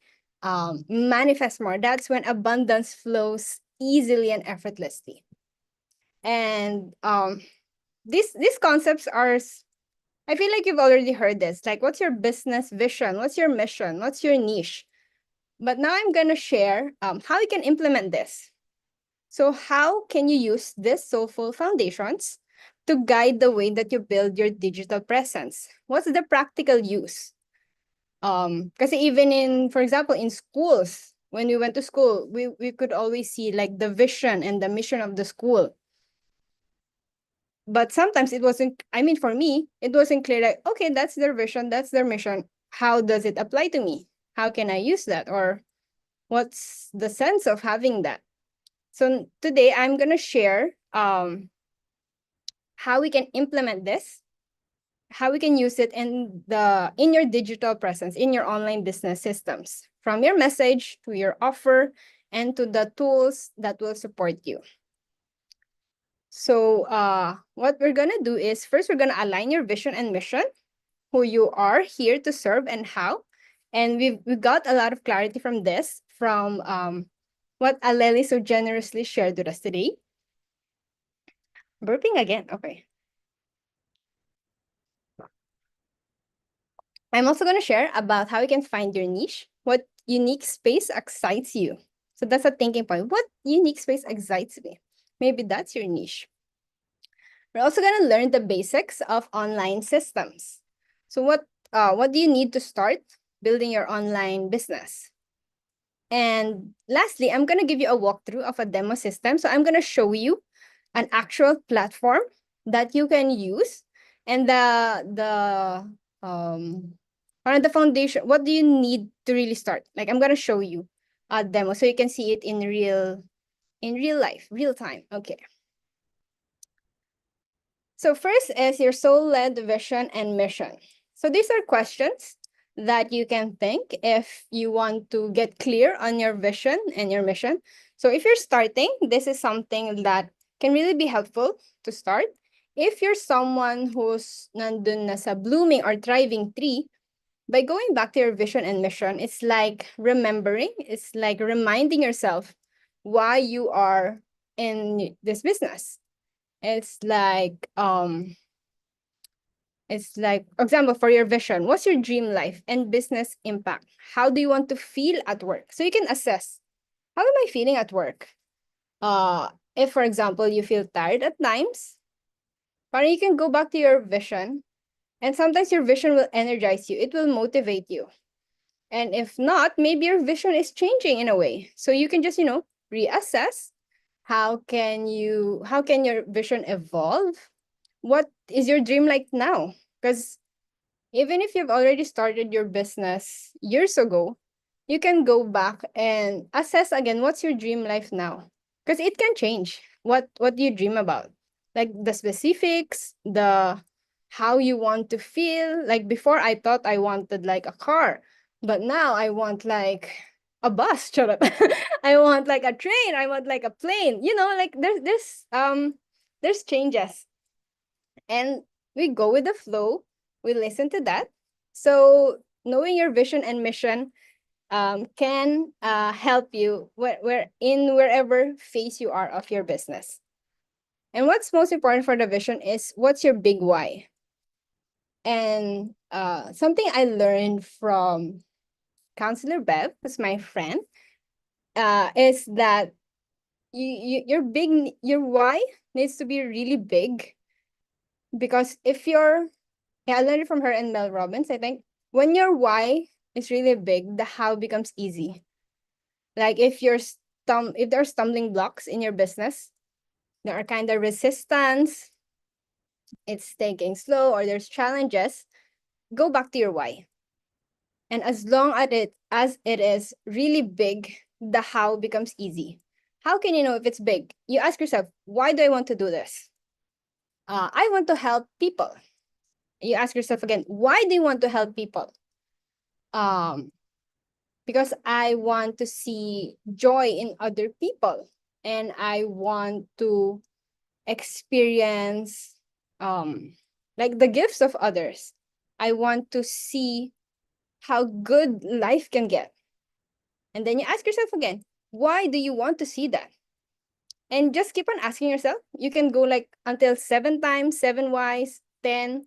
manifest more. That's when abundance flows easily and effortlessly. And these concepts are, I feel like you've already heard this. Like, what's your business vision? What's your mission? What's your niche? But now I'm gonna share how you can implement this. So how can you use these soulful foundations to guide the way that you build your digital presence? What's the practical use? Because even in, for example, in schools, when we went to school, we could always see like the vision and the mission of the school. But sometimes it wasn't, I mean, for me, it wasn't clear like, okay, that's their vision, that's their mission. How does it apply to me? How can I use that? Or what's the sense of having that? So today I'm gonna share how we can implement this, how we can use it in your digital presence, in your online business systems, from your message to your offer and to the tools that will support you. So what we're gonna do is first we're gonna align your vision and mission, who you are here to serve and how. And we got a lot of clarity from this, from what Aleli so generously shared with us today. Burping again, okay. I'm also going to share about how you can find your niche, what unique space excites you. So that's a thinking point. What unique space excites me? Maybe that's your niche. We're also going to learn the basics of online systems. So what do you need to start building your online business? And lastly, I'm going to give you a walkthrough of a demo system. So I'm going to show you an actual platform that you can use, and the foundation. What do you need to really start? Like, I'm going to show you a demo so you can see it in real life, real time. Okay. So first is your soul-led vision and mission. So these are questions that you can think if you want to get clear on your vision and your mission. So if you're starting, this is something that can really be helpful to start. If you're someone who's nandun na sa blooming or thriving tree, by going back to your vision and mission, it's like remembering, it's like reminding yourself why you are in this business. It's like, example, for your vision, what's your dream life and business impact? How do you want to feel at work? So you can assess, how am I feeling at work? If, for example, you feel tired at times, but you can go back to your vision, and sometimes your vision will energize you. It will motivate you. And if not, maybe your vision is changing in a way. So you can just, reassess how can your vision evolve what is your dream like now? Because even if you've already started your business years ago, you can go back and assess again what's your dream life now. Because it can change. What do you dream about? Like the specifics, the how you want to feel. Like before I thought I wanted like a car, but now I want like a bus. Shut up. I want like a train, I want like a plane. Like there's changes. And we go with the flow. We listen to that. So knowing your vision and mission can help you wherever phase you are of your business. And what's most important for the vision is what's your big why. And something I learned from Counselor Bev, who's my friend, is that your why needs to be really big, because if you're yeah, I learned it from her and Mel Robbins. I think when your why is really big, the how becomes easy. Like if there are stumbling blocks in your business, there are kind of resistance, it's taking slow, or there's challenges, go back to your why. And as long as it is really big, the how becomes easy. How can you know if it's big? You ask yourself, why do I want to do this? I want to help people. You ask yourself again, why do you want to help people? Um, because I want to see joy in other people, and I want to experience like the gifts of others. I want to see how good life can get. And then you ask yourself again, why do you want to see that? And just keep on asking yourself. You can go like until 7 times, 7 whys, 10.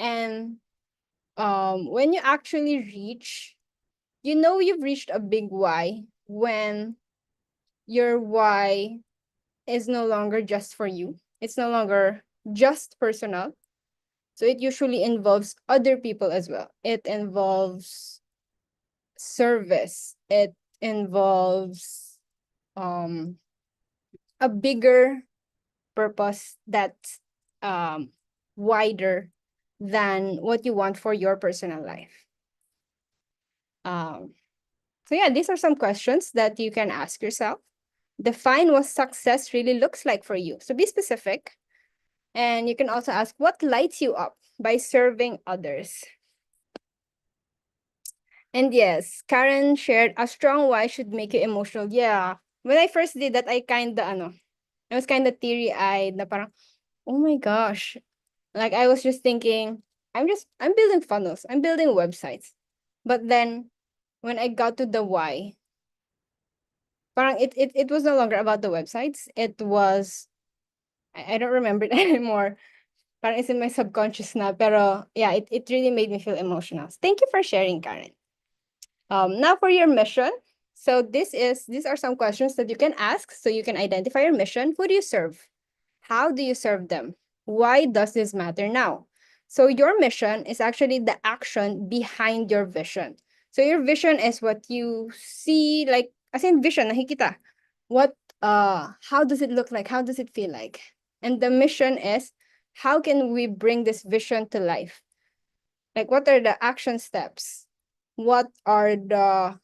And when you actually reach, you've reached a big why when your why is no longer just for you. It's no longer just personal. So it usually involves other people as well. It involves service. It involves um a bigger purpose that's wider than what you want for your personal life. Um so yeah, these are some questions that you can ask yourself. Define what success really looks like for you. So be specific. And you can also ask what lights you up by serving others. And yes, Karen shared a strong why should make you emotional. Yeah. When I first did that, I was kinda teary-eyed na parang, oh my gosh. Like I was just thinking, I'm building funnels, I'm building websites. But then when I got to the why, parang it was no longer about the websites. It was I don't remember it anymore. Parang it's in my subconscious na. Pero yeah, it really made me feel emotional. Thank you for sharing, Karen. Now for your mission. So these are some questions that you can ask so you can identify your mission. Who do you serve? How do you serve them? Why does this matter now? So your mission is actually the action behind your vision. So your vision is what you see, like as in vision, nakikita. What how does it look like? How does it feel like? And the mission is how can we bring this vision to life? Like what are the action steps? What are the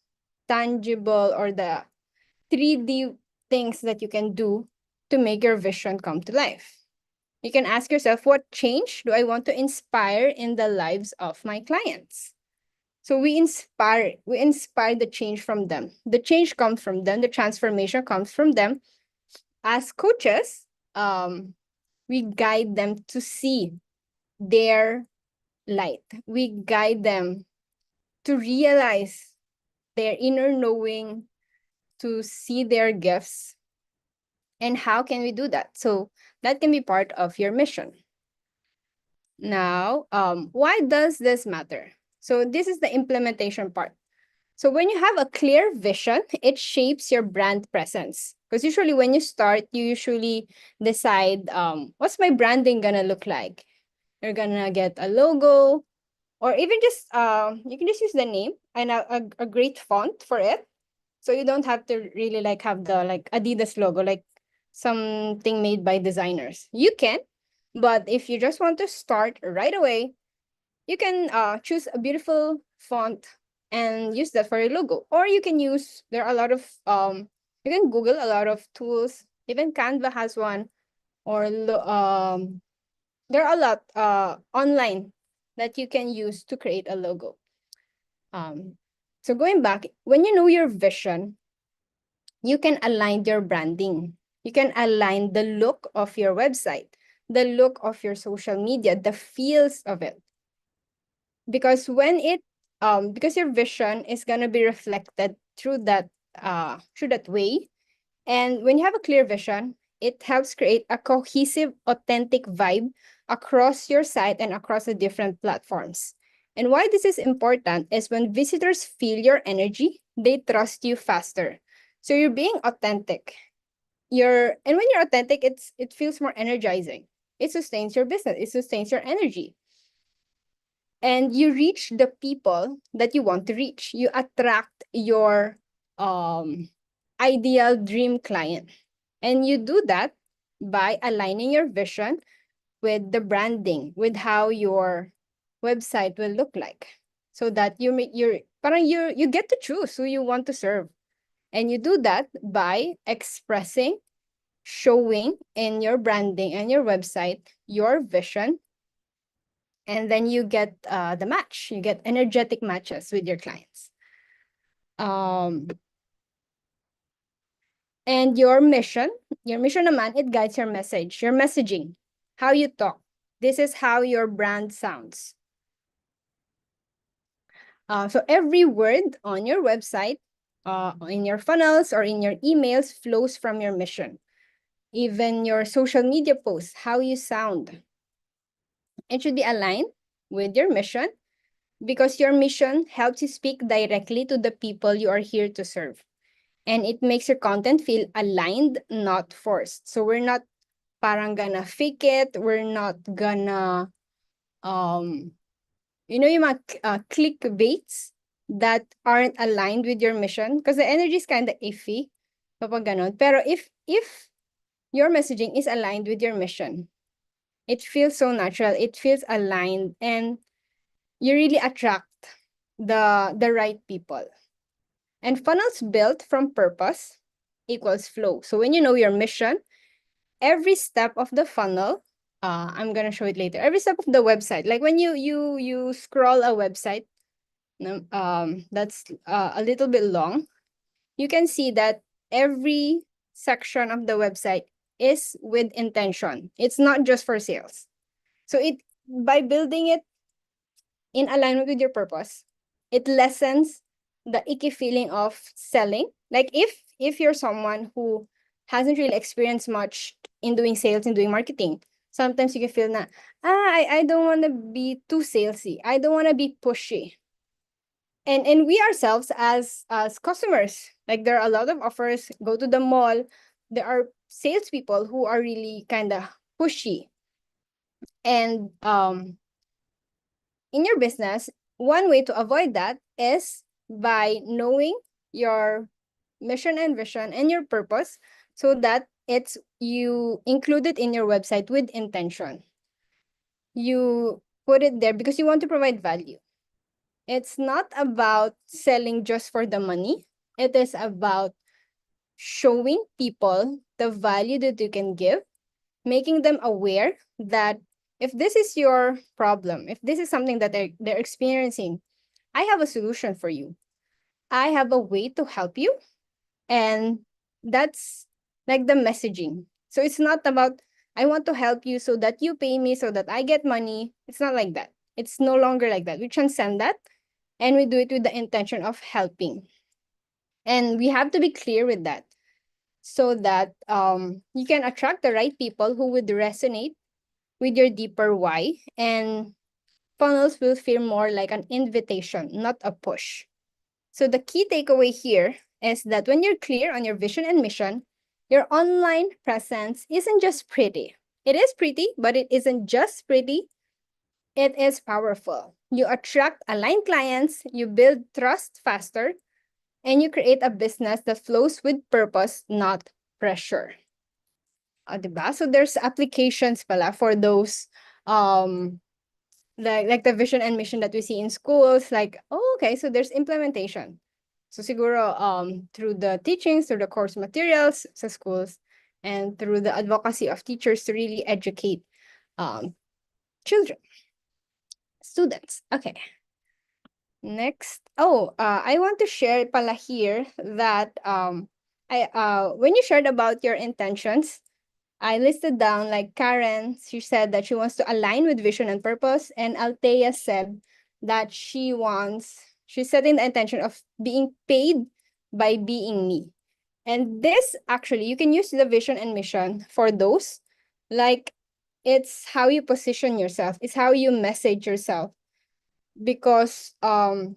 tangible or the 3D things that you can do to make your vision come to life? You can ask yourself, what change do I want to inspire in the lives of my clients? So we inspire the change from them. The change comes from them, the transformation comes from them. As coaches, we guide them to see their light. We guide them to realize their inner knowing, to see their gifts. And how can we do that? So that can be part of your mission. Now, why does this matter? So this is the implementation part. So when you have a clear vision, it shapes your brand presence. Because usually when you start, you usually decide, what's my branding gonna look like? You're gonna get a logo, or even just you can just use the name and a great font for it. So you don't have to really like have the like Adidas logo, like something made by designers. You can, But if you just want to start right away, you can choose a beautiful font and use that for your logo. Or you can use, there are a lot of, you can Google a lot of tools. Even Canva has one. Or there are a lot online that you can use to create a logo. So going back, when you know your vision, you can align your branding. You can align the look of your website, the look of your social media, the feels of it. Because because your vision is gonna be reflected through that way. And when you have a clear vision, it helps create a cohesive, authentic vibe across your site and across the different platforms. And why this is important is when visitors feel your energy, they trust you faster. So you're being authentic. And when you're authentic, it feels more energizing. It sustains your business, it sustains your energy. And you reach the people that you want to reach. You attract your ideal dream client. And you do that by aligning your vision with the branding, with how your website will look like. So that you get to choose who you want to serve. And you do that by expressing, showing in your branding and your website your vision, and then you get the match. You get energetic matches with your clients. Um, and your mission naman, it guides your message, your messaging, how you talk. This is how your brand sounds. So every word on your website, in your funnels or in your emails flows from your mission. Even your social media posts, how you sound, it should be aligned with your mission, because your mission helps you speak directly to the people you are here to serve. And it makes your content feel aligned, not forced. So we're not parang gonna fake it. We're not gonna, yung mga clickbaits that aren't aligned with your mission. Because the energy is kind of iffy kapag ganon. Pero if your messaging is aligned with your mission, it feels so natural. It feels aligned, and you really attract the right people. And funnels built from purpose equals flow. So when you know your mission, every step of the funnel, I'm gonna show it later. Every step of the website, like when you scroll a website, that's a little bit long, you can see that every section of the website is with intention. It's not just for sales. So by building it in alignment with your purpose, it lessens the icky feeling of selling. Like if you're someone who hasn't really experienced much in doing sales and doing marketing, sometimes you can feel na, I don't want to be too salesy. I don't want to be pushy. And we ourselves as customers, like there are a lot of offers, go to the mall, there are salespeople who are really kind of pushy. And in your business, one way to avoid that is by knowing your mission and vision and your purpose, so that you include it in your website with intention. You put it there because you want to provide value. It's not about selling just for the money. It is about showing people the value that you can give, making them aware that if this is your problem, if this is something that they're experiencing, I have a solution for you. I have a way to help you. And that's like the messaging. So it's not about, I want to help you so that you pay me so that I get money. It's not like that. It's no longer like that. We transcend that, and we do it with the intention of helping. And we have to be clear with that, so that you can attract the right people who would resonate with your deeper why. And funnels will feel more like an invitation, not a push. So the key takeaway here is that when you're clear on your vision and mission, your online presence isn't just pretty. It is pretty, but it isn't just pretty. It is powerful. You attract aligned clients, you build trust faster, and you create a business that flows with purpose, not pressure. Diba? So there's applications pala for those like the vision and mission that we see in schools, like, oh, okay, so there's implementation. So siguro through the teachings, through the course materials sa schools, and through the advocacy of teachers to really educate um children, students. Okay. Next. Oh, I want to share pala here that I when you shared about your intentions, I listed down like Karen, she said that she wants to align with vision and purpose, and Althea said that she's setting the intention of being paid by being me. And this actually, you can use the vision and mission for those. Like, it's how you position yourself, it's how you message yourself. Because I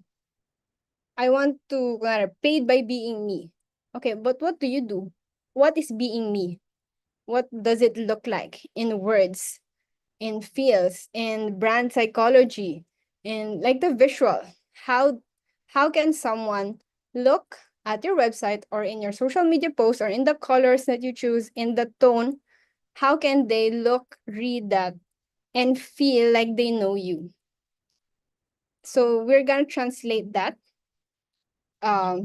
want to paid by being me. Okay, but what do you do? What is being me? What does it look like in words, in feels, in brand psychology, in like the visual? How can someone look at your website or in your social media post or in the colors that you choose, in the tone? How can they look, read that, and feel like they know you? So we're gonna translate that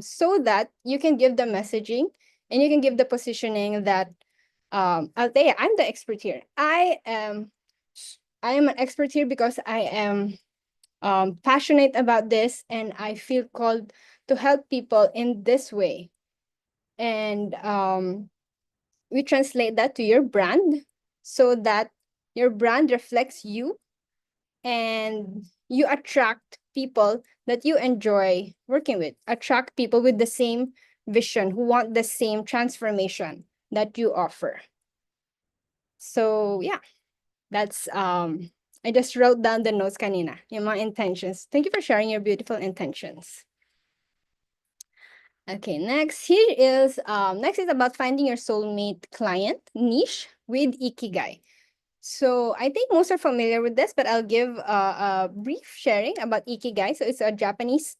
so that you can give the messaging and you can give the positioning that Althea, I'm the expert here. I am an expert here because I am passionate about this and I feel called to help people in this way. And we translate that to your brand so that your brand reflects you and you attract people that you enjoy working with. Attract people with the same vision who want the same transformation that you offer. So yeah, that's I just wrote down the notes kanina, yung mga intentions. Thank you for sharing your beautiful intentions. Okay, next is about finding your soulmate client niche with Ikigai. So I think most are familiar with this, but I'll give a brief sharing about Ikigai. So it's a Japanese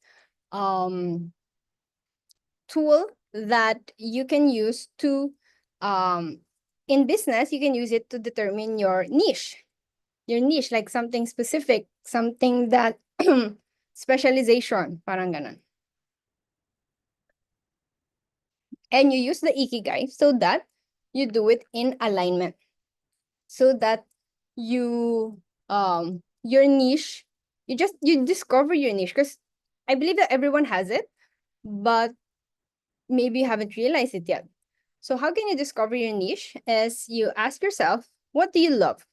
tool that you can use to in business, you can use it to determine your niche. Your niche, like something specific, something that specialization, parang ganon. And you use the Ikigai so that you do it in alignment. So that you your niche, you discover your niche, because I believe that everyone has it, but maybe you haven't realized it yet. So how can you discover your niche? Is you ask yourself, what do you love?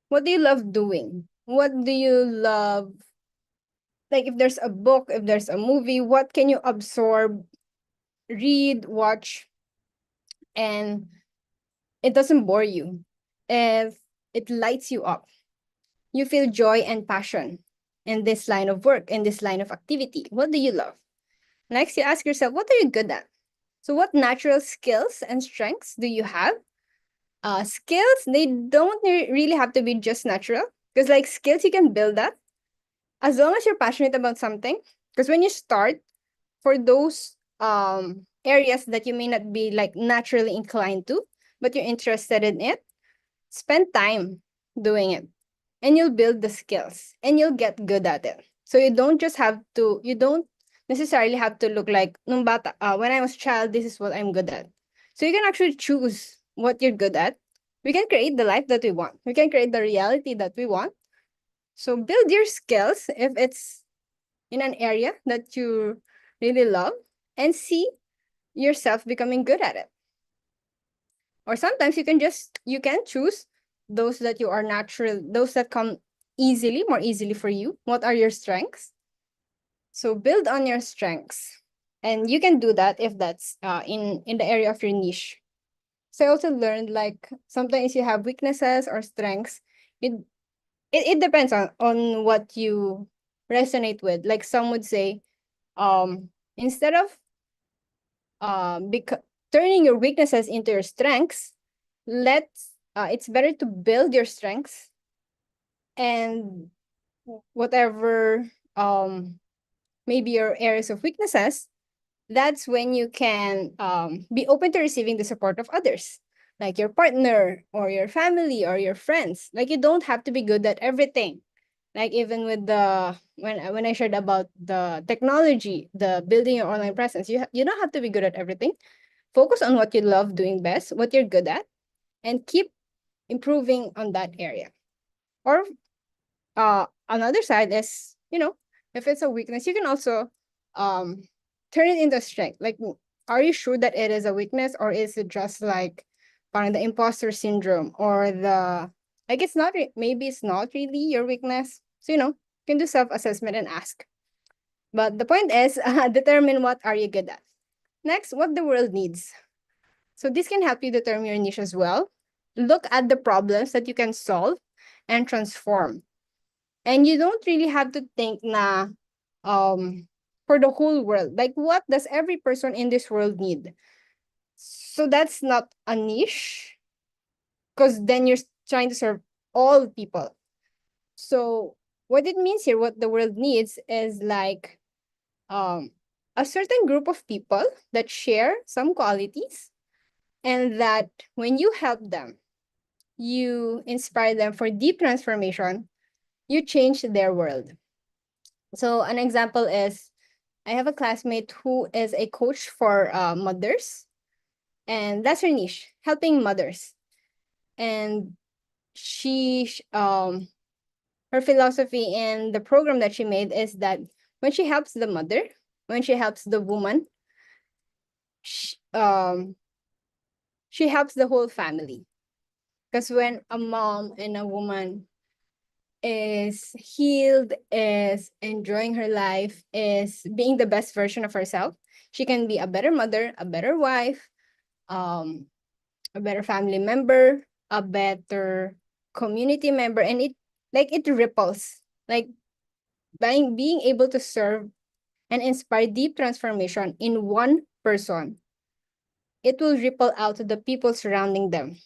What do you love doing? What do you love? Like, if there's a book, if there's a movie, what can you absorb, read, watch, and it doesn't bore you? If it lights you up, you feel joy and passion in this line of work, in this line of activity. What do you love? Next, you ask yourself, what are you good at? So what natural skills and strengths do you have? Skills, they don't really have to be just natural, because like skills, you can build that as long as you're passionate about something. Because when you start, for those areas that you may not be like naturally inclined to, but you're interested in it, spend time doing it, and you'll build the skills and you'll get good at it. So you don't necessarily have to look like nung bata, when I was a child, this is what I'm good at. So you can actually choose what you're good at. We can create the life that we want. We can create the reality that we want. So build your skills if it's in an area that you really love, and see yourself becoming good at it. Or sometimes you can choose those that you are natural, those that come more easily for you. What are your strengths? So build on your strengths. And you can do that if that's in the area of your niche. So I also learned, like, sometimes you have weaknesses or strengths. It depends on what you resonate with. Like, some would say, instead of turning your weaknesses into your strengths, it's better to build your strengths, and whatever maybe your areas of weaknesses, that's when you can be open to receiving the support of others. like your partner or your family or your friends. Like you don't have to be good at everything. Like even with the when I shared about the technology, the building your online presence, you don't have to be good at everything. Focus on what you love doing best, what you're good at, and keep improving on that area. Or another side is, if it's a weakness, you can also um turn it into strength. Like, are you sure that it is a weakness, or is it just like parang the imposter syndrome, or the like it's not maybe it's not really your weakness. So you can do self-assessment and ask. But the point is, determine what are you good at. Next, what the world needs. So this can help you determine your niche as well. Look at the problems that you can solve and transform. And you don't really have to think na for the whole world. Like, what does every person in this world need? So that's not a niche, because then you're trying to serve all people. So what it means here, what the world needs is like um a certain group of people that share some qualities, and that when you help them, you inspire them for deep transformation, you change their world. So an example is, I have a classmate who is a coach for mothers, and that's her niche, helping mothers. And her philosophy in the program that she made is that when she helps the mother, when she helps the woman, she helps the whole family. Because when a mom and a woman is healed, is enjoying her life, is being the best version of herself, she can be a better mother, a better wife, um, a better family member, a better community member, and it ripples. Like being able to serve and inspire deep transformation in one person, it will ripple out to the people surrounding them.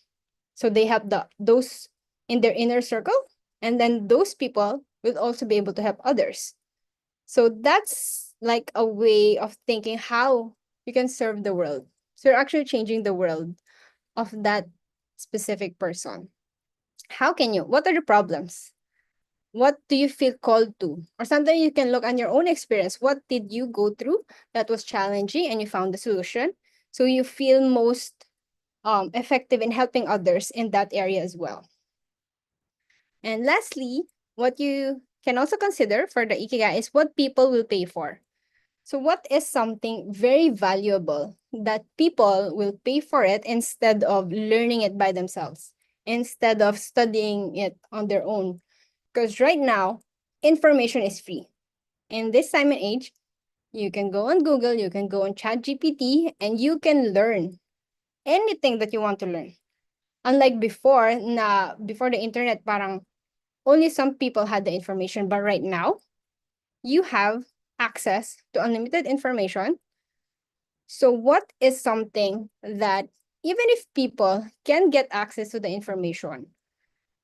So they have those in their inner circle, and then those people will also be able to help others. So that's like a way of thinking how you can serve the world. So you're actually changing the world of that specific person. How can you? What are the problems? What do you feel called to? Or sometimes you can look on your own experience. What did you go through that was challenging and you found the solution? So you feel most effective in helping others in that area as well. And lastly, what you can also consider for the ikigai is what people will pay for. So what is something very valuable that people will pay for it instead of learning it by themselves, instead of studying it on their own? Because right now, information is free. In this time and age, you can go on Google, you can go on ChatGPT, and you can learn anything that you want to learn. Unlike before the internet, parang only some people had the information, but right now, you have access to unlimited information. So what is something that even if people can get access to the information,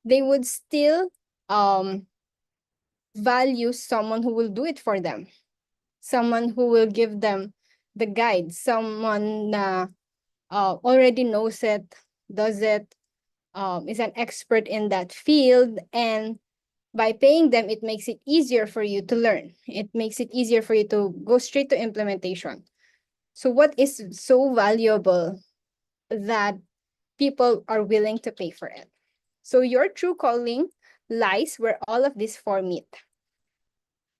they would still um value someone who will do it for them, someone who will give them the guide, someone already knows it, does it, is an expert in that field, and by paying them, it makes it easier for you to learn. It makes it easier for you to go straight to implementation. So what is so valuable that people are willing to pay for it? So your true calling lies where all of these four meet.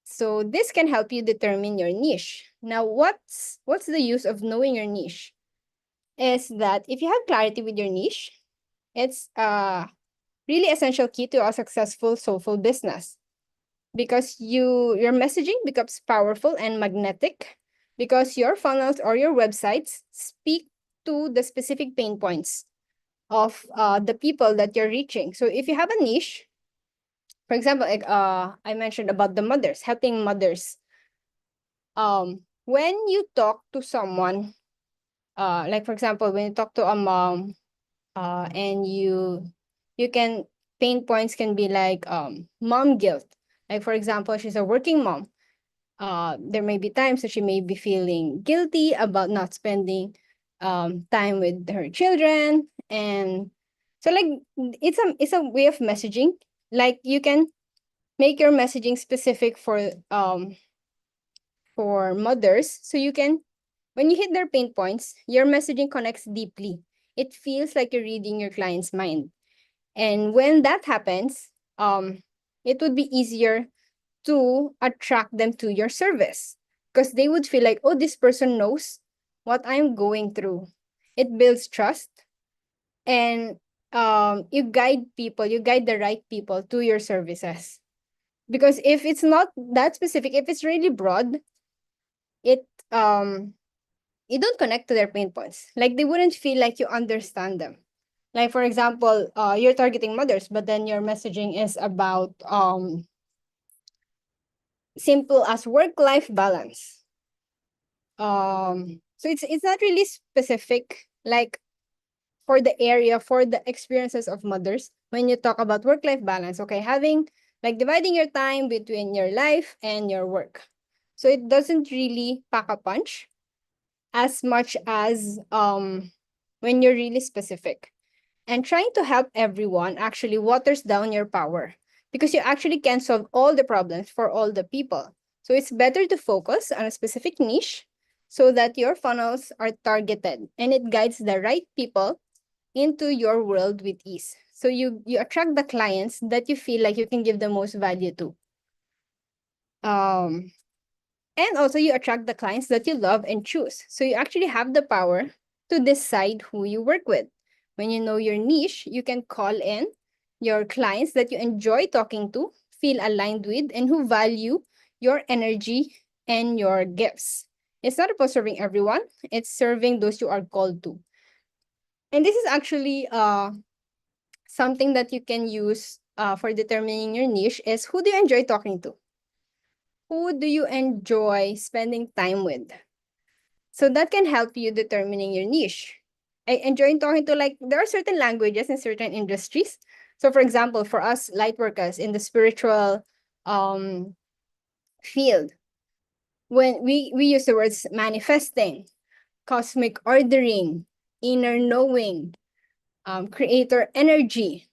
So this can help you determine your niche. Now, what's the use of knowing your niche? Is that if you have clarity with your niche, it's a really essential key to a successful soulful business, because your messaging becomes powerful and magnetic, because your funnels or your websites speak to the specific pain points of the people that you're reaching. So if you have a niche, for example, like I mentioned about the mothers, helping mothers. When you talk to someone, like for example, when you talk to a mom, and you can pain points can be like mom guilt. Like for example, she's a working mom. There may be times that she may be feeling guilty about not spending time with her children, And so like it's a way of messaging. Like you can make your messaging specific for mothers, so you can, when you hit their pain points, your messaging connects deeply. It feels like you're reading your client's mind. And when that happens, it would be easier to attract them to your service because they would feel like, oh, this person knows what I'm going through. It builds trust, and you guide people, you guide the right people to your services. Because if it's not that specific, if it's really broad, it you don't connect to their pain points. Like they wouldn't feel like you understand them. Like for example, you're targeting mothers, but then your messaging is about simple as work-life balance. So it's not really specific, like for the area, for the experiences of mothers. When you talk about work-life balance, okay, having like dividing your time between your life and your work. So it doesn't really pack a punch as much as when you're really specific. And trying to help everyone actually waters down your power because you actually can't solve all the problems for all the people. So it's better to focus on a specific niche so that your funnels are targeted and it guides the right people into your world with ease. So you attract the clients that you feel like you can give the most value to. Um, and also you attract the clients that you love and choose. So you actually have the power to decide who you work with. When you know your niche, you can call in your clients that you enjoy talking to, feel aligned with, and who value your energy and your gifts. It's not about serving everyone, it's serving those you are called to. And this is actually something that you can use for determining your niche is who do you enjoy talking to? Who do you enjoy spending time with? So that can help you determining your niche. I enjoy talking to, like, there are certain languages in certain industries. So for example, for us light workers in the spiritual um field, when we use the words manifesting, cosmic ordering, inner knowing, creator energy.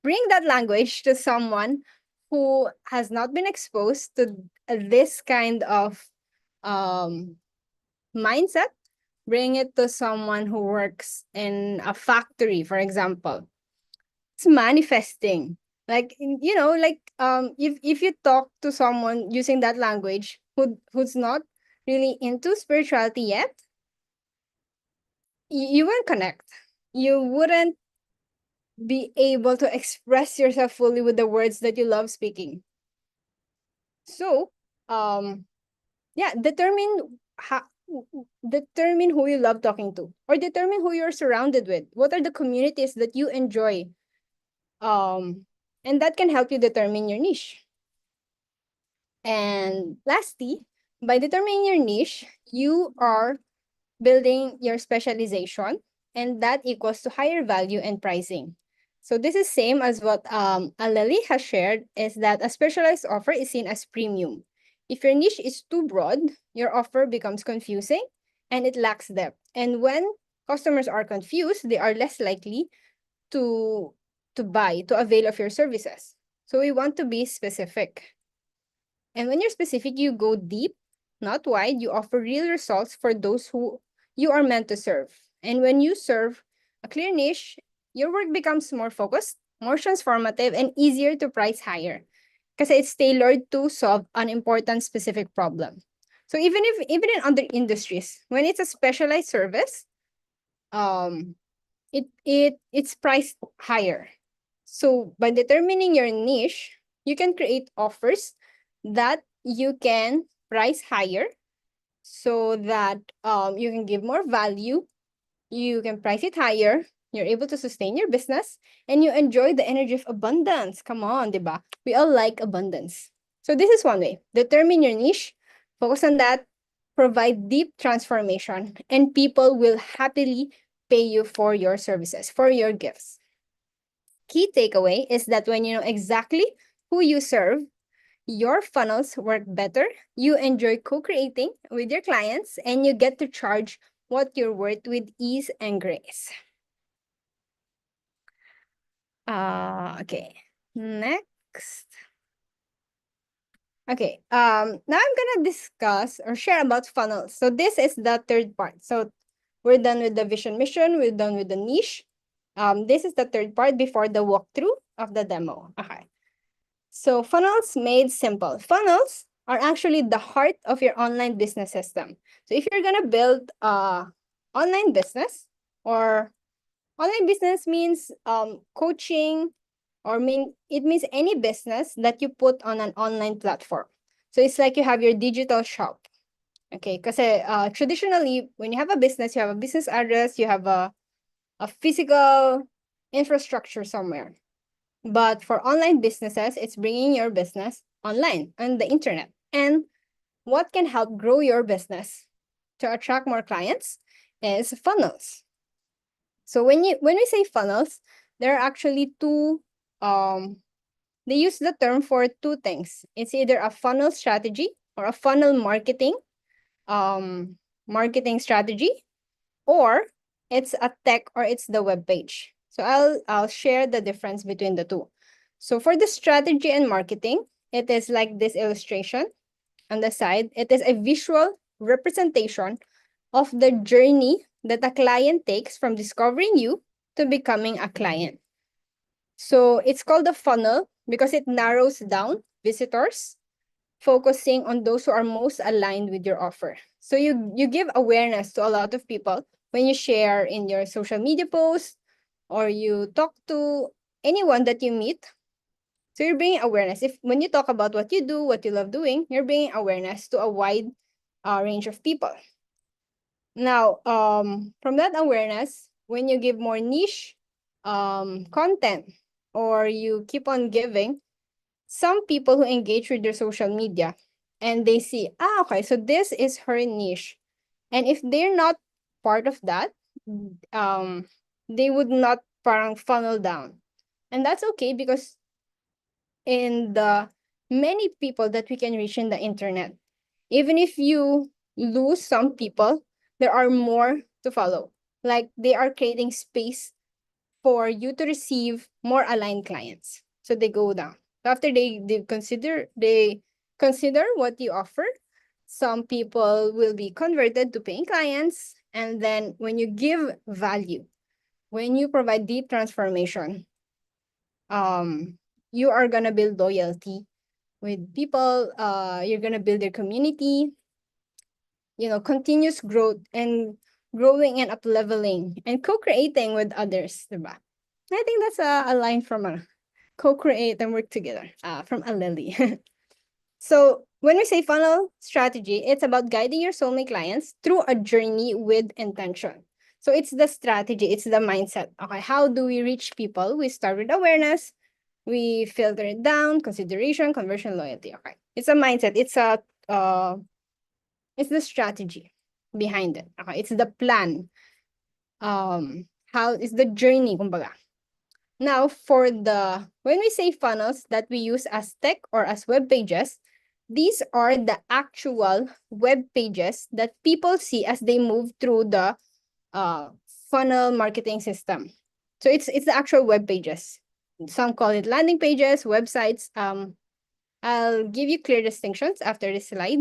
Bring that language to someone who has not been exposed to this kind of um mindset. Bring it to someone who works in a factory, for example. It's manifesting. Like like if you talk to someone using that language who's not really into spirituality yet, you won't connect. You wouldn't be able to express yourself fully with the words that you love speaking. So, yeah, determine who you love talking to, or determine who you're surrounded with. What are the communities that you enjoy? And that can help you determine your niche. And lastly, by determining your niche, you are building your specialization, and that equals to higher value and pricing. So this is same as what Aleli has shared, is that a specialized offer is seen as premium. If your niche is too broad, your offer becomes confusing and it lacks depth. And when customers are confused, they are less likely to to avail of your services. So we want to be specific. And when you're specific, you go deep, not wide. You offer real results for those who you are meant to serve. And when you serve a clear niche, your work becomes more focused, more transformative, and easier to price higher because it's tailored to solve an important specific problem. So even in other industries, when it's a specialized service, um, it's priced higher. So by determining your niche, you can create offers that you can price higher so that you can give more value, you can price it higher, you're able to sustain your business, and you enjoy the energy of abundance. Come on, diba? We all like abundance. So this is one way. Determine your niche, focus on that, provide deep transformation, and people will happily pay you for your services, for your gifts. Key takeaway is that when you know exactly who you serve, your funnels work better, you enjoy co-creating with your clients, and you get to charge what you're worth with ease and grace. Okay. Next. Okay. Now I'm gonna discuss or share about funnels. So this is the third part. So we're done with the vision mission. We're done with the niche. This is the third part before the walkthrough of the demo. Okay. So funnels made simple. Funnels are actually the heart of your online business system. So if you're gonna build a online business, or online business means coaching, or it means any business that you put on an online platform. So it's like you have your digital shop. Okay, because traditionally when you have a business, you have a business address, you have a physical infrastructure somewhere. But for online businesses, it's bringing your business online on the internet. And what can help grow your business to attract more clients is funnels. So when we say funnels, there are actually two they use the term for two things. It's either a funnel strategy or a funnel marketing strategy, or it's a tech, or it's the web page. So I'll share the difference between the two. So for the strategy and marketing, it is like this illustration on the side. It is a visual representation of the journey that a client takes from discovering you to becoming a client. So it's called a funnel because it narrows down visitors, focusing on those who are most aligned with your offer. So you give awareness to a lot of people when you share in your social media posts, or you talk to anyone that you meet. So you're bringing awareness. If when you talk about what you do, what you love doing, you're bringing awareness to a wide range of people. Now, from that awareness, when you give more niche content, or you keep on giving, some people who engage with your social media, and they see, okay, so this is her niche. And if they're not part of that, they would not parang funnel down. And that's okay, because in the many people that we can reach in the internet, even if you lose some people, there are more to follow. Like, they are creating space for you to receive more aligned clients. So they go down. After they consider what you offer, some people will be converted to paying clients. And then when you give value, when you provide deep transformation, you are gonna build loyalty with people. You're gonna build their community, continuous growth, and growing and up leveling and co-creating with others, diba? I think that's a line from a co-create and work together, from a Lily. So when we say funnel strategy, it's about guiding your soulmate clients through a journey with intention. So it's the strategy, it's the mindset. Okay, how do we reach people? We start with awareness, we filter it down, consideration, conversion, loyalty. Okay, it's a mindset. It's the strategy behind it. Okay, it's the plan. How is the journey, kumbaga. Now, when we say funnels that we use as tech or as web pages, these are the actual web pages that people see as they move through the funnel marketing system. So it's the actual web pages. Some call it landing pages, websites. I'll give you clear distinctions after this slide.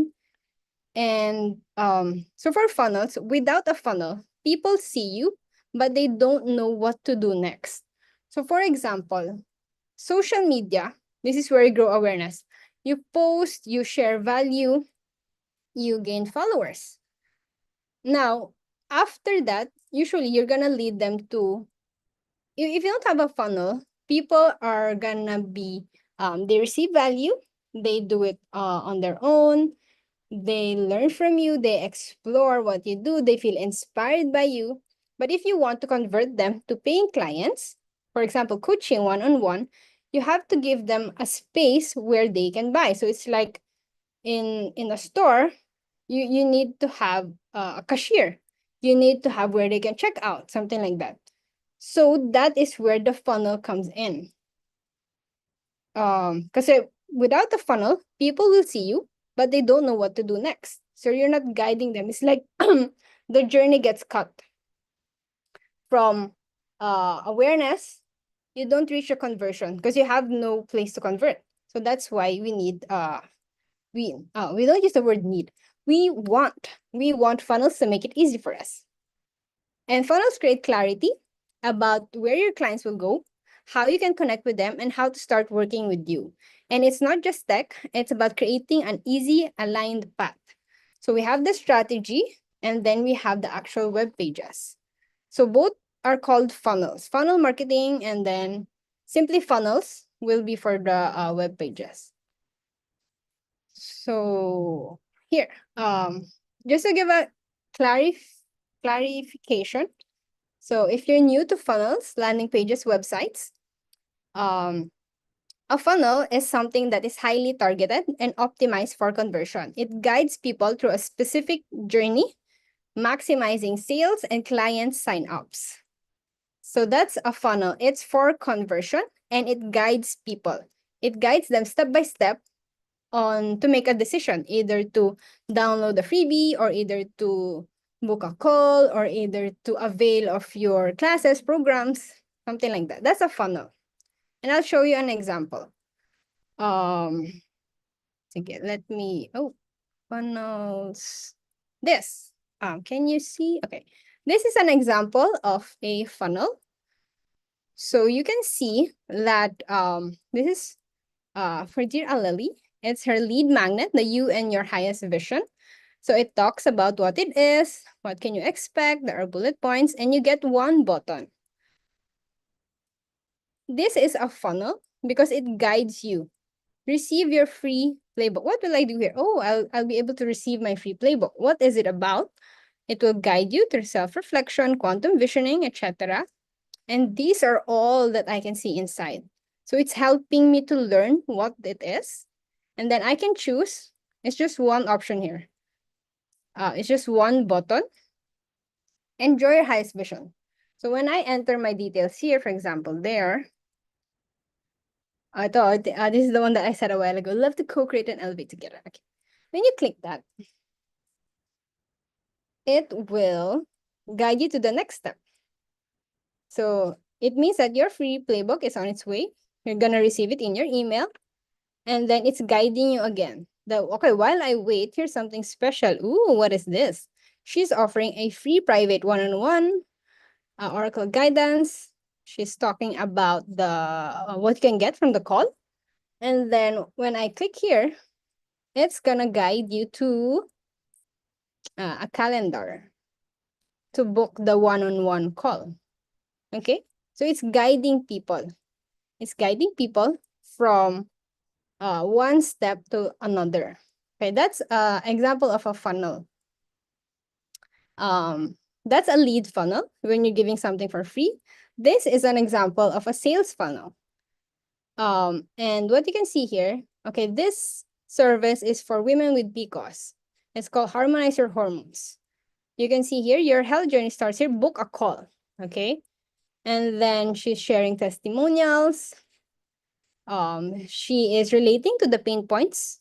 And so for funnels, without a funnel, people see you, but they don't know what to do next. So for example, social media, this is where you grow awareness. You post, you share value, you gain followers. Now, after that, usually you're gonna lead them to, if you don't have a funnel, people are gonna be, they receive value, they do it on their own, they learn from you, they explore what you do, they feel inspired by you. But if you want to convert them to paying clients, for example, coaching one-on-one, you have to give them a space where they can buy. So it's like in a store, you need to have a cashier. You need to have where they can check out, something like that. So that is where the funnel comes in. Because without the funnel, people will see you, but they don't know what to do next. So you're not guiding them. It's like the journey gets cut from awareness. you don't reach a conversion because you have no place to convert. So that's why we need we don't use the word need. We want funnels to make it easy for us. And funnels create clarity about where your clients will go, how you can connect with them, and how to start working with you. And it's not just tech, it's about creating an easy, aligned path. So we have the strategy, and then we have the actual web pages. So both are called funnels, funnel marketing, and then simply funnels will be for the web pages. So here, just to give a clarification. So if you're new to funnels, landing pages, websites, um, a funnel is something that is highly targeted and optimized for conversion. It guides people through a specific journey, maximizing sales and client sign-ups. So that's a funnel. It's for conversion and it guides people. It guides them step by step on to make a decision, either to download a freebie or either to book a call or either to avail of your classes, programs, something like that. That's a funnel. And I'll show you an example. Again, funnels. This, can you see? Okay, this is an example of a funnel. So you can see that this is for Dear Alali. It's her lead magnet, the you and your highest vision. So it talks about what it is, what can you expect, there are bullet points, and you get one button. This is a funnel because it guides you. Receive your free playbook. What will I do here? Oh, I'll be able to receive my free playbook. What is it about? It will guide you through self-reflection, quantum visioning, etc. And these are all that I can see inside. So it's helping me to learn what it is. And then I can choose. It's just one option here. It's just one button. Enjoy your highest vision. So when I enter my details here, for example, there, I thought this is the one that I said a while ago. Love to co-create and elevate together. Okay. When you click that, it will guide you to the next step. So it means that your free playbook is on its way. You're gonna receive it in your email, and then it's guiding you again. Okay, while I wait, here's something special. Ooh, what is this? She's offering a free private one-on-one Oracle guidance. She's talking about the what you can get from the call. And then when I click here, it's gonna guide you to a calendar to book the one-on-one call. Okay, so it's guiding people. It's guiding people from one step to another. Okay, that's an example of a funnel. That's a lead funnel when you're giving something for free. This is an example of a sales funnel. And what you can see here, okay, this service is for women with PCOS. It's called Harmonize Your Hormones. You can see here, your health journey starts here, book a call, okay? And then she's sharing testimonials. She is relating to the pain points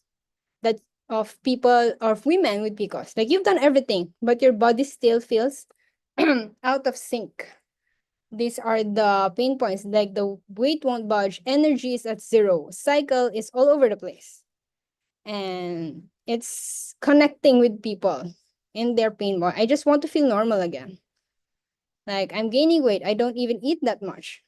that of people, of women with PCOS. Like you've done everything, but your body still feels out of sync. These are the pain points, like the weight won't budge, energy is at zero, cycle is all over the place. And it's connecting with people in their pain point. I just want to feel normal again. Like I'm gaining weight, I don't even eat that much.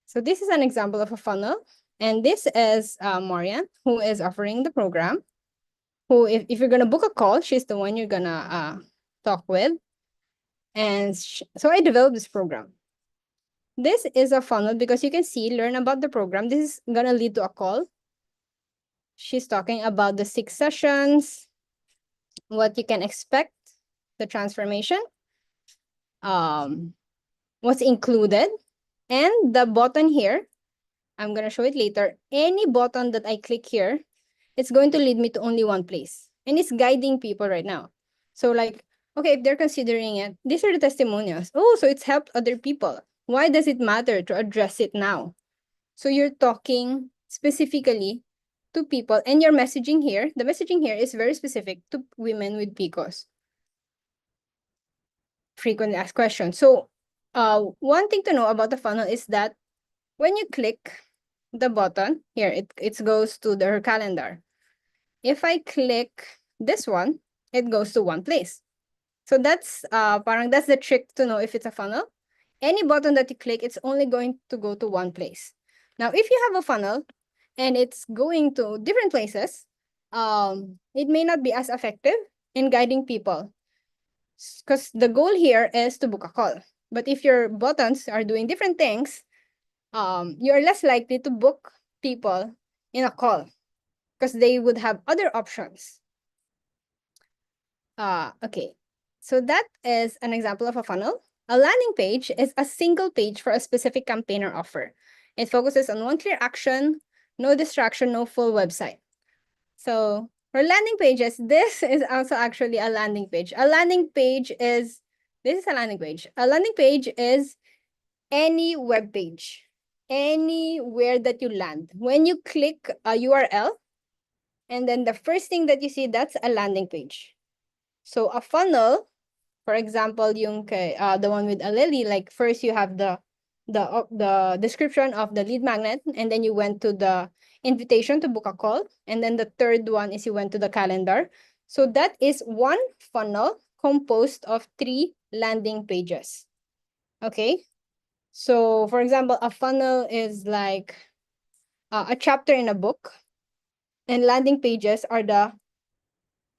So this is an example of a funnel. And this is Marian, who is offering the program. Who, if you're gonna book a call, she's the one you're gonna talk with. And so I developed this program. This is a funnel because you can see, learn about the program. This is gonna lead to a call. She's talking about the 6 sessions, what you can expect, the transformation, what's included, and the button here. I'm gonna show it later. Any button that I click here, it's going to lead me to only one place. And it's guiding people right now. So like, okay, if they're considering it, these are the testimonials. Oh, so it's helped other people. Why does it matter to address it now? So you're talking specifically to people, and your messaging here, the messaging here is very specific to women with PCOS. Frequently asked questions. So one thing to know about the funnel is that when you click the button, here, it goes to her calendar. If I click this one, it goes to one place. So that's that's the trick to know if it's a funnel. Any button that you click, it's only going to go to one place. Now, if you have a funnel and it's going to different places, it may not be as effective in guiding people, because the goal here is to book a call. But if your buttons are doing different things, you're less likely to book people in a call because they would have other options. Okay, so that is an example of a funnel. A landing page is a single page for a specific campaign or offer. It focuses on one clear action, no distraction, no full website. So for landing pages, this is also actually a landing page. A landing page is, this is a landing page. A landing page is any web page, anywhere that you land. When you click a URL, and then the first thing that you see, that's a landing page. So a funnel, for example, yung the one with a lily, like first you have the description of the lead magnet, and then you went to the invitation to book a call, and then the third one is you went to the calendar. So that is one funnel composed of 3 landing pages. Okay? So for example, a funnel is like a chapter in a book, and landing pages are the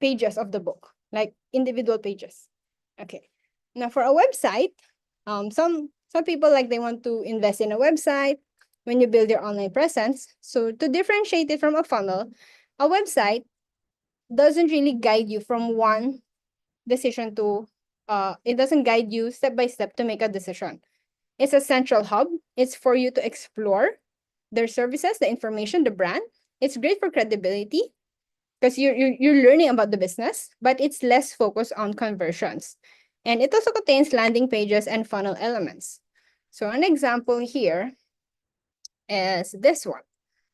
pages of the book, like individual pages. Okay. Now for a website, some people, like, they want to invest in a website when you build your online presence. So to differentiate it from a funnel, a website doesn't really guide you from one decision to it doesn't guide you step by step to make a decision. It's a central hub. It's for you to explore their services, the information, the brand. It's great for credibility because you're learning about the business, but it's less focused on conversions. And it also contains landing pages and funnel elements. So an example here is this one,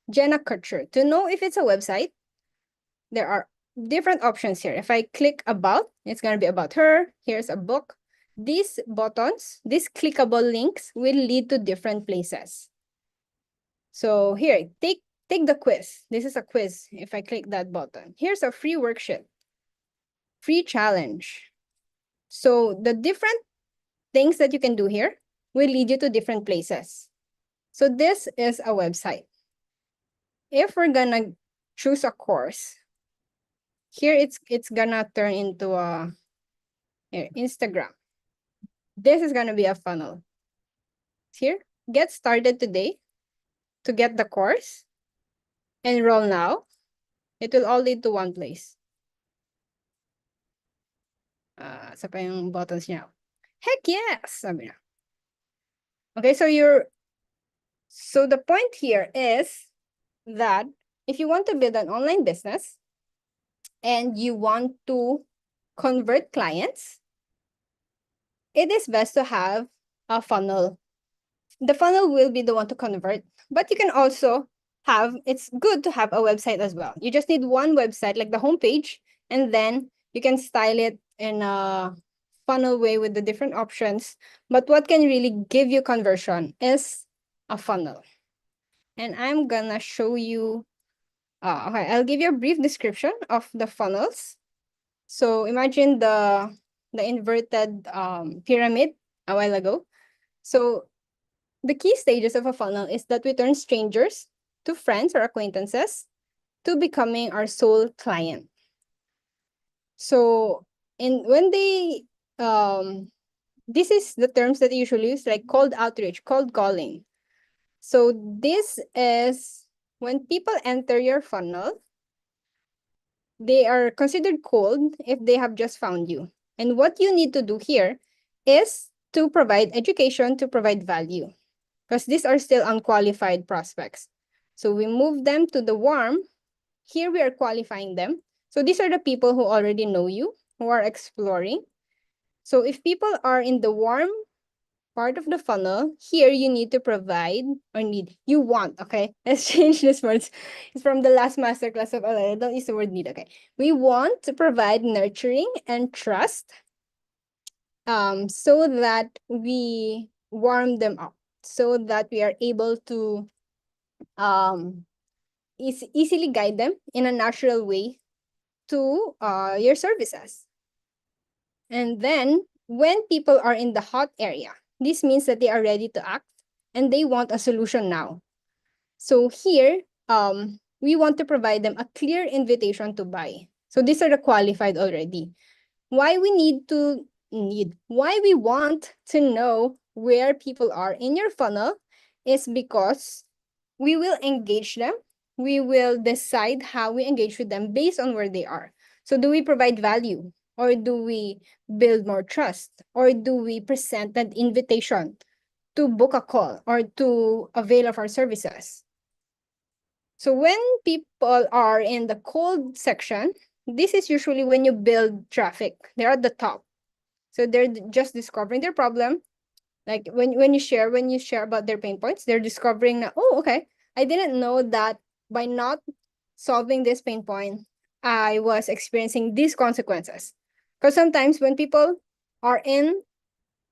Jenna Kutcher. To know if it's a website, there are different options here. If I click about, it's going to be about her. Here's a book. These buttons, these clickable links will lead to different places. So here, take the quiz. This is a quiz. If I click that button, here's a free worksheet, free challenge. So the different things that you can do here will lead you to different places. So this is a website. If we're gonna choose a course, here it's gonna turn into a Instagram. This is gonna be a funnel. Here, get started today to get the course. Enroll now. It will all lead to one place. Sa pa yung buttons niya. Heck yes! Sabi niya. Okay, so the point here is that if you want to build an online business and you want to convert clients, it is best to have a funnel. The funnel will be the one to convert, but you can also it's good to have a website as well. You just need one website, like the homepage, and then you can style it in a funnel way with the different options. But what can really give you conversion is a funnel. And I'm gonna show you, okay, I'll give you a brief description of the funnels. So imagine the inverted pyramid a while ago. So the key stages of a funnel is that we turn strangers to friends or acquaintances to becoming our sole client. So when they this is the terms that they usually use, like cold outreach, cold calling. So this is when people enter your funnel, they are considered cold if they have just found you. And what you need to do here is to provide education, to provide value, because these are still unqualified prospects. So we move them to the warm. Here we are qualifying them. So these are the people who already know you, who are exploring. So if people are in the warm part of the funnel, here you need to provide, or you want, okay? Let's change this words. It's from the last masterclass of LA. Don't use the word need, okay? We want to provide nurturing and trust so that we warm them up, so that we are able to um, easily guide them in a natural way to your services. And then when people are in the hot area, this means that they are ready to act and they want a solution now. So here, we want to provide them a clear invitation to buy. So these are the qualified already. Why we want to know where people are in your funnel is because we will engage them. We will decide how we engage with them based on where they are. So do we provide value, or do we build more trust, or do we present an invitation to book a call or to avail of our services? So when people are in the cold section, this is usually when you build traffic. They're at the top. So they're just discovering their problem. Like when you share about their pain points, they're discovering that, oh, okay, I didn't know that by not solving this pain point, I was experiencing these consequences. Because sometimes when people are in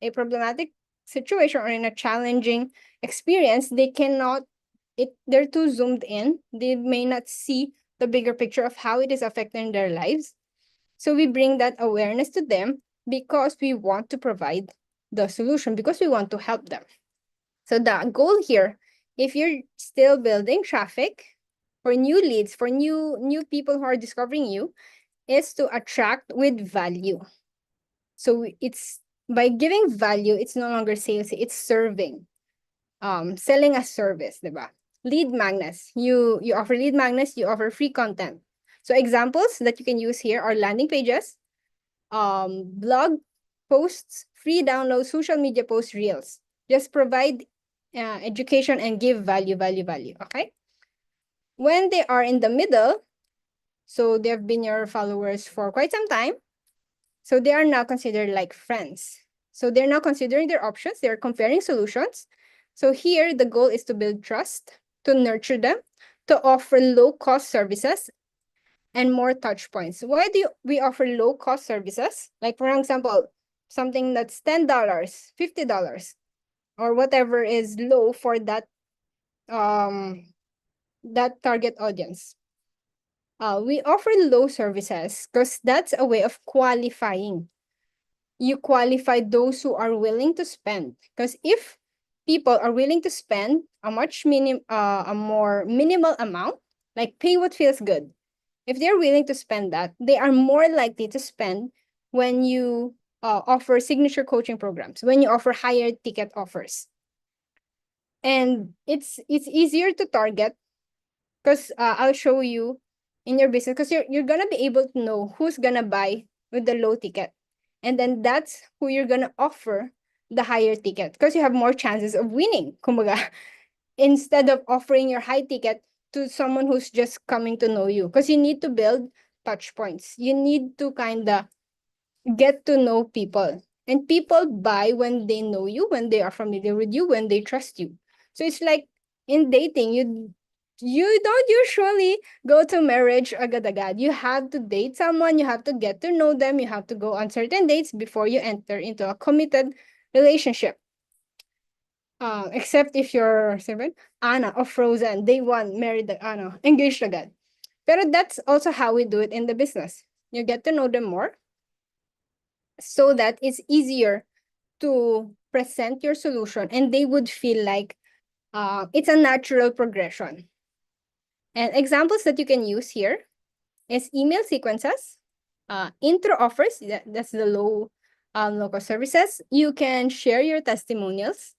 a problematic situation or in a challenging experience, they cannot they're too zoomed in. They may not see the bigger picture of how it is affecting their lives. So we bring that awareness to them because we want to provide the solution, because we want to help them. So the goal here, if you're still building traffic for new leads, for new people who are discovering you, is to attract with value. So it's by giving value, it's no longer sales, it's serving. Selling a service, diba? Lead magnets. You offer lead magnets, you offer free content. So examples that you can use here are landing pages, blog posts, free download, social media posts, reels. Just provide education and give value, value, value. Okay. When they are in the middle, so they've been your followers for quite some time, so they are now considered like friends. So they're now considering their options, they're comparing solutions. So here, the goal is to build trust, to nurture them, to offer low-cost services and more touch points. Why do we offer low-cost services? Like, for example, something that's $10, $50, or whatever is low for that target audience. We offer low services because that's a way of qualifying. You qualify those who are willing to spend. Because if people are willing to spend a more minimal amount, like pay what feels good. If they're willing to spend that, they are more likely to spend when you offer signature coaching programs, when you offer higher ticket offers. And it's easier to target because I'll show you in your business, because you're gonna be able to know who's gonna buy with the low ticket, and then that's who you're gonna offer the higher ticket, because you have more chances of winning, kumbaga, instead of offering your high ticket to someone who's just coming to know you, because you need to build touch points. You need to kind of get to know people, and people buy when they know you, when they are familiar with you, when they trust you. So it's like in dating, you don't usually go to marriage agad-agad. You have to date someone, you have to get to know them, you have to go on certain dates before you enter into a committed relationship. Except if you're sabi, Anna or Frozen, day one, married the engaged agad. Pero that's also how we do it in the business. You get to know them more so that it's easier to present your solution, and they would feel like it's a natural progression. And examples that you can use here is email sequences, intro offers, that's the local services. You can share your testimonials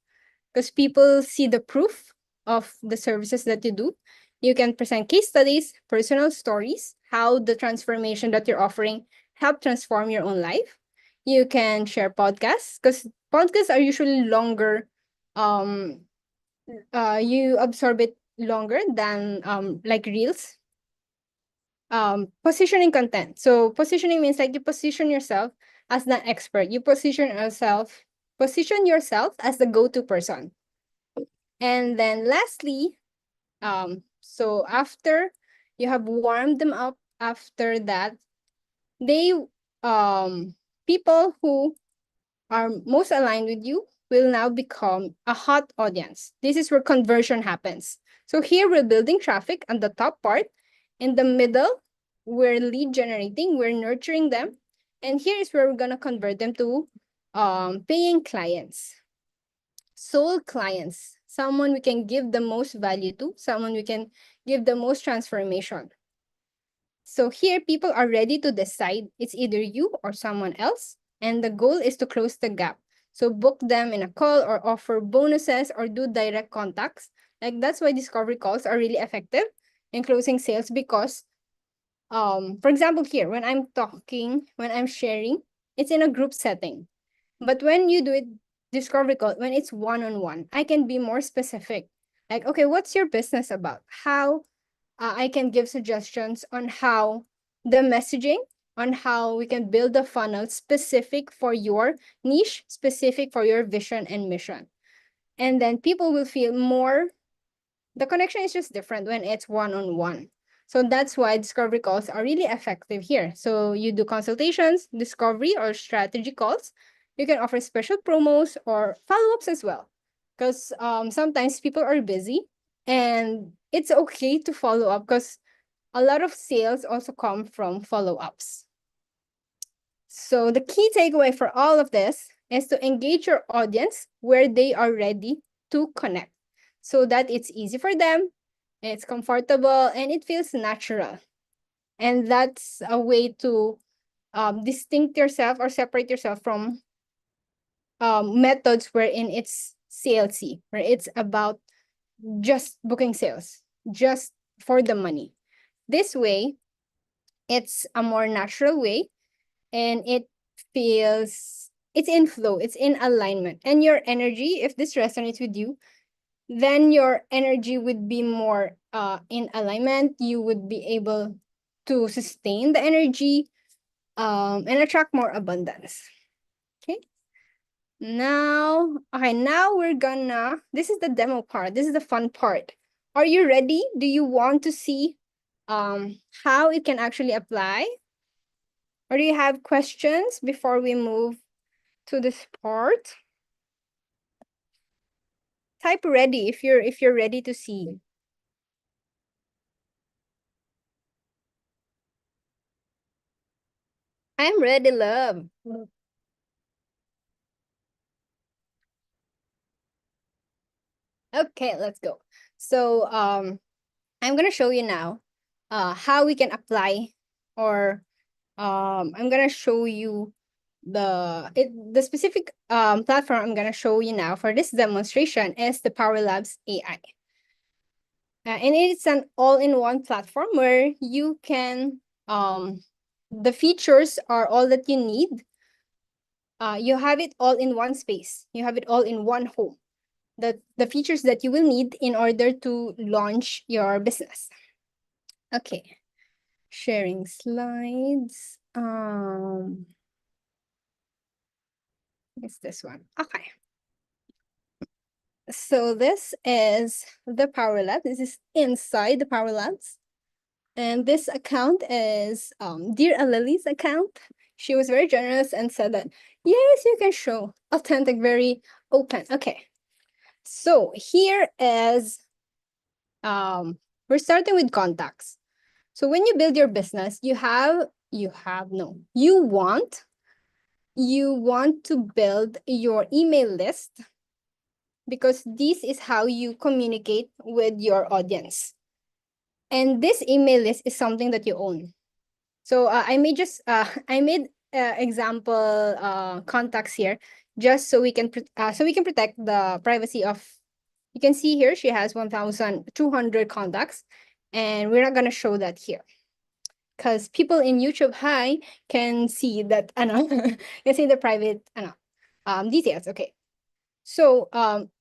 because people see the proof of the services that you do. You can present case studies, personal stories, how the transformation that you're offering help transform your own life. You can share podcasts because podcasts are usually longer. Um, you absorb it longer than like reels. Positioning content. So positioning means like you position yourself as the expert. You position yourself as the go-to person. And then lastly, so after you have warmed them up, after that, they people who are most aligned with you will now become a hot audience. This is where conversion happens. So here we're building traffic on the top part. In the middle, we're lead generating, we're nurturing them. And here is where we're going to convert them to paying clients, soul clients, someone we can give the most value to, someone we can give the most transformation. So here, people are ready to decide it's either you or someone else, and the goal is to close the gap. So book them in a call or offer bonuses or do direct contacts. Like that's why discovery calls are really effective in closing sales because, for example, here when I'm talking, when I'm sharing, it's in a group setting. But when you do it discovery call, when it's one-on-one, I can be more specific. Like, okay, what's your business about? How I can give suggestions on how the messaging, on how we can build a funnel specific for your niche, specific for your vision and mission. And then people will feel more, the connection is just different when it's one-on-one. So that's why discovery calls are really effective here. So you do consultations, discovery or strategy calls. You can offer special promos or follow-ups as well. Because sometimes people are busy and it's okay to follow up because a lot of sales also come from follow-ups. So the key takeaway for all of this is to engage your audience where they are ready to connect so that it's easy for them, it's comfortable, and it feels natural. And that's a way to distinct yourself or separate yourself from methods wherein it's salesy, where it's about just booking sales, just for the money. This way, it's a more natural way and it feels it's in flow, it's in alignment. And your energy, if this resonates with you, then your energy would be more in alignment. You would be able to sustain the energy and attract more abundance. Okay. Now we're gonna, this is the demo part. This is the fun part. Are you ready? Do you want to see how it can actually apply? Or do you have questions before we move to this part? Type ready if you're ready to see. I'm ready, love. Okay, let's go. So I'm gonna show you now how we can apply or I'm gonna show you the specific platform I'm gonna show you now for this demonstration is the Power Labs AI. And it's an all-in-one platform where you can the features are all that you need. You have it all in one space. You have it all in one home. The features that you will need in order to launch your business. Okay, sharing slides. It's this one. Okay. So this is the Power Lab. This is inside the Power Labs. And this account is Dear Lily's account. She was very generous and said that, yes, you can show. Authentic, very open. Okay. So here is, we're starting with contacts. So when you build your business, you want to build your email list because this is how you communicate with your audience. And this email list is something that you own. So I made example contacts here just so we can protect the privacy of. You can see here she has 1,200 contacts, and we're not gonna show that here because people in YouTube High can see that can see the private details. Okay, so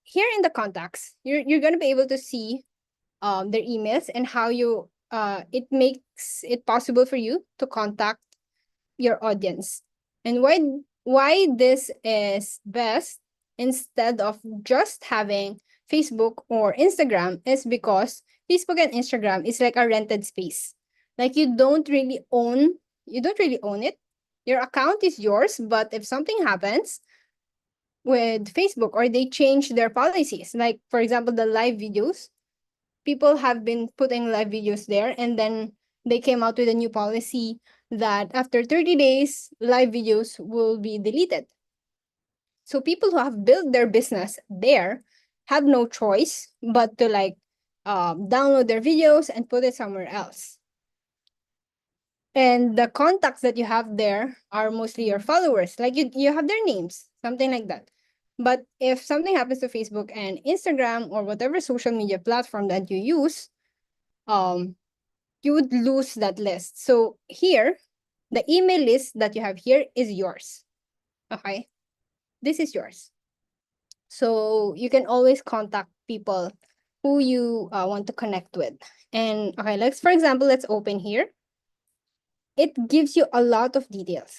here in the contacts, you're gonna be able to see their emails and how you it makes it possible for you to contact your audience. And why this is best instead of just having Facebook or Instagram is because Facebook and Instagram is like a rented space. Like you don't really own it. Your account is yours, but if something happens, with Facebook, or they change their policies. Like, for example, the live videos. People have been putting live videos there, and then they came out with a new policy that after 30 days, live videos will be deleted. So people who have built their business there have no choice but to like download their videos and put it somewhere else. And the contacts that you have there are mostly your followers. Like you have their names, something like that. But if something happens to Facebook and Instagram or whatever social media platform that you use, um, you would lose that list. So here, the email list that you have here is yours. Okay? This is yours. So you can always contact people who you want to connect with. And okay, for example, let's open here. It gives you a lot of details.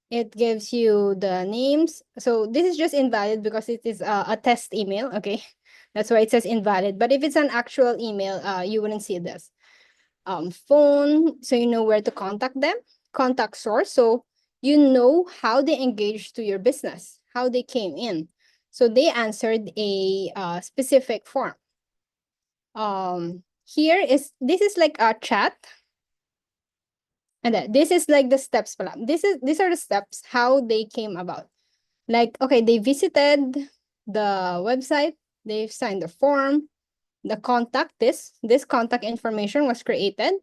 It gives you the names. So this is just invalid because it is a test email. Okay. That's why it says invalid. But if it's an actual email, you wouldn't see this. Phone, so you know where to contact them. Contact source, so you know how they engaged to your business, how they came in. So they answered a specific form. This is like a chat, and then this is like the steps pala. These are the steps how they came about. Like, okay, they visited the website, they've signed the form, the contact, this contact information was created,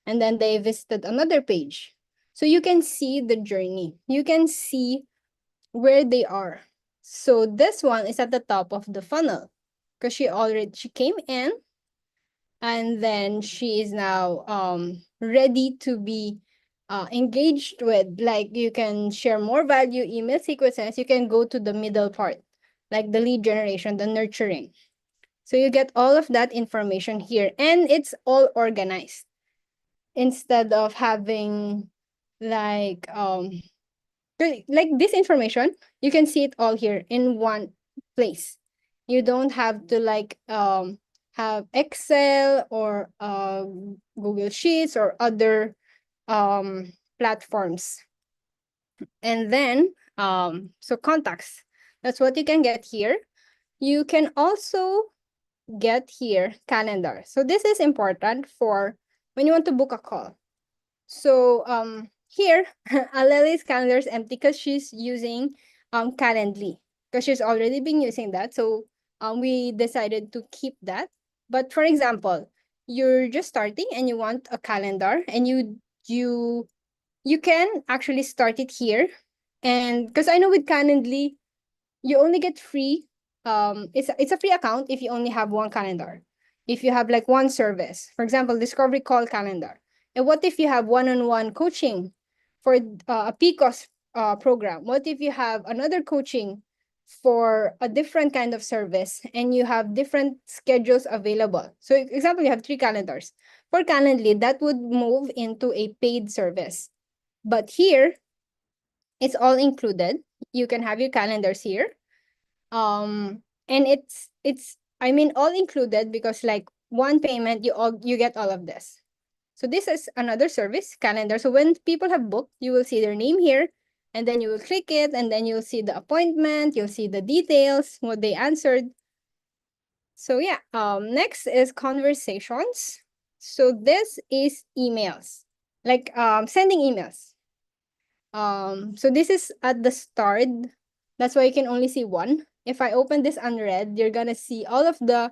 and then they visited another page. So you can see the journey. You can see where they are. So this one is at the top of the funnel because she came in, and then she is now ready to be engaged with. Like, you can share more value email sequences. You can go to the middle part, like the lead generation, the nurturing. So you get all of that information here, and it's all organized instead of having like this information. You can see it all here in one place. You don't have to have Excel or Google Sheets or other platforms. And then so contacts, that's what you can get here. You can also get here calendar. So this is important for when you want to book a call. So here, Aleli's calendar is empty because she's using Calendly, because she's already been using that. So we decided to keep that. But for example, you're just starting and you want a calendar, and you can actually start it here. And because I know with Calendly, you only get free, it's a free account if you only have one calendar. If you have like one service, for example, discovery call calendar. And what if you have one-on-one coaching for a PCOS program? What if you have another coaching for a different kind of service, and you have different schedules available? So example, you have three calendars. For Calendly, that would move into a paid service. But here, it's all included. You can have your calendars here, and it's I mean all included, because like one payment, you get all of this. So this is another service, calendar. So when people have booked, you will see their name here, and then you will click it, and then you'll see the appointment, you'll see the details, what they answered. So yeah, next is conversations. So this is emails, like sending emails. So this is at the start. That's why you can only see one. If I open this unread, you're gonna see all of the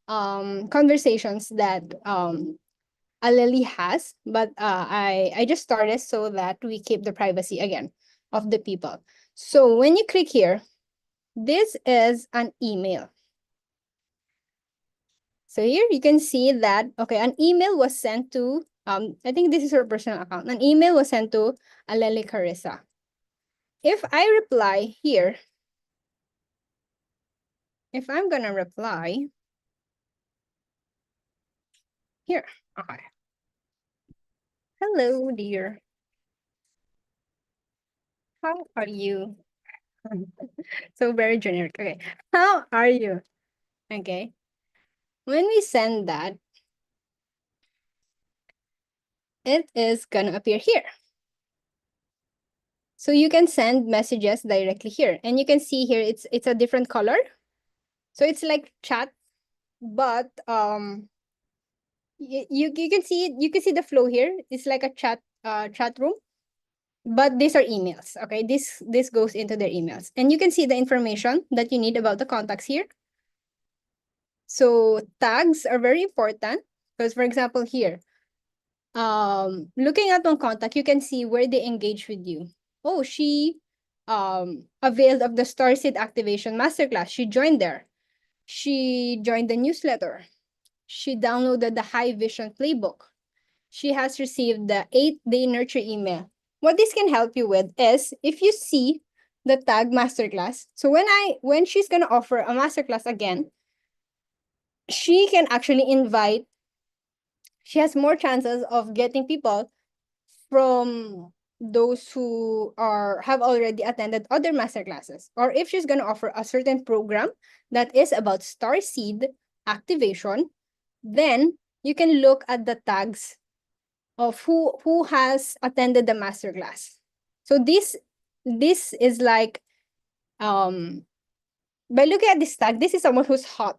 conversations that Aleli has. But I just started so that we keep the privacy again of the people. So when you click here, this is an email. So here you can see that, okay, an email was sent to, I think this is her personal account. An email was sent to Aleli Carissa. If I reply here, if I'm gonna reply here, okay. Hello, dear. How are you? So very generic. Okay. How are you? Okay. When we send that, it is gonna appear here. So you can send messages directly here. And you can see here, it's a different color. So it's like chat, but you can see it, you can see the flow here. It's like a chat room, but these are emails. Okay, this goes into their emails, and you can see the information that you need about the contacts here. So tags are very important because, for example, here, looking at one contact, you can see where they engage with you. Oh, she availed of the Starseed Activation Masterclass. She joined there. She joined the newsletter. She downloaded the High Vision Playbook. She has received the 8-day nurture email. What this can help you with is if you see the tag masterclass. So when she's gonna offer a masterclass again, she can actually invite. She has more chances of getting people from those who have already attended other masterclasses. Or if she's gonna offer a certain program that is about starseed activation, then you can look at the tags of who has attended the masterclass. So this is like by looking at this tag, this is someone who's hot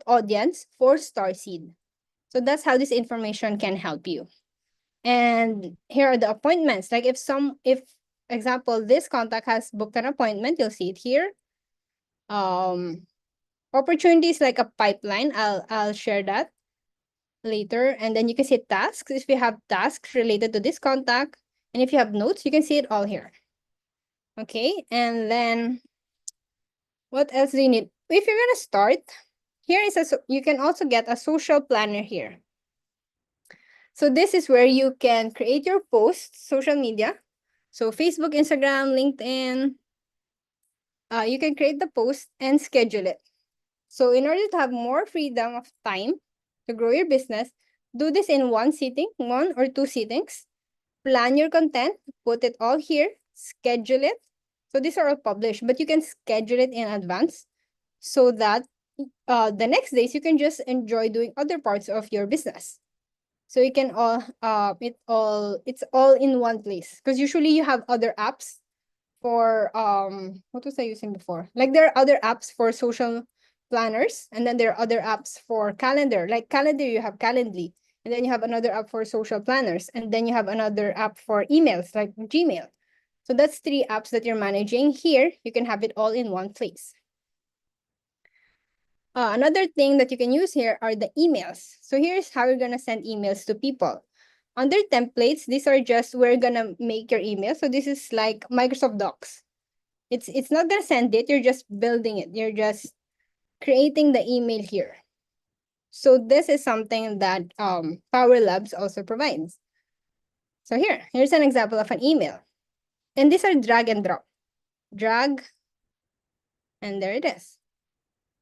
audience for Starseed. So that's how this information can help you. And here are the appointments. Like if example, this contact has booked an appointment, you'll see it here. Opportunities like a pipeline, I'll share that later. And then you can see tasks if you have tasks related to this contact. And if you have notes, you can see it all here. Okay, and then what else do you need? If you're gonna start, here is you can also get a social planner here. So this is where you can create your posts, social media. So Facebook, Instagram, LinkedIn. You can create the post and schedule it. So in order to have more freedom of time to grow your business, do this in one sitting, 1 or 2 sittings. Plan your content, put it all here, schedule it. So these are all published, but you can schedule it in advance so that the next days you can just enjoy doing other parts of your business. So you can it's all in one place. Because usually you have other apps for what was I using before? Like there are other apps for social planners, and then there are other apps for calendar. Like calendar, you have Calendly, and then you have another app for social planners, and then you have another app for emails like Gmail. So that's 3 apps that you're managing. Here, you can have it all in one place. Another thing that you can use here are the emails. So here's how you're gonna send emails to people. Under templates, these are just where you're gonna make your email. So this is like Microsoft Docs. It's not gonna send it, you're just building it. You're just creating the email here. So this is something that Power Labs also provides. So here's an example of an email. And these are drag and drop. Drag, and there it is.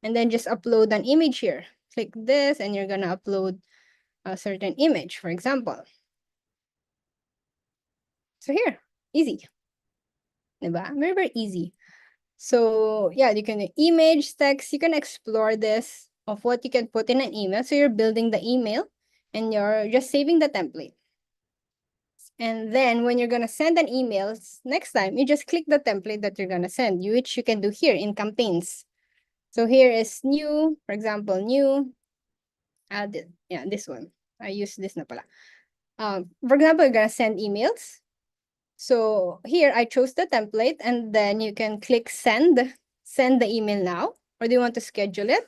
And then just upload an image here. Click this, and you're gonna upload a certain image, for example. So here, easy. Diba? Very, very easy. So yeah, you can image, text, you can explore this of what you can put in an email. So you're building the email and you're just saving the template. And then when you're gonna send an email next time, you just click the template that you're gonna send, which you can do here in campaigns. So here is new, for example, new. Yeah, this one. I use this na pala. For example, you're gonna send emails. So here I chose the template, and then you can click send the email now, or do you want to schedule it?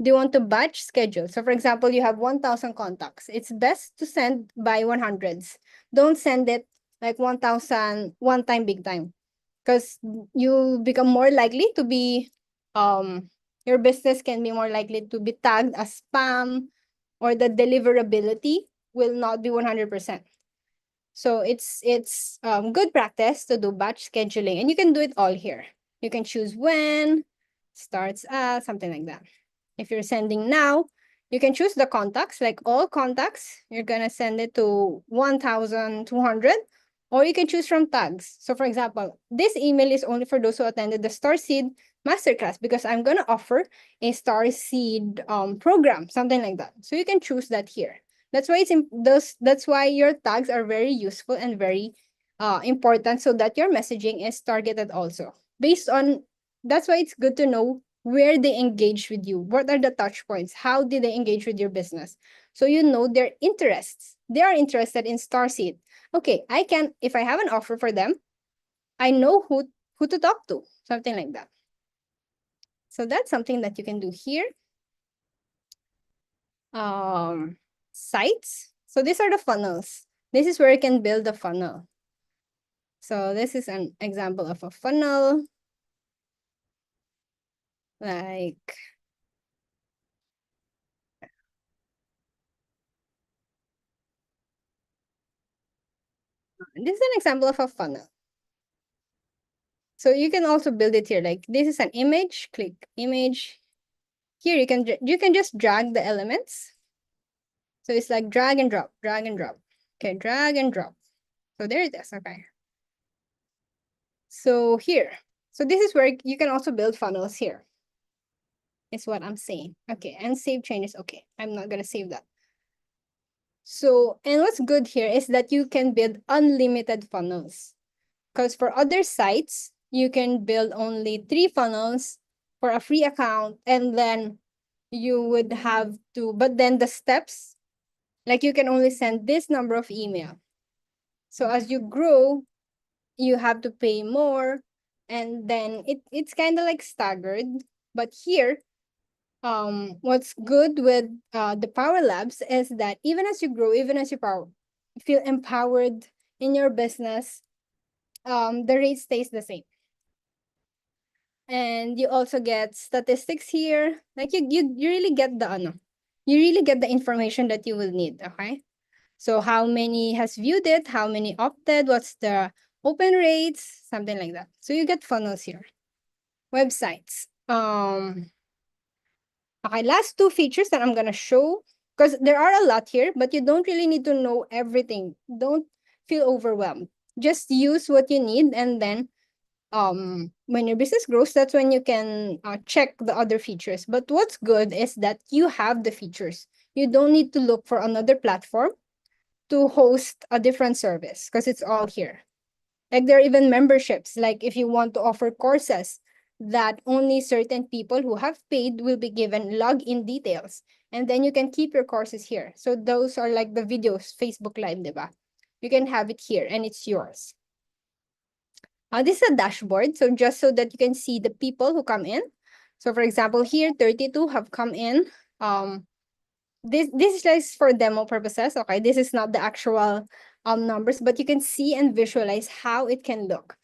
Do you want to batch schedule? So for example, you have 1,000 contacts. It's best to send by 100s. Don't send it like 1,000 one time, big time, because you become more likely to be, your business can be more likely to be tagged as spam, or the deliverability will not be 100%. So it's good practice to do batch scheduling, and you can do it all here. You can choose when, starts at, something like that. If you're sending now, you can choose the contacts, like all contacts. You're gonna send it to 1,200, or you can choose from tags. So for example, this email is only for those who attended the Starseed Masterclass, because I'm gonna offer a Starseed program, something like that. So you can choose that here. That's why that's why your tags are very useful and very important so that your messaging is targeted also. Based on, that's why it's good to know where they engage with you. What are the touch points? How did they engage with your business? So you know their interests. They are interested in Starseed. Okay, I can, if I have an offer for them, I know who to talk to, something like that. So that's something that you can do here. Sites. So these are the funnels. This is where you can build a funnel. So this is an example of a funnel. Like, this is an example of a funnel. So you can also build it here. Like, this is an image, click image. Here you can just drag the elements. So it's like drag and drop, drag and drop. Okay, drag and drop. So there it is. Okay. So here. So this is where you can also build funnels here. Is what I'm saying. Okay, and save changes. Okay, I'm not gonna save that. So, and what's good here is that you can build unlimited funnels. Because for other sites, you can build only 3 funnels for a free account, and then you would have to, but then the steps, like you can only send this number of email. So as you grow, you have to pay more, and then it's kind of like staggered. But here, what's good with the Power Labs is that even as you grow, even as you feel empowered in your business, the rate stays the same. And you also get statistics here. Like you really get the you really get the information that you will need. Okay, so how many has viewed it, how many opted, what's the open rates, something like that. So you get funnels here. Websites. Okay, last 2 features that I'm gonna show, because there are a lot here, but you don't really need to know everything. Don't feel overwhelmed. Just use what you need, and then when your business grows, that's when you can check the other features. But what's good is that you have the features. You don't need to look for another platform to host a different service, because it's all here. Like, there are even memberships. Like, if you want to offer courses that only certain people who have paid will be given login details, and then you can keep your courses here. So those are like the videos, Facebook Live, diba? You can have it here and it's yours. This is a dashboard. So just so that you can see the people who come in. So for example, here 32 have come in. This is just for demo purposes. Okay, this is not the actual numbers, but you can see and visualize how it can look.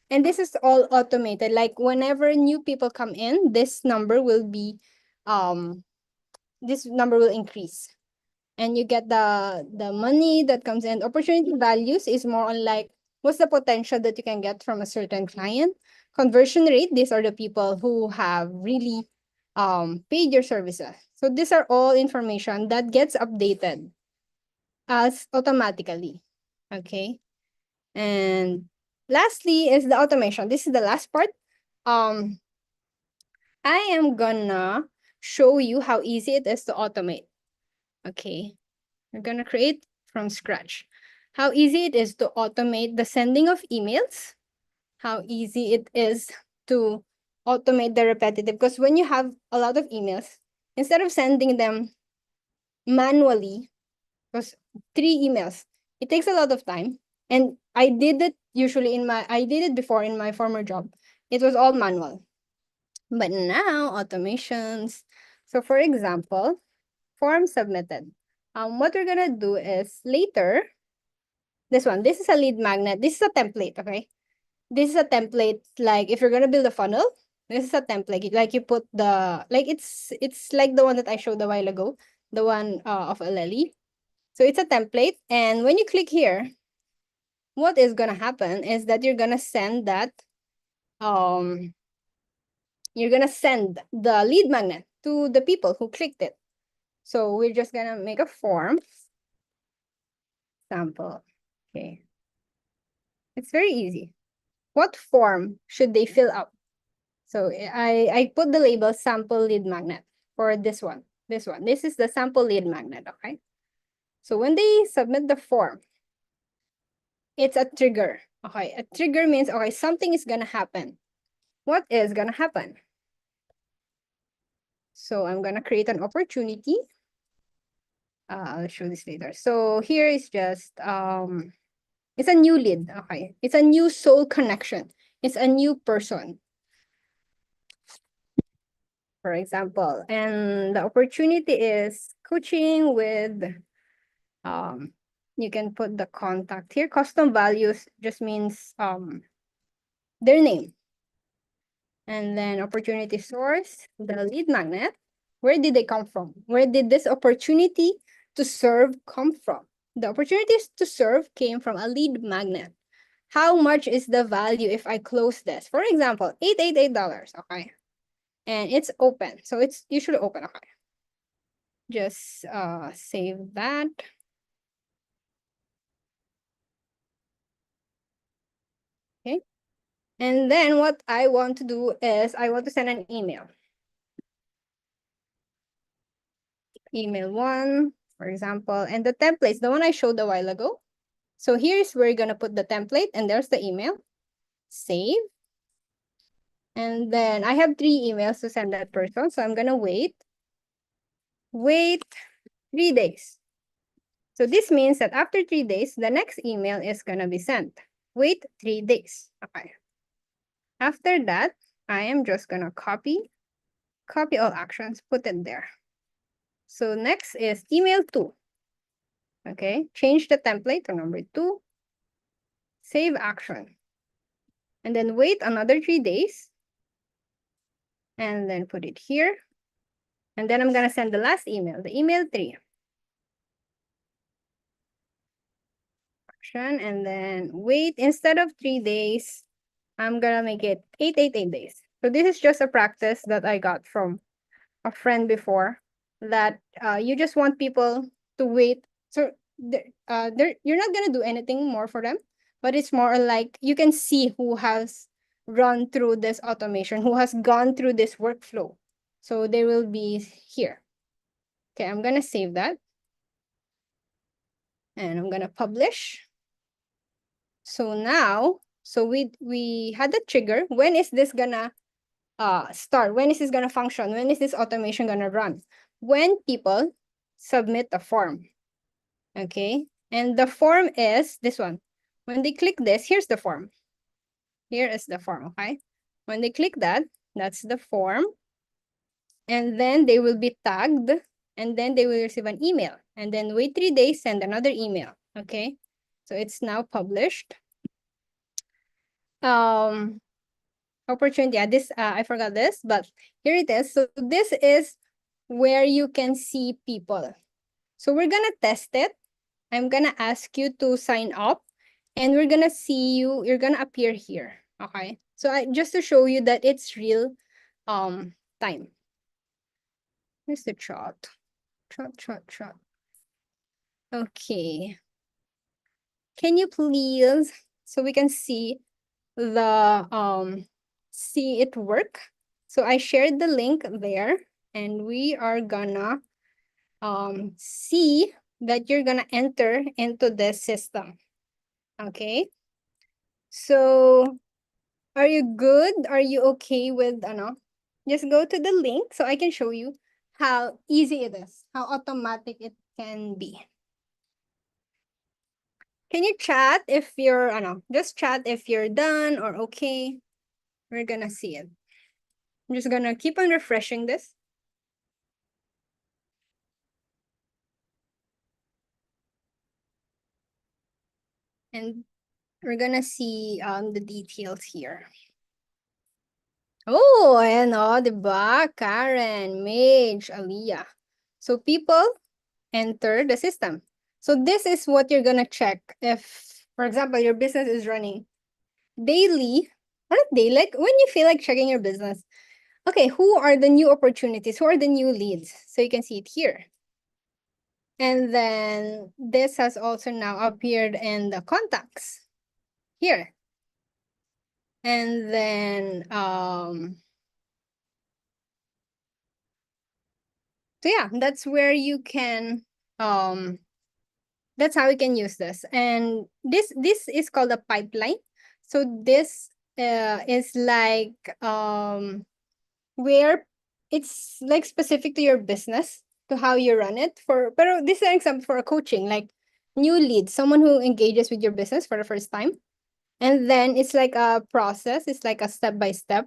And this is all automated. Like, whenever new people come in, this number will be this number will increase. And you get the money that comes in. Opportunity values is more on like, what's the potential that you can get from a certain client. Conversion rate, these are the people who have really paid your services. So these are all information that gets updated as automatically. Okay. And lastly is the automation. This is the last part. I am gonna show you how easy it is to automate. Okay. We're gonna create from scratch. How easy it is to automate the sending of emails. How easy it is to automate the repetitive. Because when you have a lot of emails, instead of sending them manually, because 3 emails, it takes a lot of time. And I did it before in my former job. It was all manual. But now, automations. So for example, form submitted. What we're gonna do is later, this is a lead magnet. This is a template, okay? This is a template, like if you're gonna build a funnel, this is a template. Like, you put like it's like the one that I showed a while ago, the one of Aleli. So it's a template, and when you click here, what is gonna happen is that you're gonna send the lead magnet to the people who clicked it. So we're just gonna make a form sample. Okay. It's very easy. What form should they fill out? So I put the label sample lead magnet for this one. This one. This is the sample lead magnet, okay? So when they submit the form, it's a trigger. Okay, a trigger means, okay, something is gonna happen. What is gonna happen? So I'm gonna create an opportunity. I'll show this later. So here is just, it's a new lead, okay? It's a new soul connection. It's a new person, for example. And the opportunity is coaching with, um, you can put the contact here. Custom values just means their name. And then opportunity source, the lead magnet. Where did they come from? Where did this opportunity to serve come from? The opportunities to serve came from a lead magnet. How much is the value if I close this? For example, $888, okay? And it's open. So it's usually open, okay? Just save that. Okay. And then what I want to do is I want to send an email. Email one, for example, and the templates, the one I showed a while ago. So here's where you're gonna put the template, and there's the email. Save. And then I have 3 emails to send that person. So I'm gonna wait 3 days. So this means that after 3 days, the next email is gonna be sent. Wait 3 days. Okay. After that, I am just gonna copy all actions, put it there. So next is email 2. Okay, change the template to number 2. Save action. And then wait another 3 days. And then put it here. And then I'm gonna send the last email, the email 3. Action, and then wait, instead of 3 days, I'm gonna make it 888 days. So this is just a practice that I got from a friend before, that you just want people to wait. So you're not gonna do anything more for them, but it's more like you can see who has run through this automation, who has gone through this workflow. So they will be here. Okay, I'm gonna save that. And I'm gonna publish. So now, so we had the trigger. When is this gonna start? When is this gonna function? When is this automation gonna run? When people submit a form. Okay, and the form is this one. When they click this, here's the form. Here is the form, okay? When they click that, that's the form. And then they will be tagged, and then they will receive an email. And then wait 3 days, send another email, okay? So it's now published. Opportunity, yeah, this, I forgot this, but here it is. So this is where you can see people. So we're gonna test it. I'm gonna ask you to sign up, and we're gonna see you, you're gonna appear here, okay? So just to show you that it's real time. Here's the chat. Chat. Okay. Can you please, so we can see the see it work? So I shared the link there, and we are gonna see that you're gonna enter into this system. Okay, so are you good? Are you okay with just go to the link so I can show you how easy it is, how automatic it can be. Can you chat if you're just chat if you're done or okay? We're gonna see it. I'm just gonna keep on refreshing this. And we're gonna see the details here. Oh, ayan o, diba? Karen, Mage, Aliyah. So people enter the system. So this is what you're gonna check if, for example, your business is running daily, or not daily, like when you feel like checking your business. Okay, who are the new opportunities? Who are the new leads? So you can see it here. And then this has also now appeared in the contacts here. And then, so yeah, that's where you can that's how we can use this. And this is called a pipeline. So this is like where it's like specific to your business, to how you run it. For pero this is an example for a coaching, like new lead, someone who engages with your business for the first time. And then it's like a process, it's like a step by step.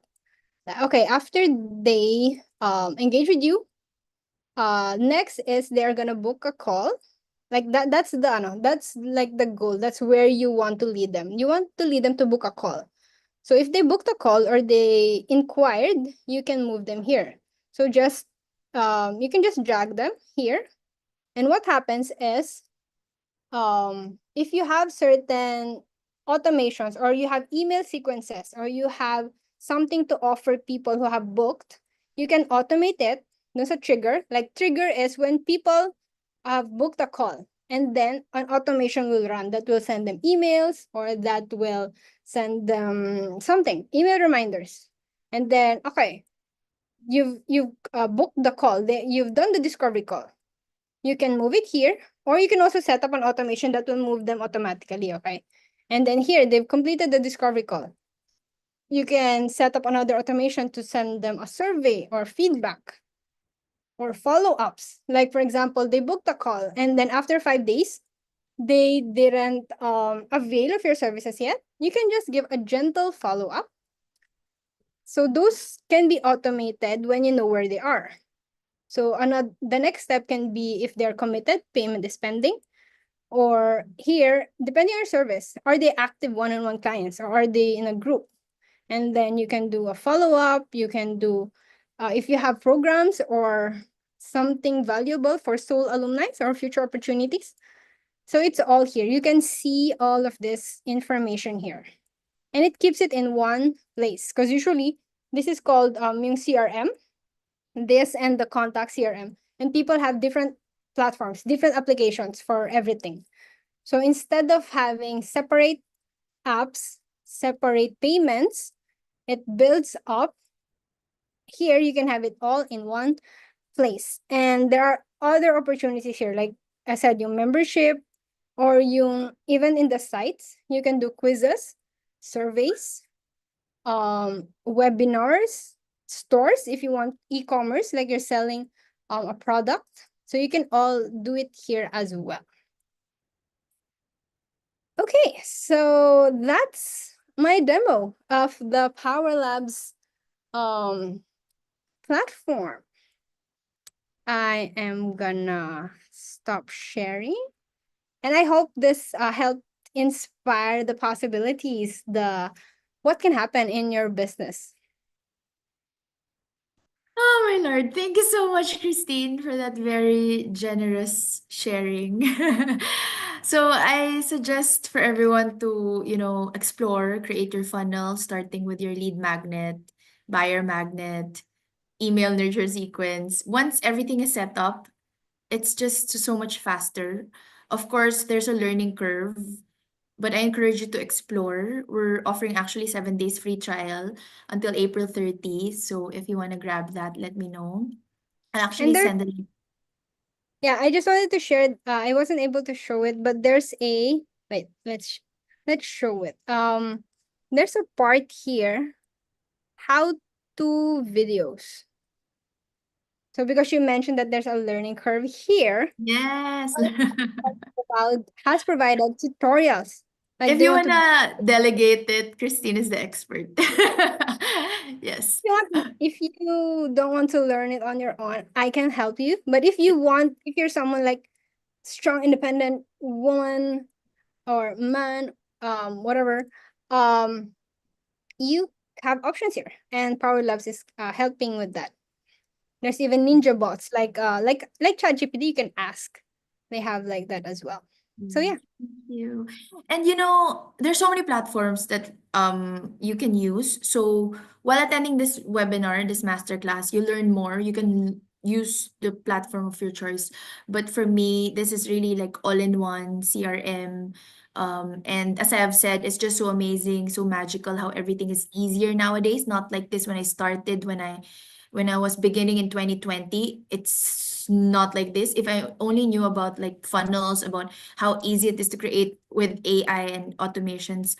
Okay, after they engage with you, next is they're gonna book a call. Like that's the ano, that's like the goal. That's where you want to lead them. You want to lead them to book a call. So if they booked a call or they inquired, you can move them here. So just you can just drag them here. And what happens is if you have certain automations or you have email sequences or you have something to offer people who have booked, you can automate it. There's a trigger. Like trigger is when people have booked a call and then an automation will run that will send them emails or that will send them something, email reminders. And then okay, you've booked the call. You've done the discovery call. You can move it here, or you can also set up an automation that will move them automatically, okay? And then here, they've completed the discovery call. You can set up another automation to send them a survey or feedback or follow-ups. Like, for example, they booked a call, and then after 5 days, they didn't avail of your services yet. You can just give a gentle follow-up. So those can be automated when you know where they are. So the next step can be if they're committed, payment is pending. Or here, depending on your service, are they active one-on-one clients or are they in a group? And then you can do a follow-up. You can do, if you have programs or something valuable for soul alumni or future opportunities. So it's all here. You can see all of this information here. And it keeps it in one place because usually this is called yung CRM, this and the contact CRM. And people have different platforms, different applications for everything. So instead of having separate apps, separate payments, it builds up. Here you can have it all in one place. And there are other opportunities here, like I said, yung membership or yung even in the sites, you can do quizzes, surveys, webinars, stores if you want e-commerce, like you're selling a product. So you can all do it here as well. Okay, so that's my demo of the Power Labs platform. I am gonna stop sharing, and I hope this helped inspire the possibilities, the what can happen in your business. Oh my Lord, thank you so much, Kristine, for that very generous sharing. So I suggest for everyone to, explore, create your funnel, starting with your lead magnet, buyer magnet, email nurture sequence. Once everything is set up, it's just so much faster. Of course, there's a learning curve, but I encourage you to explore. We're offering actually 7 days free trial until April 30. So if you want to grab that, let me know. I'll actually And there, send the link. yeah, I just wanted to share. I wasn't able to show it, but there's a wait. Let's show it. There's a part here. How to videos. So because you mentioned that there's a learning curve here, Yes. has provided tutorials. Like If they you want to wanna delegate it, Christine is the expert. Yes. if you don't want to learn it on your own, I can help you. But if you want, if you're someone like strong, independent woman or man, whatever, um, you have options here, and Power Labs is helping with that. There's even ninja bots like ChatGPT. You can ask. They have like that as well. So yeah. Thank you. And there's so many platforms that you can use. So while attending this webinar, this masterclass, you learn more. You can use the platform of your choice. But for me, this is really like all-in-one CRM. And as I have said, it's just so amazing, so magical how everything is easier nowadays. Not like this when I started, when I was beginning in 2020. It's not like this. If I only knew about like funnels, about how easy it is to create with AI and automations,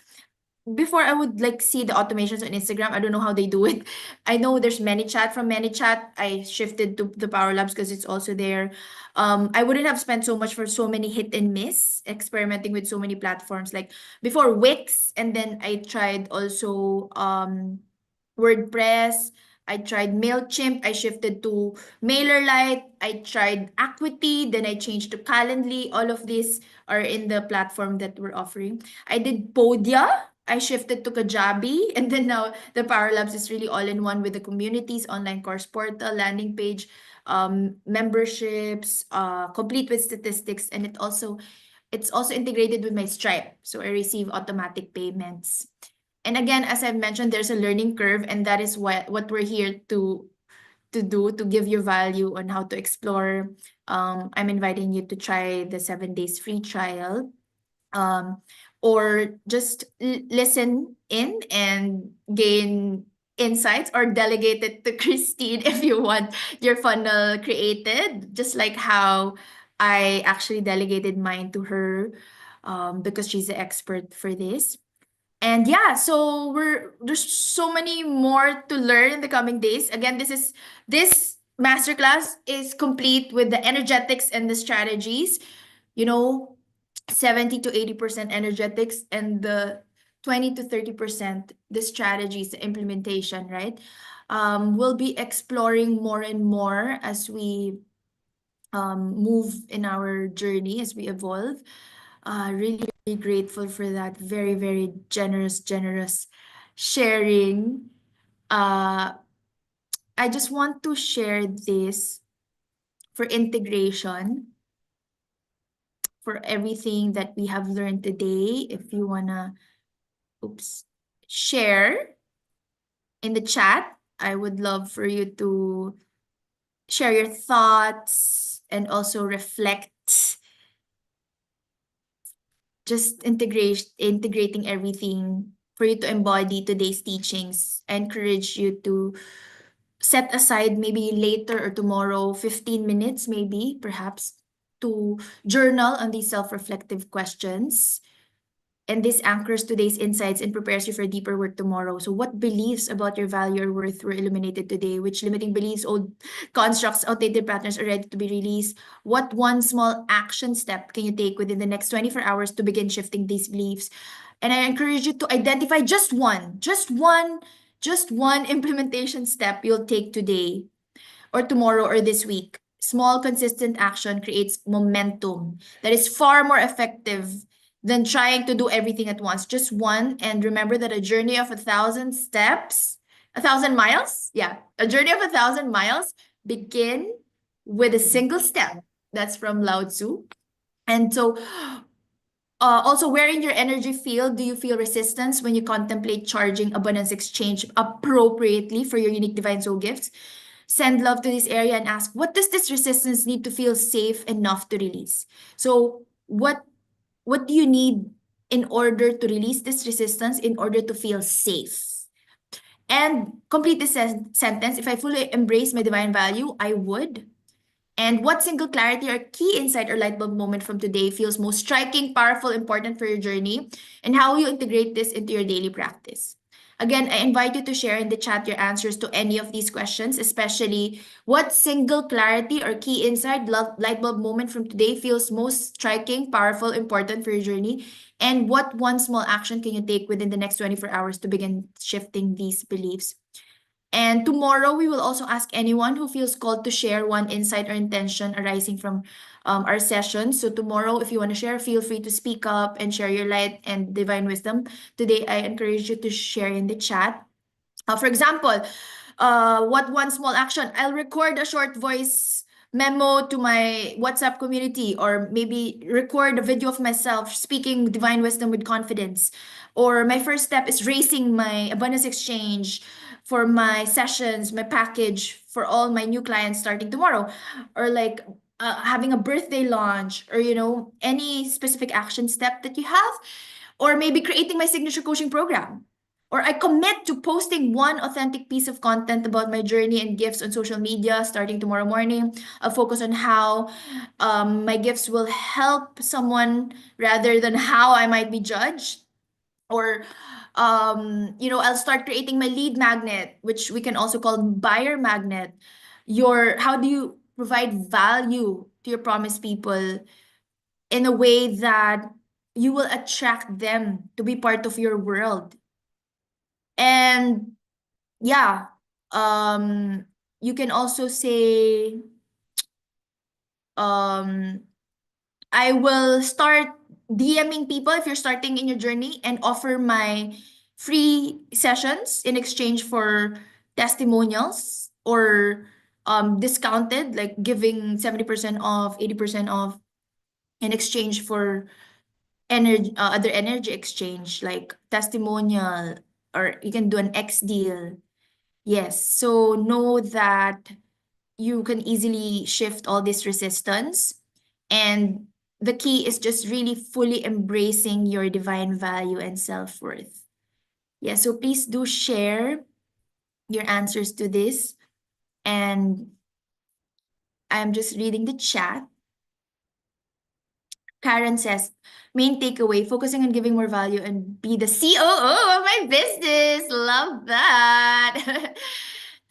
before I would like see the automations on Instagram. I don't know how they do it. I know there's ManyChat. From ManyChat, I shifted to the Power Labs because it's also there. I wouldn't have spent so much for so many hit and miss experimenting with so many platforms. Like before Wix, and then I tried also WordPress. I tried MailChimp. I shifted to MailerLite. I tried Acuity. Then I changed to Calendly. All of these are in the platform that we're offering. I did Podia. I shifted to Kajabi, and then now the Power Labs is really all in one with the communities, online course portal, landing page, memberships, complete with statistics, and it's also integrated with my Stripe, so I receive automatic payments. And again, as I've mentioned, there's a learning curve, and that is what we're here to do, to give you value on how to explore. I'm inviting you to try the 7 days free trial, um, or just listen in and gain insights, or delegate it to Kristine if you want your funnel created, just like how I actually delegated mine to her, because she's the expert for this. And yeah, so there's so many more to learn in the coming days. Again, this masterclass is complete with the energetics and the strategies. You know, 70 to 80% energetics, and the 20 to 30% the strategies, the implementation, right? We'll be exploring more and more as we move in our journey, as we evolve. Really, really grateful for that very, very generous sharing. Uh, I just want to share this for integration, for everything that we have learned today. If you wanna, oops, share in the chat, I would love for you to share your thoughts and also reflect, just integrating everything for you to embody today's teachings. I encourage you to set aside maybe later or tomorrow 15 minutes, maybe perhaps, to journal on these self-reflective questions. And this anchors today's insights and prepares you for deeper work tomorrow. So what beliefs about your value or worth were illuminated today? Which limiting beliefs, old constructs, outdated patterns are ready to be released? What one small action step can you take within the next 24 hours to begin shifting these beliefs? And I encourage you to identify just one implementation step you'll take today or tomorrow or this week. Small, consistent action creates momentum that is far more effective than trying to do everything at once. Just one. And remember that a journey of 1,000 steps, 1,000 miles, yeah, a journey of 1,000 miles begin with a single step. That's from Lao Tzu. And so, also, where in your energy field do you feel resistance when you contemplate charging abundance exchange appropriately for your unique divine soul gifts? Send love to this area and ask, what does this resistance need to feel safe enough to release? So what do you need in order to release this resistance, in order to feel safe? And complete this sentence: if I fully embrace my divine value, I would. And what single clarity or key insight or light bulb moment from today feels most striking, powerful, important for your journey, and how you integrate this into your daily practice? Again, I invite you to share in the chat your answers to any of these questions, especially what single clarity or key insight, light bulb moment from today feels most striking, powerful, important for your journey, and what one small action can you take within the next 24 hours to begin shifting these beliefs? And tomorrow, we will also ask anyone who feels called to share one insight or intention arising from our session. So tomorrow, if you want to share, feel free to speak up and share your light and divine wisdom. Today, I encourage you to share in the chat. For example, what one small action? I'll record a short voice memo to my WhatsApp community, or maybe record a video of myself speaking divine wisdom with confidence. Or my first step is raising my abundance exchange for my sessions, my package for all my new clients starting tomorrow. Or like having a birthday launch, or any specific action step that you have. Or maybe creating my signature coaching program. Or I commit to posting one authentic piece of content about my journey and gifts on social media starting tomorrow morning. I'll focus on how my gifts will help someone rather than how I might be judged. Or I'll start creating my lead magnet, which we can also call buyer magnet. How do you provide value to your promised people in a way that you will attract them to be part of your world? And yeah, um you can also say, um I will start DMing people if you're starting in your journey and offer my free sessions in exchange for testimonials, or discounted, like giving 70% off, 80% off in exchange for other energy exchange like testimonial, or you can do an X deal. Yes, so know that you can easily shift all this resistance. And the key is just really fully embracing your divine value and self-worth. Yeah, so please do share your answers to this. And I'm just reading the chat. Karen says, main takeaway, focusing on giving more value and be the COO of my business. Love that.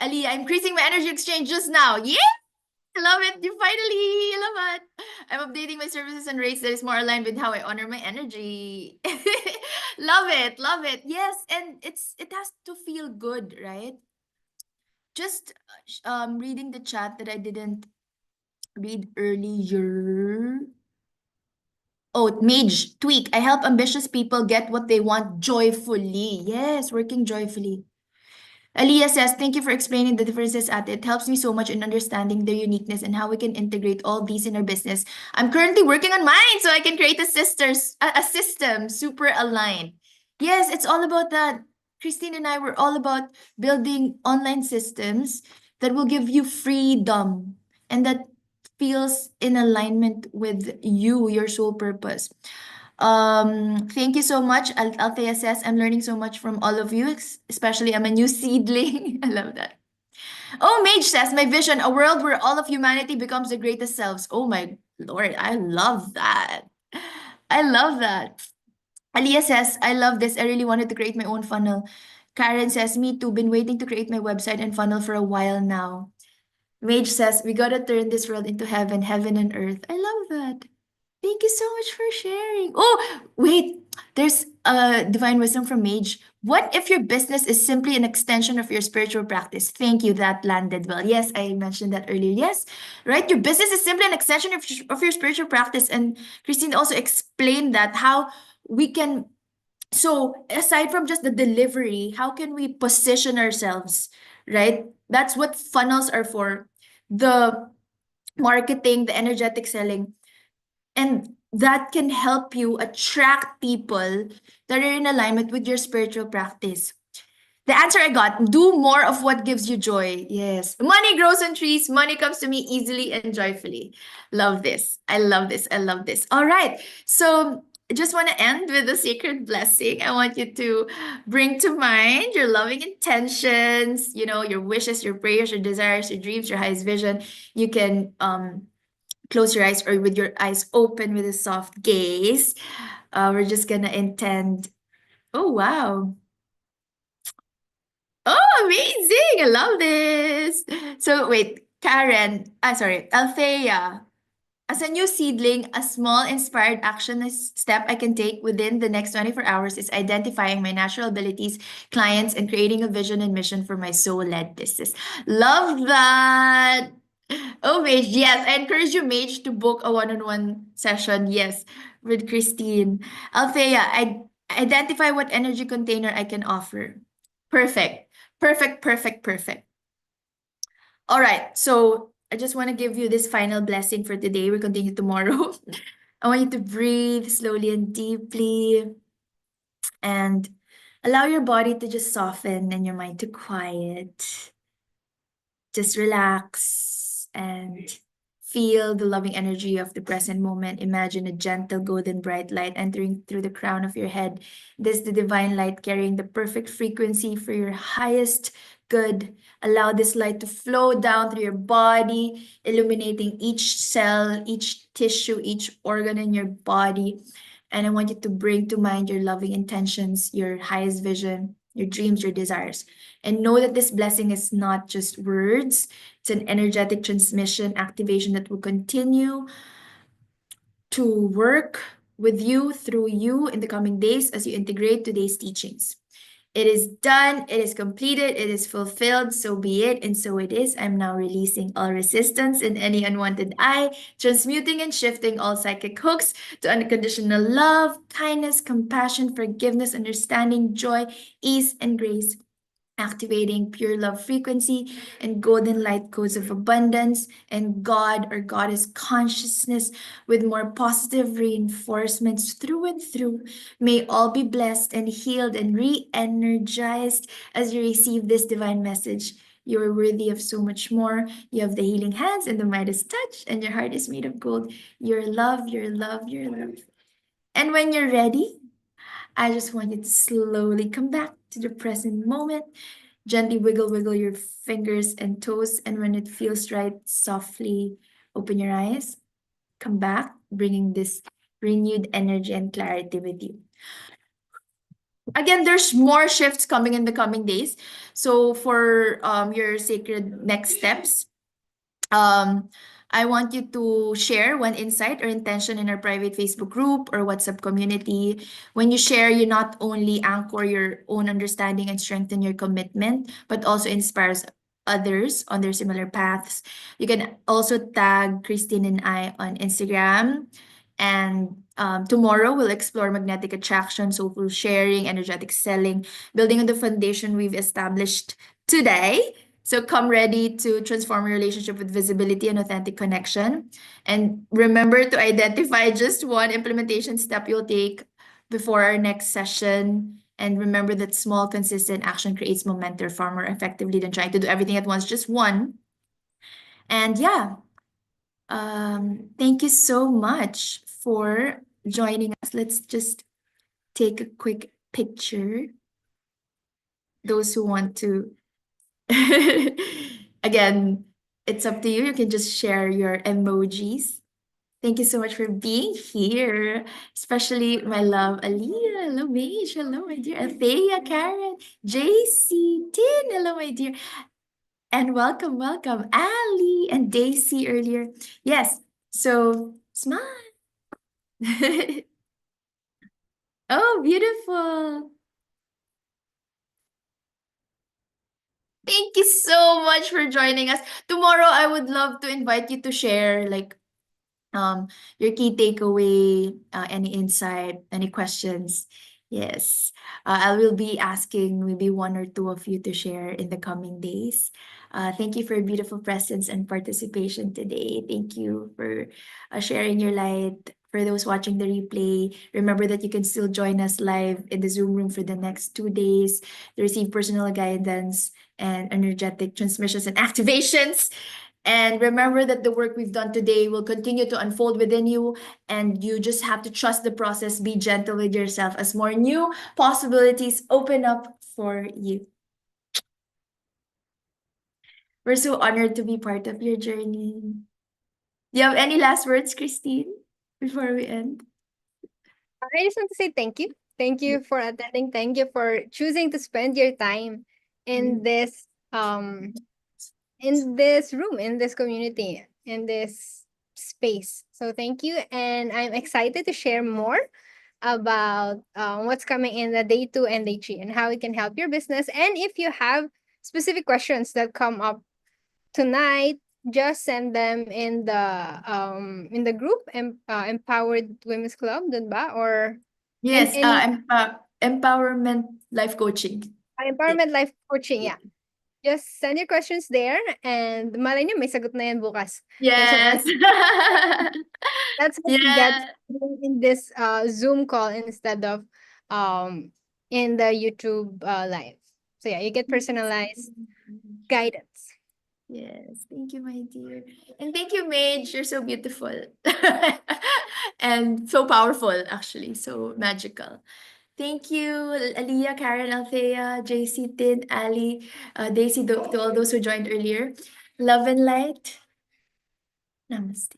Ali, I'm increasing my energy exchange just now. Yeah, I love it. You finally, I love it. I'm updating my services and rates that is more aligned with how I honor my energy. Love it, love it. Yes, and it has to feel good, right? Just reading the chat that I didn't read earlier. Oh, Mage, tweak. I help ambitious people get what they want joyfully. Yes, working joyfully. Aliyah says, thank you for explaining the differences at it. Helps me so much in understanding their uniqueness and how we can integrate all these in our business. I'm currently working on mine so I can create a system super aligned. Yes, it's all about that. Kristine and I were all about building online systems that will give you freedom and that feels in alignment with you, your soul purpose. Thank you so much. Althea says, I'm learning so much from all of you, especially I'm a new seedling. I love that. Oh, Mage says, my vision, a world where all of humanity becomes the greatest selves. Oh my Lord, I love that. I love that. Aliyah says, I love this. I really wanted to create my own funnel. Karen says, me too. Been waiting to create my website and funnel for a while now. Mage says, we gotta turn this world into heaven, heaven and earth. I love that. Thank you so much for sharing. Oh, wait, there's a divine wisdom from Mage. What if your business is simply an extension of your spiritual practice? Thank you, that landed well. Yes, I mentioned that earlier. Yes, right? Your business is simply an extension of your spiritual practice. And Kristine also explained that how we can, so aside from just the delivery, how can we position ourselves, right? That's what funnels are for. The marketing, the energetic selling. And that can help you attract people that are in alignment with your spiritual practice. The answer I got, do more of what gives you joy. Yes. Money grows on trees. Money comes to me easily and joyfully. Love this. I love this. I love this. All right. So I just want to end with a sacred blessing. I want you to bring to mind your loving intentions, your wishes, your prayers, your desires, your dreams, your highest vision. You can close your eyes or with your eyes open with a soft gaze. We're just gonna intend. Oh, wow. Oh, amazing. I love this. So wait, Karen, sorry, Althea. As a new seedling, a small inspired action step I can take within the next 24 hours is identifying my natural abilities, clients, and creating a vision and mission for my soul-led business. Love that. Oh, Mage, yes. I encourage you, Mage, to book a one-on-one session, yes, with Kristine. Althea, I identify what energy container I can offer. Perfect. Perfect, perfect, perfect. All right, so I just want to give you this final blessing for today. We continue tomorrow. I want you to breathe slowly and deeply and allow your body to just soften and your mind to quiet. Just relax and Feel the loving energy of the present moment. Imagine a gentle golden bright light entering through the crown of your head. This is the divine light carrying the perfect frequency for your highest good. Allow this light to flow down through your body, illuminating each cell, each tissue, each organ in your body. And I want you to bring to mind your loving intentions, your highest vision, your dreams, your desires. And know that this blessing is not just words, it's an energetic transmission activation that will continue to work with you, through you in the coming days as you integrate today's teachings. It is done, it is completed, it is fulfilled, so be it, and so it is. I'm now releasing all resistance and any unwanted I, transmuting and shifting all psychic hooks to unconditional love, kindness, compassion, forgiveness, understanding, joy, ease, and grace, activating pure love frequency and golden light codes of abundance and God or Goddess consciousness with more positive reinforcements through and through. May all be blessed and healed and re-energized as you receive this divine message. You are worthy of so much more. You have the healing hands and the Midas touch, and your heart is made of gold. Your love, your love, your love. And when you're ready, I just want you to slowly come back to the present moment. Gently wiggle your fingers and toes, and when it feels right, softly open your eyes. Come back, bringing this renewed energy and clarity with you. Again, there's more shifts coming in the coming days. So for your sacred next steps, um, I want you to share one insight or intention in our private Facebook group or WhatsApp community. When you share, you not only anchor your own understanding and strengthen your commitment, but also inspires others on their similar paths. You can also tag Kristine and I on Instagram. And tomorrow we'll explore magnetic attraction, soulful sharing, energetic selling, building on the foundation we've established today. So come ready to transform your relationship with visibility and authentic connection. And remember to identify just one implementation step you'll take before our next session. And remember that small, consistent action creates momentum far more effectively than trying to do everything at once, just one. And yeah, thank you so much for joining us. Let's just take a quick picture. Those who want to again, it's up to you. You can just share your emojis. Thank you so much for being here, especially my love, Aliyah. Hello, Mage. Hello, my dear. Althea, Karen, JC, Tin. Hello, my dear. And welcome, Ali and Daisy earlier. Yes, so smile. Oh, beautiful. Thank you so much for joining us. Tomorrow, I would love to invite you to share like your key takeaway, any insight, any questions. Yes, I will be asking maybe one or two of you to share in the coming days. Thank you for your beautiful presence and participation today. Thank you for sharing your light. For those watching the replay, remember that you can still join us live in the Zoom room for the next 2 days to receive personal guidance and energetic transmissions and activations. And remember that the work we've done today will continue to unfold within you, and you just have to trust the process, be gentle with yourself as more new possibilities open up for you. We're so honored to be part of your journey. Do you have any last words, Kristine, before we end? I just want to say thank you. Thank you for attending. Thank you for choosing to spend your time in this room, in this community, in this space. So thank you, and I'm excited to share more about what's coming in the day 2 and day 3 and how it can help your business. And if you have specific questions that come up tonight, just send them in the group Empowered Women's Club, dun ba? Or in Yes, any empowerment life coaching. empowerment life coaching, yeah. Just send your questions there, and malay nyo, may sagot na yan bukas. There's an Yes. answer. That's what you get Yeah. in this Zoom call instead of um in the YouTube live. So yeah, you get personalized guidance. Yes, thank you, my dear. And thank you, Mage. You're so beautiful. And so powerful, actually. So magical. Thank you, Aliyah, Karen, Althea, JC, Tin, Ali, Daisy, to all those who joined earlier. Love and light. Namaste.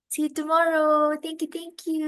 See you tomorrow. Thank you. Thank you.